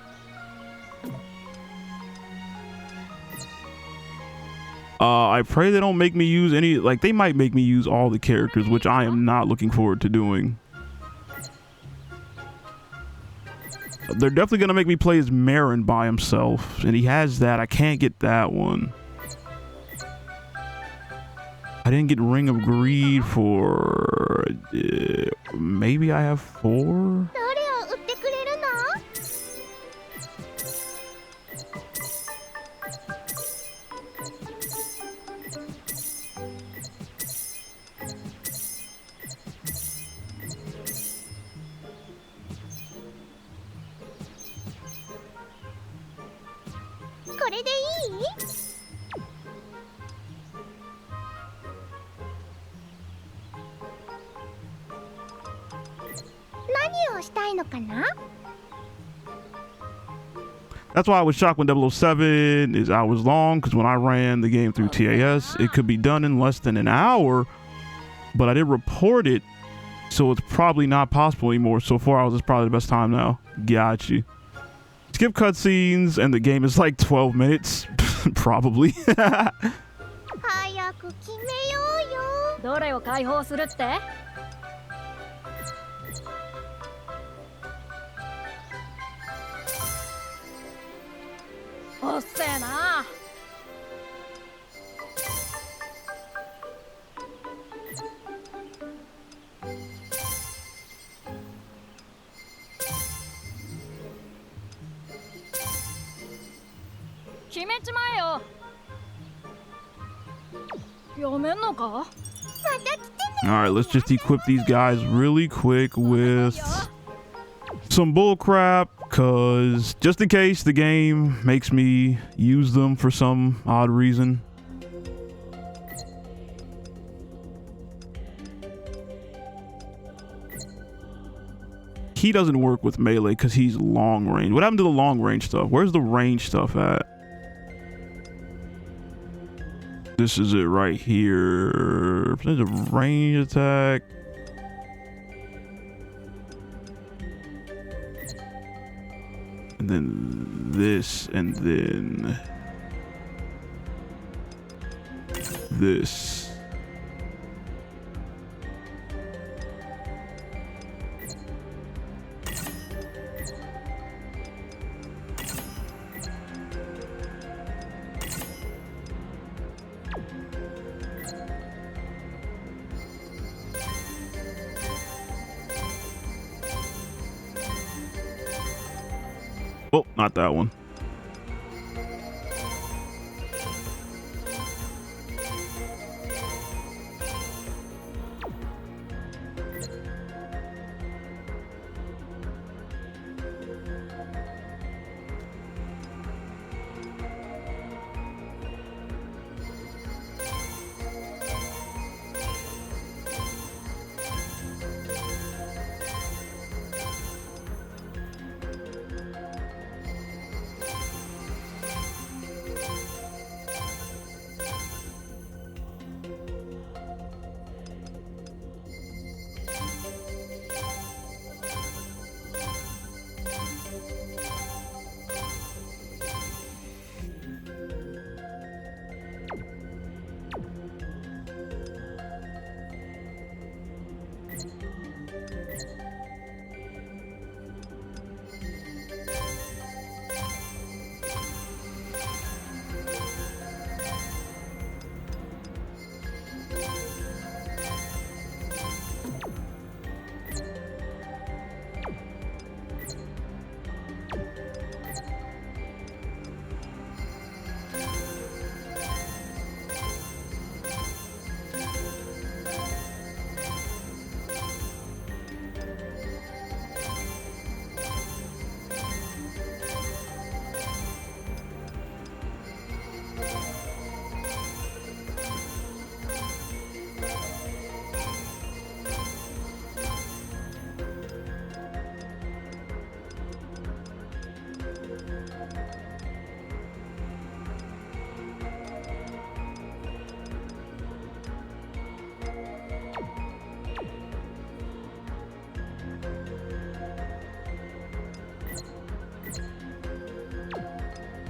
[SPEAKER 1] I pray they don't make me use any, like they might make me use all the characters, which I am not looking forward to doing. They're definitely going to make me play as Marin by himself, and he has that. I can't get that one. I didn't get Ring of Greed for, maybe I have 4?
[SPEAKER 4] どれを売ってくれるの？ これでいい？何をしたいのかな？
[SPEAKER 1] That's why I was shocked when 007 is hours long, because when I ran the game through TAS, it could be done in less than an hour, but I did report it, so it's probably not possible anymore. So 4 hours is probably the best time now. Got you. Skip cutscenes, and the game is like 12 minutes. Probably.
[SPEAKER 4] 早く決めようよ。
[SPEAKER 8] どれを解放するって？おっせえな。決めちまえよ。読めんのか？
[SPEAKER 1] Alright, let's just equip these guys really quick with some bullcrap, because just in case the game makes me use them for some odd reason. He doesn't work with melee because he's long range. What happened to the long range stuff? Where's the range stuff at? This is it right here. Percentage of range attack. And then this, and then this. Oh, not that one.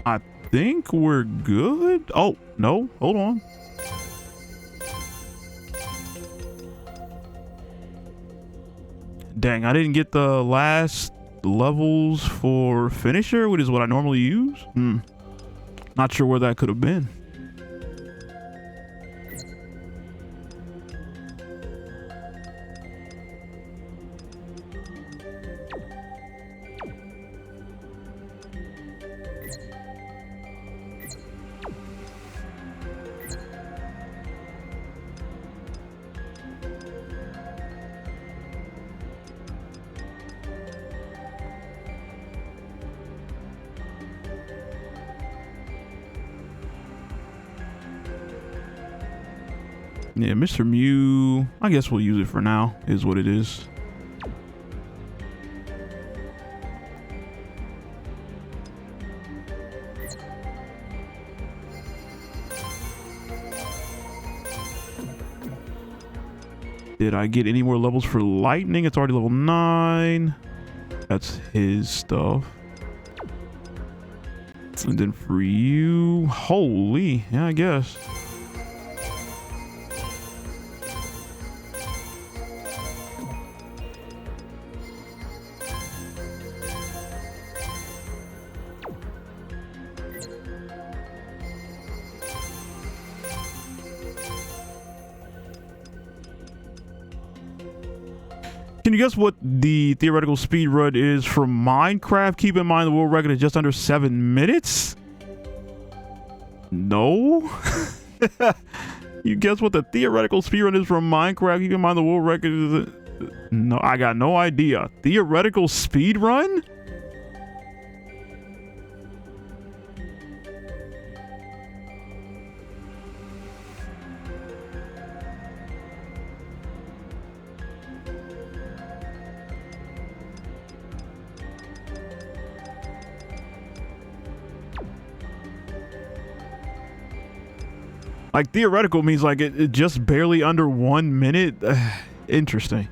[SPEAKER 1] I think we're good. Oh, no, hold on. Dang, I didn't get the last levels for finisher, which is what I normally use. Not sure where that could have been. Yeah, Mr. Mew, I guess we'll use it for now, is what it is. Did I get any more levels for lightning? It's already level 9. That's his stuff. And then for you, holy, yeah, I guess. Can you guess what the theoretical speed run is for Minecraft? Keep in mind the world record is just under 7 minutes. No. You guess what the theoretical speed run is for Minecraft? Keep in mind the world record is no. I got no idea. Theoretical speed run? Like theoretical means like it just barely under 1 minute. Interesting.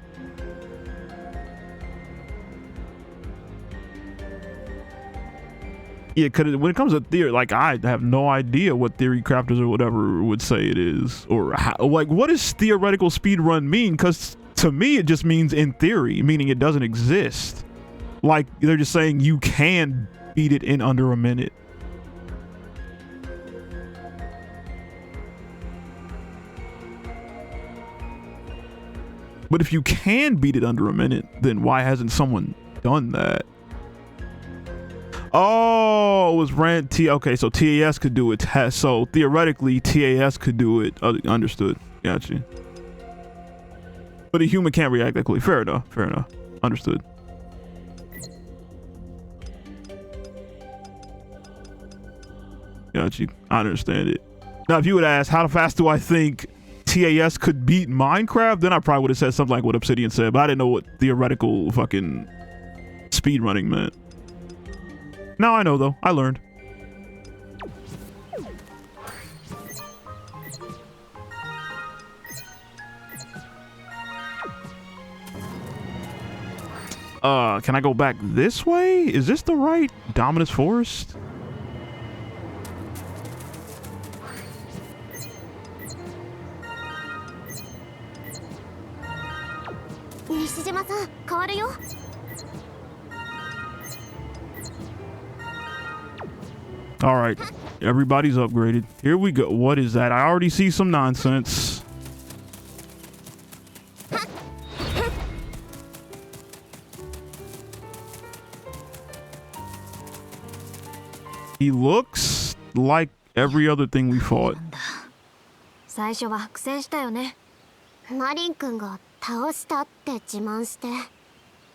[SPEAKER 1] Yeah, because when it comes to theory, like I have no idea what theory crafters or whatever would say it is, or how, like what does theoretical speed run mean? Because to me it just means in theory, meaning it doesn't exist. Like they're just saying you can beat it in under a minute. But if you can beat it under a minute, then why hasn't someone done that? Oh, it was okay, so TAS could do it. So theoretically, TAS could do it. Understood. Gotcha. But a human can't react that quickly. Fair enough. Fair enough. Understood. Gotcha. I understand it. Now, if you would ask, how fast do I think TAS could beat Minecraft, then I probably would have said something like what Obsidian said, but I didn't know what theoretical fucking speed running meant. Now I know though. I learned. Can I go back this way? Is this the right Dominus Forest?
[SPEAKER 4] 西島さん変わるよ。
[SPEAKER 1] All right, everybody's upgraded. Here we go. What is that? I already see some nonsense. He looks like every other thing we fought.
[SPEAKER 8] 最初は苦戦したよね。
[SPEAKER 4] マリン君が倒したって自慢して。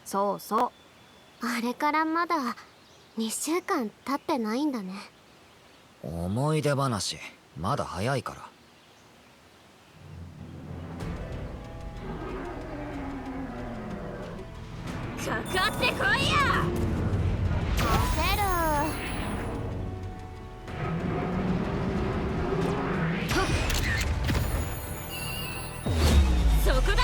[SPEAKER 8] そうそう。
[SPEAKER 4] あれからまだ2週間経ってないんだね。
[SPEAKER 7] 思い出話まだ早いから。
[SPEAKER 8] かかってこいや。
[SPEAKER 4] 焦る。
[SPEAKER 8] そこだ。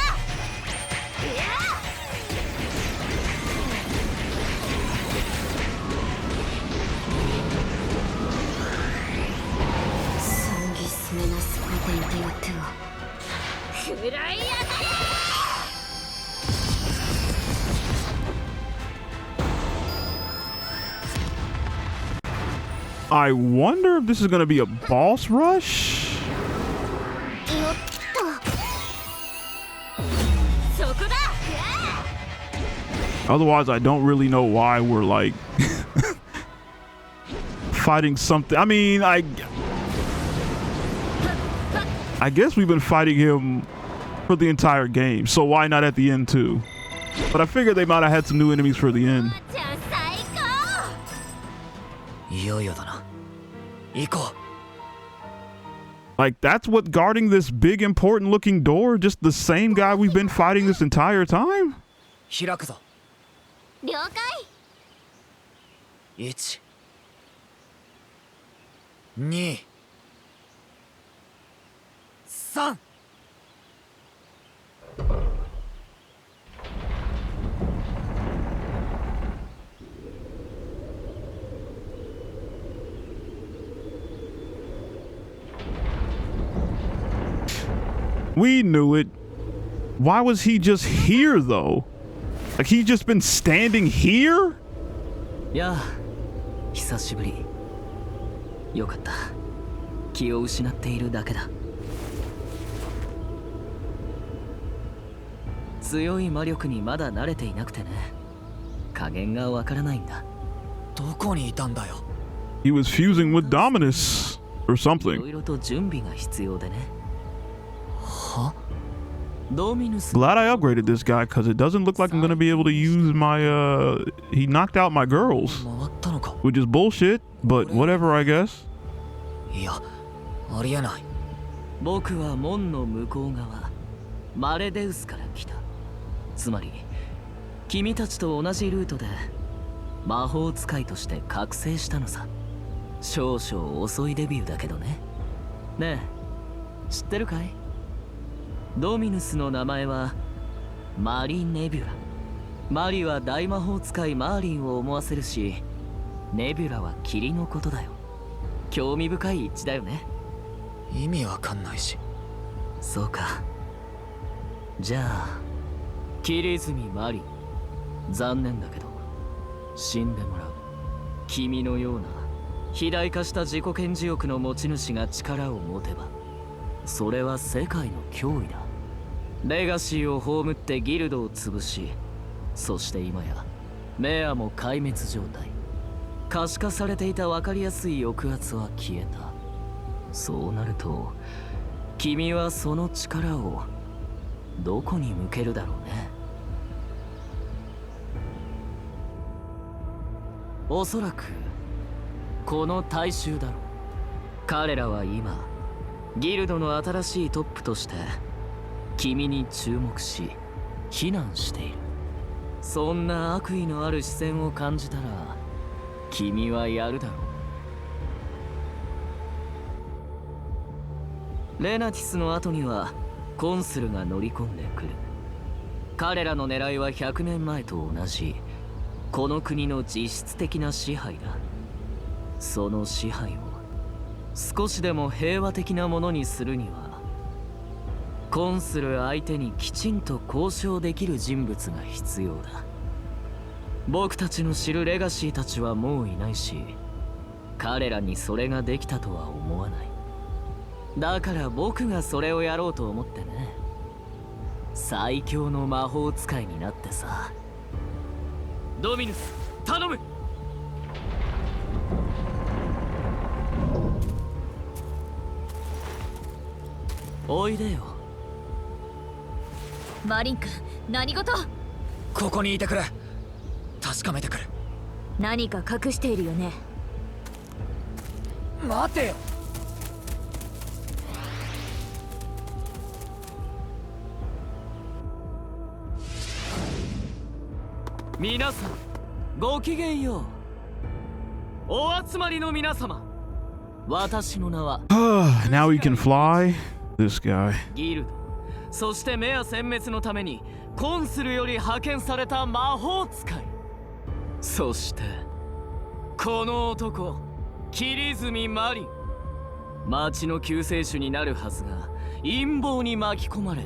[SPEAKER 8] くらいやがれ。
[SPEAKER 1] I wonder if this is going to be a boss rush.
[SPEAKER 4] よっと。
[SPEAKER 8] そこだ。
[SPEAKER 1] Otherwise, I don't really know why we're like fighting something. I mean, I guess we've been fighting him for the entire game, so why not at the end too? But I figured they might have had some new enemies for the end.
[SPEAKER 7] いよいよだな。行こう。
[SPEAKER 1] Like, that's what guarding this big important looking door? Just the same guy we've been fighting this entire time?
[SPEAKER 7] 開くぞ。
[SPEAKER 4] 了解。
[SPEAKER 7] 1、2、3。
[SPEAKER 1] We knew it. Why was he just here though? Like, he's just been standing here?
[SPEAKER 3] やあ、久しぶり。よかった。気を失っているだけだ。強い魔力にまだ慣れていなくてね。加減がわからないんだ。
[SPEAKER 7] どこにいたんだよ。
[SPEAKER 1] He was fusing with Dominus or
[SPEAKER 3] いろ
[SPEAKER 1] something.
[SPEAKER 3] いろと準備が必要でね。
[SPEAKER 7] は？
[SPEAKER 3] ドミヌス。
[SPEAKER 1] Glad I upgraded this guy because it doesn't look like I'm gonna be able to use my he knocked out my girls,
[SPEAKER 7] 回ったのか。
[SPEAKER 1] which is bullshit, but whatever, I guess.
[SPEAKER 7] いや、ありえない。
[SPEAKER 3] 僕は門の向こう側、マレデウスから来た。つまり、君たちと同じルートで魔法使いとして覚醒したのさ。少々遅いデビューだけどね。ねえ、知ってるかい？ドミヌスの名前はマリ・ネビュラ。マリは大魔法使いマーリンを思わせるし、ネビュラは霧のことだよ。興味深い一致だよね。
[SPEAKER 7] 意味わかんないし。
[SPEAKER 3] そうか。じゃあ、桐泉マリン。残念だけど、死んでもらう。君のような肥大化した自己顕示欲の持ち主が力を持てば、それは世界の脅威だ。レガシーを葬ってギルドを潰し、そして今やメアも壊滅状態。可視化されていた分かりやすい抑圧は消えた。そうなると、君はその力をどこに向けるだろうね。おそらくこの大衆だろう。彼らは今ギルドの新しいトップとして君に注目し非難している。そんな悪意のある視線を感じたら君はやるだろう。レナティスの後にはコンスルが乗り込んでくる。彼らの狙いは100年前と同じこの国の実質的な支配だ。その支配を少しでも平和的なものにするにはコンする相手にきちんと交渉できる人物が必要だ。僕たちの知るレガシーたちはもういないし、彼らにそれができたとは思わない。だから僕がそれをやろうと思ってね。最強の魔法使いになってさ。ドミヌス、頼む。おいでよ。
[SPEAKER 8] マリン君、何事？
[SPEAKER 7] ここにいてくれ。確かめてくる。
[SPEAKER 8] 何か隠しているよね。
[SPEAKER 7] 待てよ。
[SPEAKER 3] 皆さん、ごきげんよう。お集まりの皆様、私の名は
[SPEAKER 1] Now he can fly. This guy.
[SPEAKER 3] ギルド、そしてメア殲滅のためにコンスルより派遣された魔法使い。そしてこの男、桐泉マリン。町の救世主になるはずが陰謀に巻き込まれ、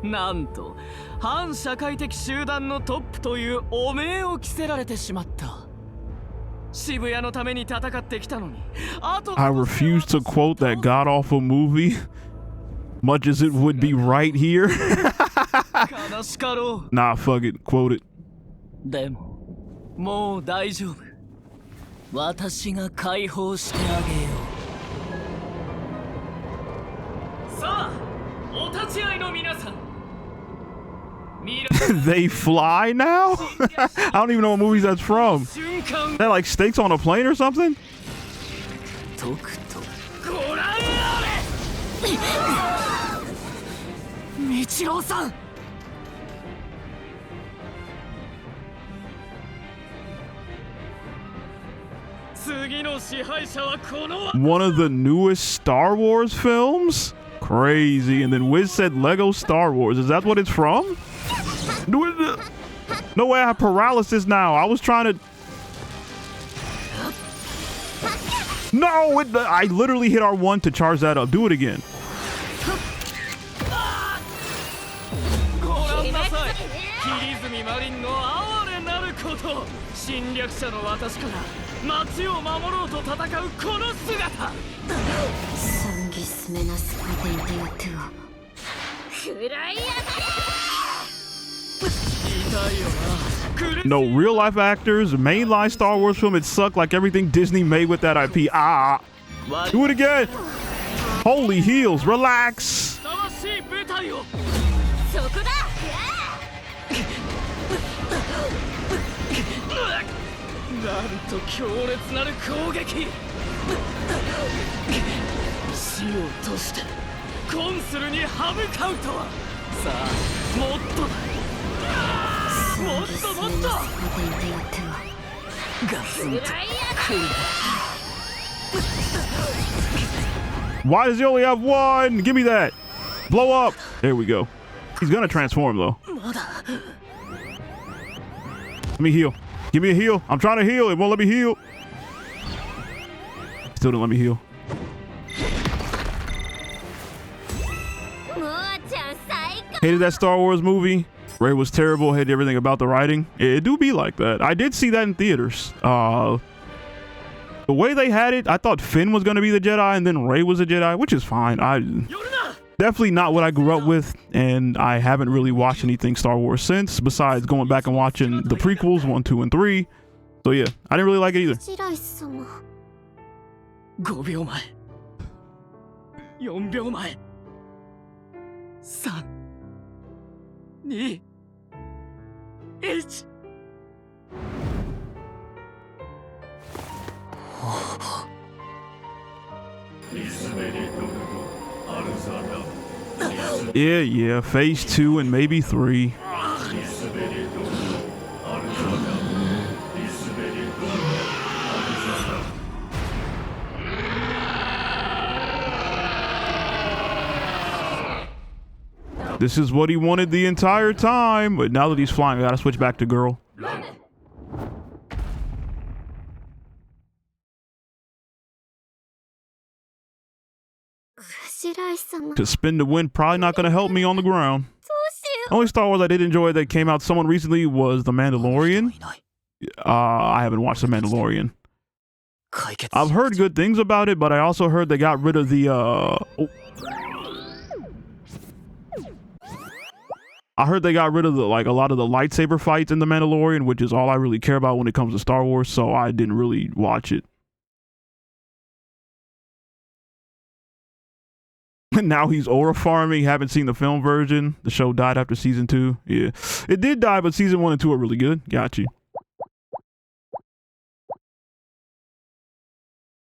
[SPEAKER 3] なんと反社会的集団のトップという汚名を着せられてしまった。渋谷のために戦ってきたのに、
[SPEAKER 1] I refuse to quote that god-awful movie, much as it would be right here.
[SPEAKER 3] 悲しかろう。
[SPEAKER 1] Nah, fuck it. Quote it.
[SPEAKER 3] でももう大丈夫。私が解放してあげよう。さあ、お立ち会いの皆さん。
[SPEAKER 1] They fly now? I don't even know what movies that's from. That like stakes on a plane or something?
[SPEAKER 3] とくとご覧あれ。道郎さん。次の支配者はこの
[SPEAKER 1] One of the newest Star Wars films? Crazy. And then Wiz said Lego Star Wars. Is that what it's from? No way, I have paralysis now. I was trying to... No! I literally hit R1 to charge that up. Do it again.
[SPEAKER 3] ご覧なさい。桐泉マリンの哀れなること。侵略者の私から町を守ろうと戦うこの姿。
[SPEAKER 1] No, real life actors, mainline Star Wars film, it sucked like everything Disney made with that IP. Ah, do it again. Holy heels, relax.
[SPEAKER 8] そこだ。
[SPEAKER 3] なんと強烈なる攻撃。死を賭してコンスルに歯向かうとは。さあ、もっとだ。もっともっと。ガツンと来る。
[SPEAKER 1] Why does he only have one? Give me that. Blow up. There we go. He's gonna transform though. Let me heal. Give me a heal. I'm trying to heal. It won't let me heal. Still didn't let me heal. Hated that Star Wars movie. Rey was terrible. Hated everything about the writing. It do be like that. I did see that in theaters. The way they had it, I thought Finn was going to be the Jedi and then Rey was a Jedi, which is fine. Definitely not what I grew up with, and I haven't really watched anything Star Wars since, besides going back and watching the prequels 1, 2, and 3. So yeah, I didn't really like it either.
[SPEAKER 3] 5秒前、4秒前、3、2、1。
[SPEAKER 1] Yeah, phase 2 and maybe 3. This is what he wanted the entire time, but now that he's flying, I gotta switch back to girl.
[SPEAKER 4] 白石様。
[SPEAKER 1] To spin the wind, probably not gonna help me on the ground.
[SPEAKER 4] どうしよ
[SPEAKER 1] Only Star Wars I did enjoy that came out someone recently was The
[SPEAKER 7] 人
[SPEAKER 1] Mandalorian.
[SPEAKER 7] いない。
[SPEAKER 1] I haven't watched The Mandalorian.
[SPEAKER 7] 解決
[SPEAKER 1] I've heard good things about it, but I also heard they got rid of the I heard they got rid of the a lot of the lightsaber fights in The Mandalorian, which is all I really care about when it comes to Star Wars, so I didn't really watch it. Now he's aura farming. Haven't seen the film version. The show died after season 2. Yeah, it did die, but season 1 and 2 are really good. Got you.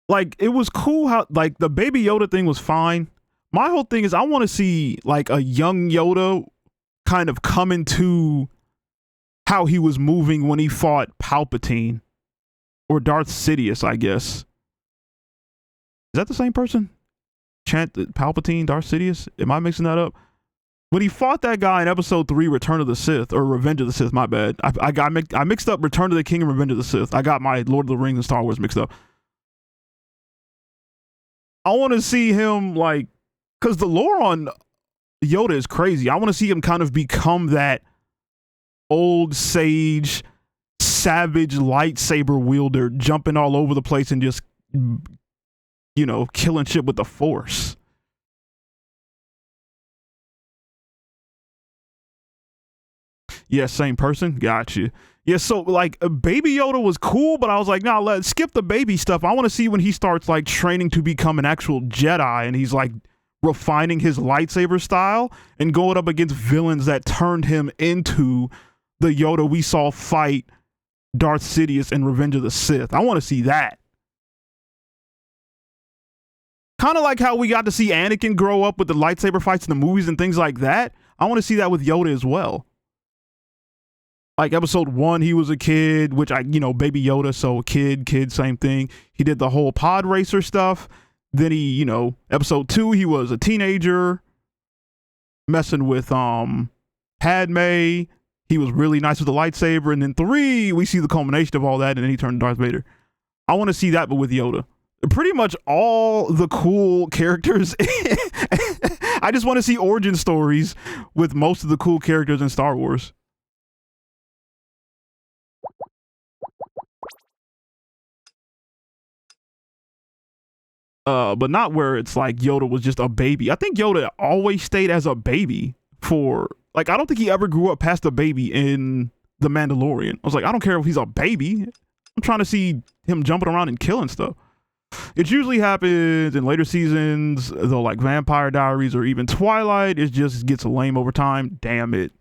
[SPEAKER 1] Like, it was cool how, like, the Baby Yoda thing was fine. My whole thing is I want to see, like, a young Yoda kind of come into how he was moving when he fought Palpatine. Or Darth Sidious, I guess. Is that the same person? Palpatine, Darth Sidious? Am I mixing that up? When he fought that guy in episode 3, Return of the Sith, or Revenge of the Sith, my bad. I mixed up Return of the King and Revenge of the Sith. I got my Lord of the Rings and Star Wars mixed up. I want to see him, like, because the lore on Yoda is crazy. I want to see him kind of become that old sage, savage lightsaber wielder, jumping all over the place and just, you know, killing shit with the Force. Yeah, same person. Gotcha. Yeah, so like Baby Yoda was cool, but I was like, nah, let's skip the baby stuff. I want to see when he starts like training to become an actual Jedi and he's like refining his lightsaber style and going up against villains that turned him into the Yoda we saw fight Darth Sidious in Revenge of the Sith. I want to see that. Kind of like how we got to see Anakin grow up with the lightsaber fights in the movies and things like that. I want to see that with Yoda as well. Like episode 1, he was a kid, which Baby Yoda, so kid, same thing. He did the whole pod racer stuff. Then he, episode 2, he was a teenager messing with Padme. He was really nice with the lightsaber. And then 3, we see the culmination of all that, and then he turned Darth Vader. I want to see that, but with Yoda. Pretty much all the cool characters. I just want to see origin stories with most of the cool characters in Star Wars. But not where it's like Yoda was just a baby. I think Yoda always stayed as a baby for, like, I don't think he ever grew up past a baby in The Mandalorian. I was like, I don't care if he's a baby. I'm trying to see him jumping around and killing stuff. It usually happens in later seasons, though, like Vampire Diaries or even Twilight. It just gets lame over time. Damn it.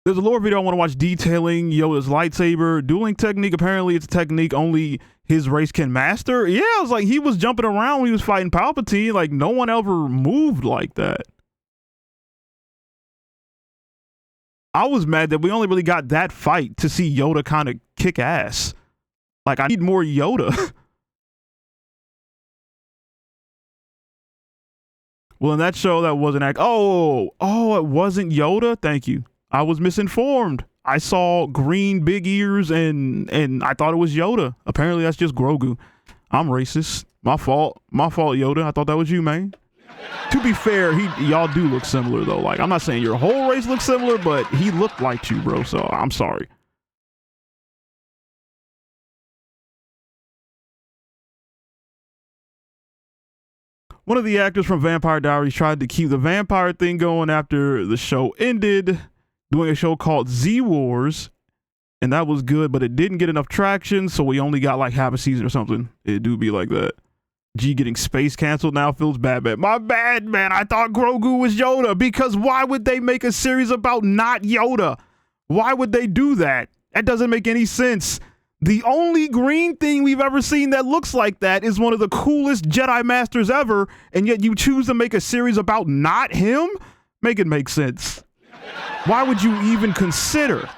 [SPEAKER 1] There's a lore video I want to watch detailing Yoda's lightsaber dueling technique. Apparently, it's a technique only his race can master. Yeah, I was like, he was jumping around when he was fighting Palpatine. Like, no one ever moved like that. I was mad that we only really got that fight to see Yoda kind of kick ass. Like, I need more Yoda. Well, in that show, that wasn't it wasn't Yoda? Thank you. I was misinformed. I saw green big ears and I thought it was Yoda. Apparently that's just Grogu. I'm racist. My fault, Yoda. I thought that was you, man. To be fair, y'all do look similar though. Like, I'm not saying your whole race looks similar, but he looked like you, bro. So I'm sorry. One of the actors from Vampire Diaries tried to keep the vampire thing going after the show ended, doing a show called Z Wars, and that was good, but it didn't get enough traction, so we only got like half a season or something. It do be like that. G getting space canceled now feels bad. My bad, man. I thought Grogu was Yoda, because why would they make a series about not Yoda? Why would they do that? That doesn't make any sense. The only green thing we've ever seen that looks like that is one of the coolest Jedi Masters ever, and yet you choose to make a series about not him? Make it make sense. Why would you even consider?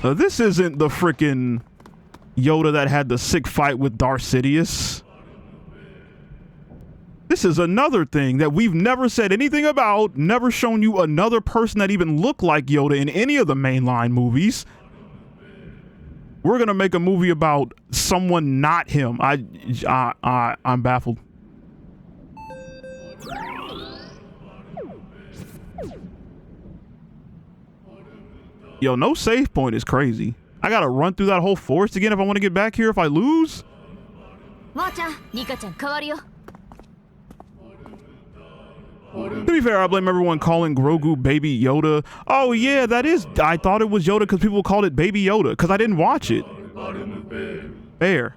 [SPEAKER 1] This isn't the frickin' Yoda that had the sick fight with Darth Sidious. This is another thing that we've never said anything about, never shown you another person that even looked like Yoda in any of the mainline movies. We're gonna make a movie about someone not him. I'm baffled. Yo, no save point is crazy. I gotta run through that whole forest again if I want to get back here if I lose.
[SPEAKER 8] もーちゃん、ニカちゃん変わるよ。
[SPEAKER 1] To be fair, I blame everyone calling Grogu Baby Yoda. Oh yeah, that is. I thought it was Yoda because people called it Baby Yoda because I didn't watch it. Fair.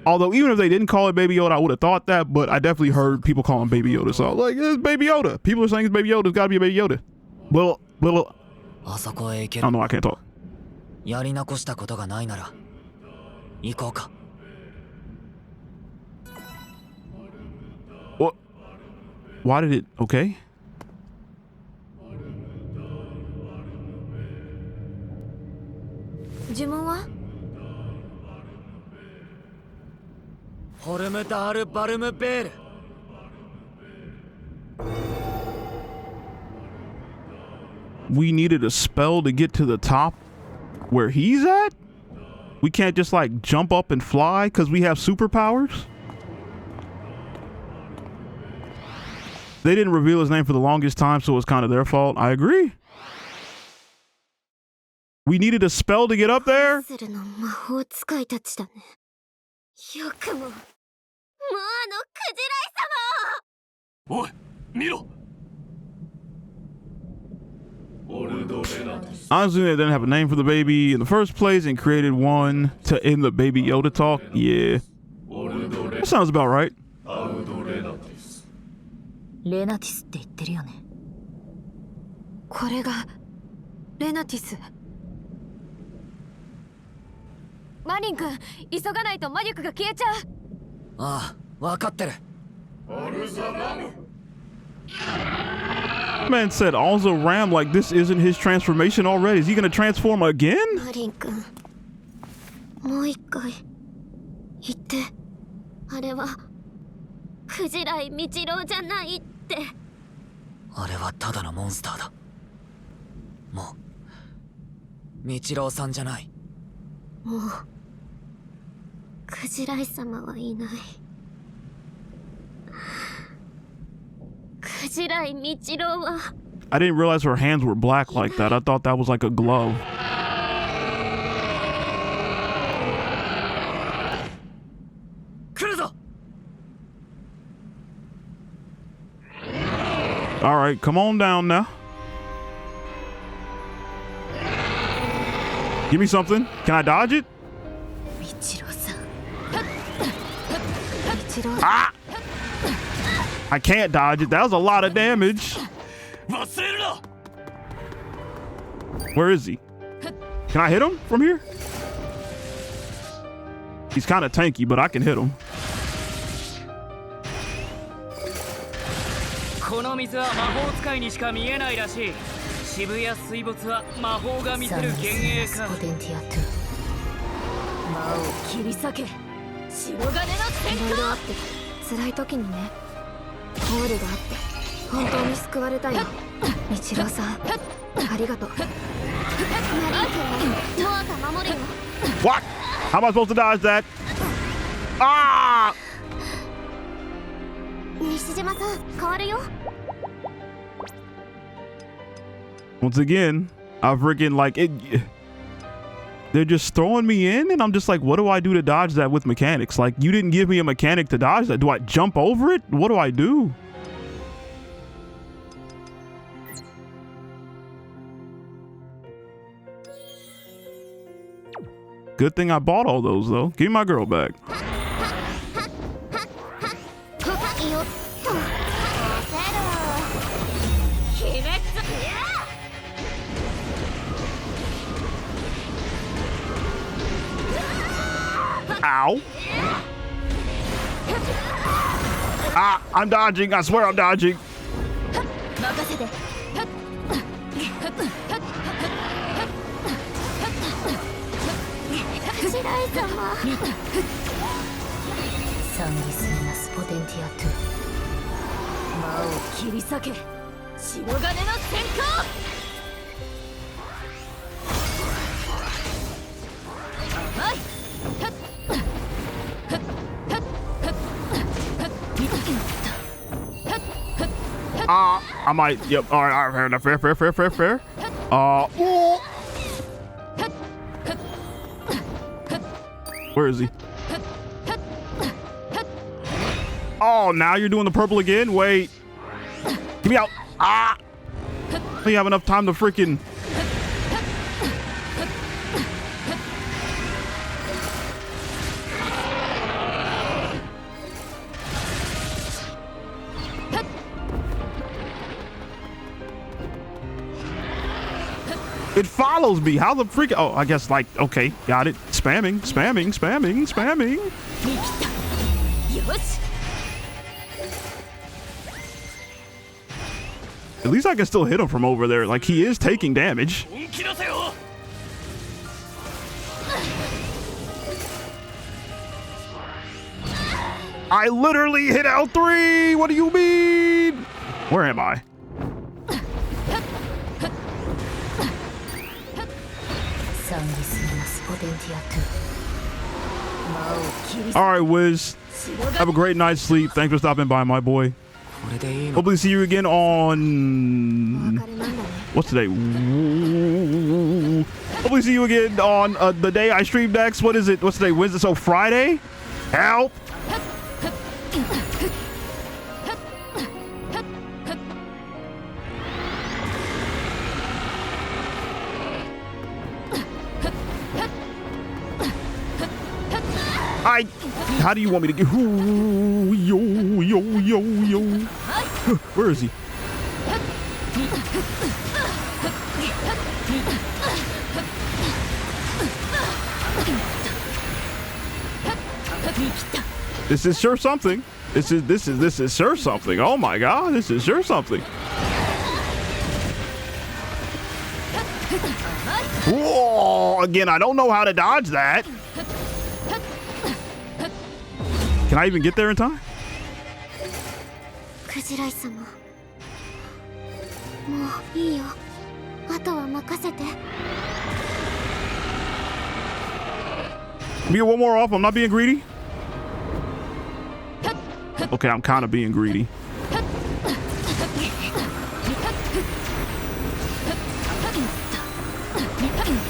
[SPEAKER 1] Although even if they didn't call it Baby Yoda, I would have thought that. But I definitely heard people call him Baby Yoda. So like, it's Baby Yoda. People are saying it's Baby Yoda. It's gotta be a Baby Yoda. Little.
[SPEAKER 7] あそこへ行け
[SPEAKER 1] I
[SPEAKER 7] る
[SPEAKER 1] don't know. I can't talk.
[SPEAKER 7] やり残したことがないなら行こうか
[SPEAKER 1] What? Why did it? Okay.
[SPEAKER 8] 呪文は？
[SPEAKER 7] ホルムダール・バルムベール
[SPEAKER 1] We needed a spell to get to the top where he's at? We can't just like jump up and fly because we have superpowers? They didn't reveal his name for the longest time, so it's kind of their fault. I agree. We needed a spell to get up there?
[SPEAKER 4] するの魔法使いたちだね。よくも、もうクジライ様を。
[SPEAKER 6] おい見ろ
[SPEAKER 1] Honestly, they didn't have a name for the baby in the first place and created one to end the Baby Yoda talk. Yeah. That sounds about right.
[SPEAKER 8] レナティスって言ってるよね。
[SPEAKER 4] これがレナティス。マリン君、急がないと魔力が消えちゃう。
[SPEAKER 7] ああ、わかってる
[SPEAKER 1] Man said also Ram like this isn't his transformation already. Is he gonna transform again?
[SPEAKER 4] マリン君、もう一回言って。あれはクジライミチロウじゃないって。
[SPEAKER 7] あれはただのモンスターだもうミチロウさんじゃない
[SPEAKER 4] もうクジライ様はいない。クジライミチロウは
[SPEAKER 1] I didn't realize her hands were black like that. I thought that was like a glove.
[SPEAKER 7] 来るぞ
[SPEAKER 1] All right, come on down now. Give me something. Can I dodge it?
[SPEAKER 4] ミチロウさん。ミチロウ。
[SPEAKER 1] Ah! I can't dodge it. That was a lot of damage.
[SPEAKER 6] 忘れるな
[SPEAKER 1] Where is he? Can I hit him from here? He's kind of tanky, but I can hit him.
[SPEAKER 9] この水は魔法使いにしか見えないらしい。渋谷水没は魔法が見せる幻影か。
[SPEAKER 8] ポテンティアトゥ。魔を切り裂け。白金の天
[SPEAKER 4] いろいろあって辛い時にね。ゴールがあって本当に救われたよ。ミチロウさん、ありがとう。マリン君もノアが守るよ。
[SPEAKER 1] What? How am I supposed to dodge that? Ah!
[SPEAKER 4] 西島さん、変わるよ。
[SPEAKER 1] Once again, I freaking like it. They're just throwing me in, and I'm just like, what do I do to dodge that with mechanics? Like, you didn't give me a mechanic to dodge that. Do I jump over it? What do I do? Good thing I bought all those, though. Give me my girl back. Ow. Ah, I'm dodging. I swear I'm dodging.
[SPEAKER 4] 任せて。クジライ様。
[SPEAKER 8] さ Sanguisuminas potentia tu. 魔を切り裂け。白金の閃光。甘い。
[SPEAKER 1] I might. Yep. All right. Fair. Ooh. Where is he? Oh, now you're doing the purple again? Wait. Get me out. Ah. I don't have enough time to freaking. It follows me. How the freak? Oh, I guess like, okay, got it. Spamming. At least I can still hit him from over there. Like, he is taking damage. I literally hit L3. What do you mean? Where am I? All right, Wiz. Have a great night's sleep. Thanks for stopping by, my boy. Hopefully see you again on... What's today? Hopefully see you again on the day I stream next. What is it? What's today? Wednesday? So Friday? Help! How do you want me to get? Yo. Where is he? This is sure something. This is sure something. Oh my God, this is sure something. Whoa! Again, I don't know how to dodge that. Can I even get there in time? Be one more off. I'm not being greedy. Okay, I'm kind of being greedy.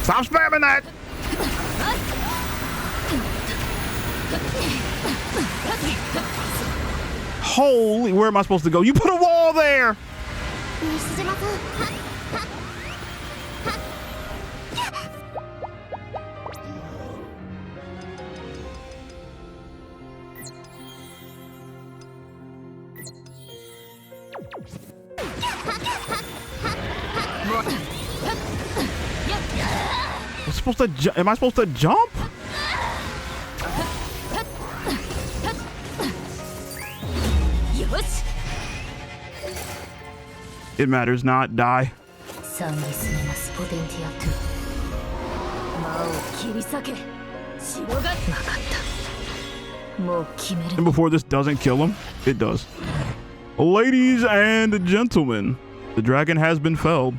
[SPEAKER 1] Stop spamming that. Holy, where am I supposed to go? You put a wall there. Am I supposed to jump? It matters not. Die. And before this doesn't kill him, it does. Ladies and gentlemen, the dragon has been felled.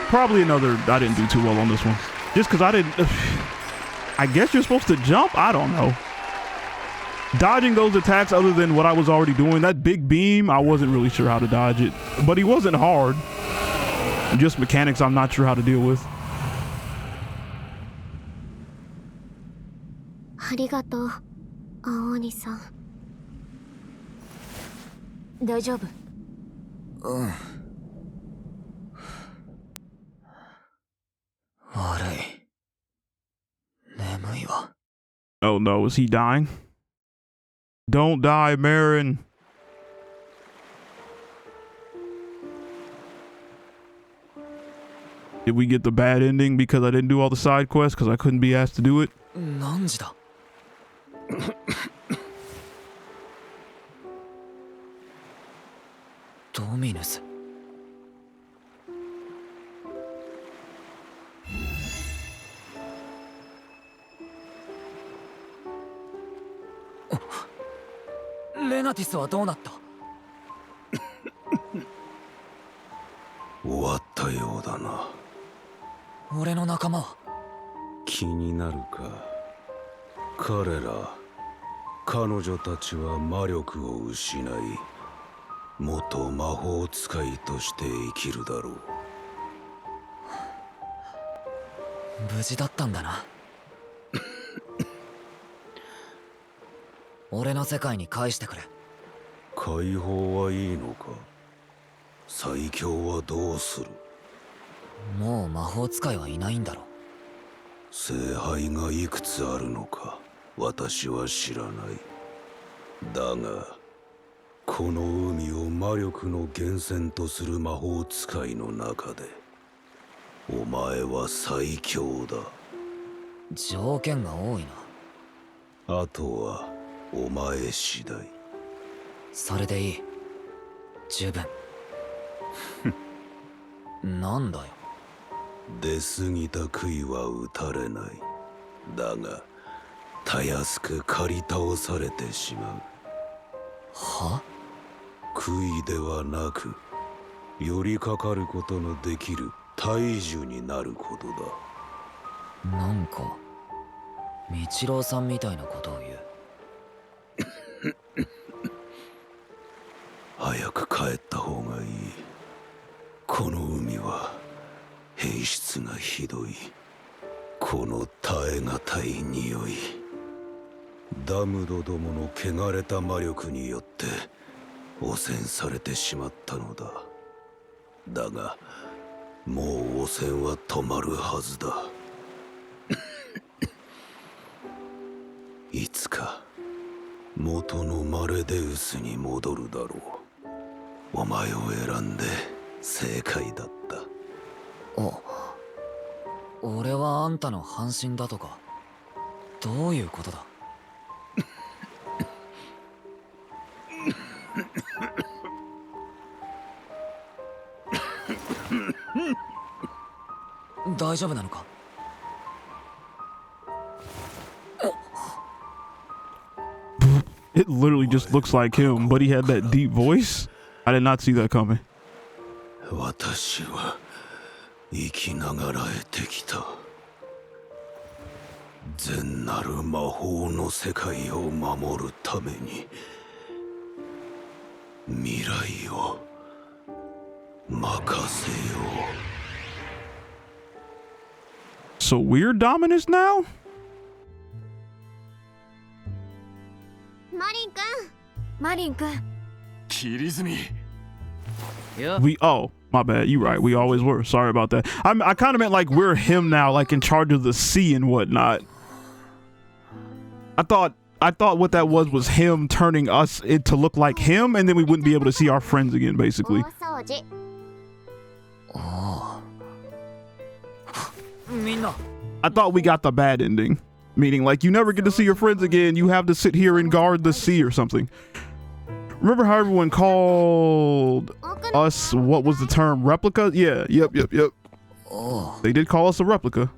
[SPEAKER 1] Probably another. I didn't do too well on this one. Just because I didn't. I guess you're supposed to jump. I don't know. Dodging those attacks other than what I was already doing. That big beam, I wasn't really sure how to dodge it. But he wasn't hard. Just mechanics I'm not sure how to deal with.
[SPEAKER 4] Arigato, Aoni-san. 大丈夫?
[SPEAKER 1] Oh no, is he dying? Don't die, Marin. Did we get the bad ending because I didn't do all the side quests because I couldn't be asked to do it?
[SPEAKER 7] Dominus. レナティスはどうなった？
[SPEAKER 10] 終わったようだな。
[SPEAKER 7] 俺の仲間は？
[SPEAKER 10] 気になるか。彼ら彼女たちは魔力を失い、元魔法使いとして生きるだろう。
[SPEAKER 7] 無事だったんだな。俺の世界に返してくれ。
[SPEAKER 10] 解放はいいのか。最強はどうする。
[SPEAKER 7] もう魔法使いはいないんだろ。
[SPEAKER 10] 聖杯がいくつあるのか私は知らない。だがこの海を魔力の源泉とする魔法使いの中でお前は最強だ。
[SPEAKER 7] 条件が多い
[SPEAKER 10] な。あとはお前次第。
[SPEAKER 7] それでいい。十分。なんだよ。
[SPEAKER 10] 出過ぎた杭は打たれない。だがたやすく狩り倒されてしまう。
[SPEAKER 7] は？
[SPEAKER 10] 杭ではなく寄りかかることのできる大樹になることだ。
[SPEAKER 7] なんか道郎さんみたいなことを言う。
[SPEAKER 10] 早く帰った方がいい。この海は変質がひどい。この耐え難い匂い。ダムドどもの汚れた魔力によって汚染されてしまったのだ。だがもう汚染は止まるはずだ。いつか元のマレデウスに戻るだろう。お前を選んで正解だった。
[SPEAKER 7] 俺はあんたの半身だとかどういうことだ？大丈夫なのか？It
[SPEAKER 1] literally just looks like him, but he had that deep voice. I did not see that coming.
[SPEAKER 10] 私は生きながらえてきた。善なる魔法の世界を守るために未来を任せよう。
[SPEAKER 1] So we're dominus now?
[SPEAKER 4] マリン君。
[SPEAKER 6] 切り積み。
[SPEAKER 1] My bad. You right. We always were. Sorry about that. I kind of meant like we're him now, like in charge of the sea and whatnot. I thought what that was him turning us to look like him, and then we wouldn't be able to see our friends again, basically. I thought we got the bad ending, meaning like you never get to see your friends again. You have to sit here and guard the sea or something. Remember how everyone called us, what was the term, replica? Yeah, yep. They did call us a replica.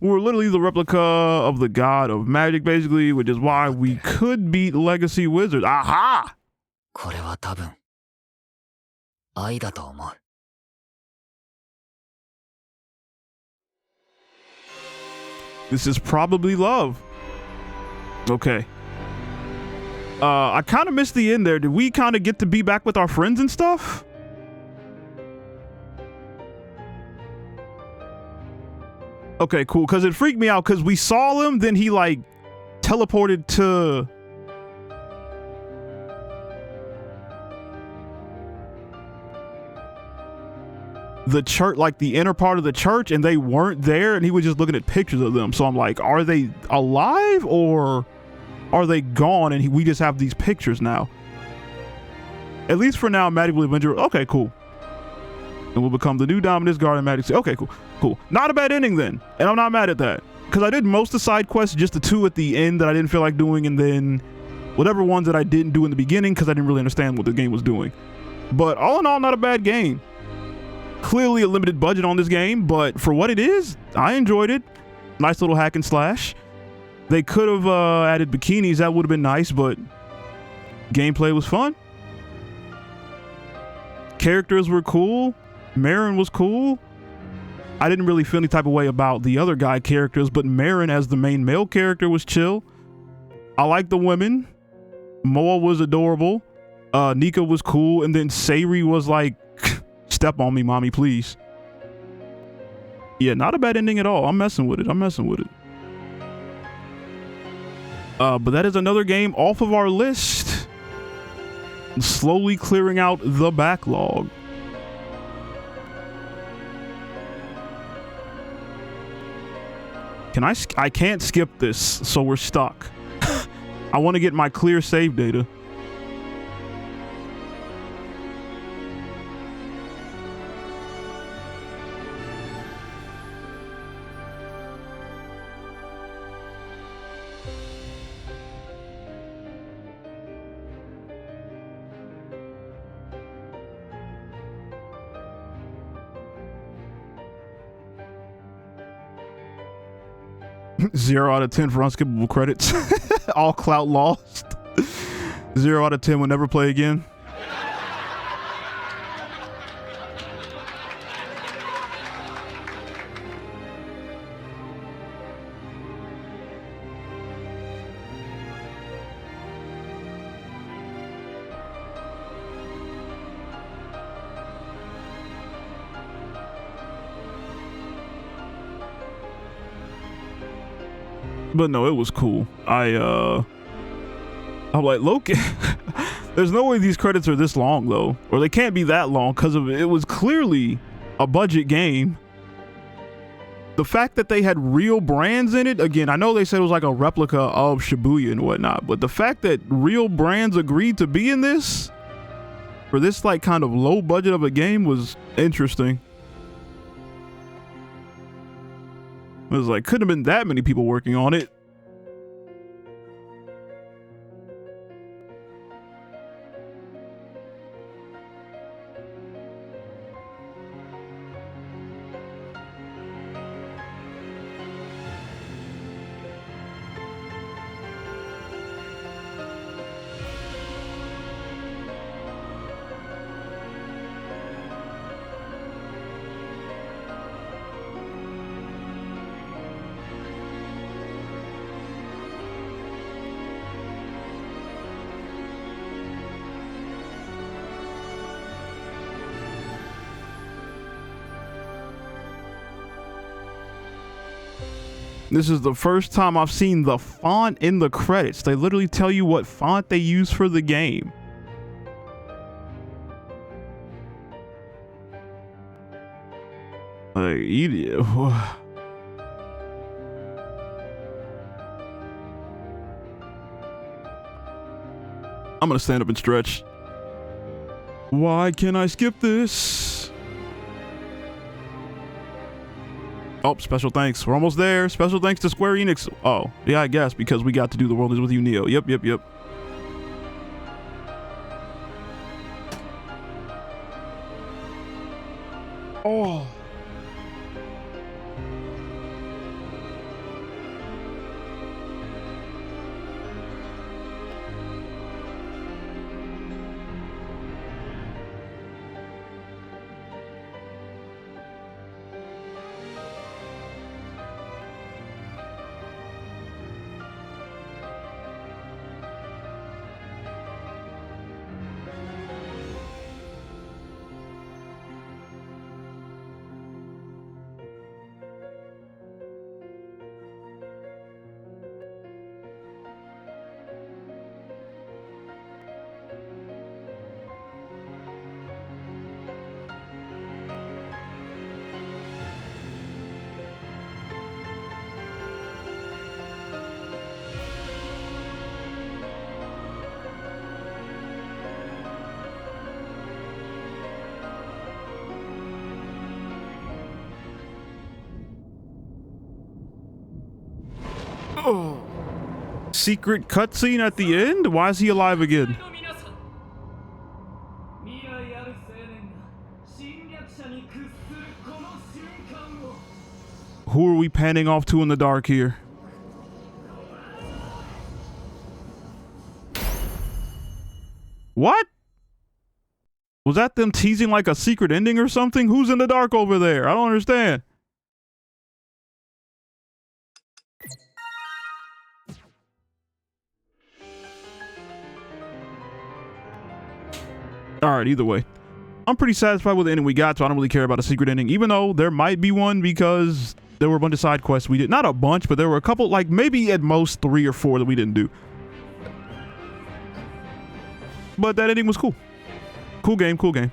[SPEAKER 1] We're literally the replica of the god of magic, basically, which is why we could beat legacy wizards. Aha!
[SPEAKER 7] これは多分愛だと思う。
[SPEAKER 1] This is probably love. Okay. I kind of missed the end there. Did we kind of get to be back with our friends and stuff? Okay, cool. Because it freaked me out because we saw him, then he like teleported to... the church, like the inner part of the church, and they weren't there, and he was just looking at pictures of them. So I'm like, are they alive or are they gone and we just have these pictures now? At least for now, Magic will Avenger. Okay, cool. And we'll become the new Dominus Guard and Magic. Okay, cool. Not a bad ending then, and I'm not mad at that because I did most of the side quests, just the two at the end that I didn't feel like doing, and then whatever ones that I didn't do in the beginning because I didn't really understand what the game was doing. But all in all, not a bad game. Clearly a limited budget on this game, but for what it is, I enjoyed it. Nice little hack and slash. They could have added bikinis. That would have been nice, but gameplay was fun. Characters were cool. Marin was cool. I didn't really feel any type of way about the other guy characters, but Marin as the main male character was chill. I like the women. Moa was adorable. Nika was cool. And then Sayri was like, step on me, mommy, please. Yeah, not a bad ending at all. I'm messing with it. I'm messing with it. But that is another game off of our list. Slowly clearing out the backlog. I can't skip this, so we're stuck. I want to get my clear save data. Zero out of 10 for unskippable credits. All clout lost. 0 out of 10 will never play again. But no, it was cool. I'm like, Loki. There's no way these credits are this long though, or they can't be that long because of it was clearly a budget game. The fact that they had real brands in it, again, I know they said it was like a replica of Shibuya and whatnot, but the fact that real brands agreed to be in this for this like kind of low budget of a game was interesting. It was like, couldn't have been that many people working on it. This is the first time I've seen the font in the credits. They literally tell you what font they use for the game. Like, I'm gonna stand up and stretch. Why can't I skip this? Oh, special thanks. We're almost there. Special thanks to Square Enix. Oh, yeah, I guess because we got to do The World Is With You, Neo. Yep. Oh. Oh. Secret cutscene at the end? Why is he alive again? we panning off to in the dark here? What? Was that them teasing like a secret ending or something? Who's in the dark over there? I don't understand. All right, either way. I'm pretty satisfied with the ending we got, so I don't really care about a secret ending, even though there might be one because there were a bunch of side quests we did. Not a bunch, but there were a couple, like maybe at most 3 or 4 that we didn't do. But that ending was cool. Cool game, cool game.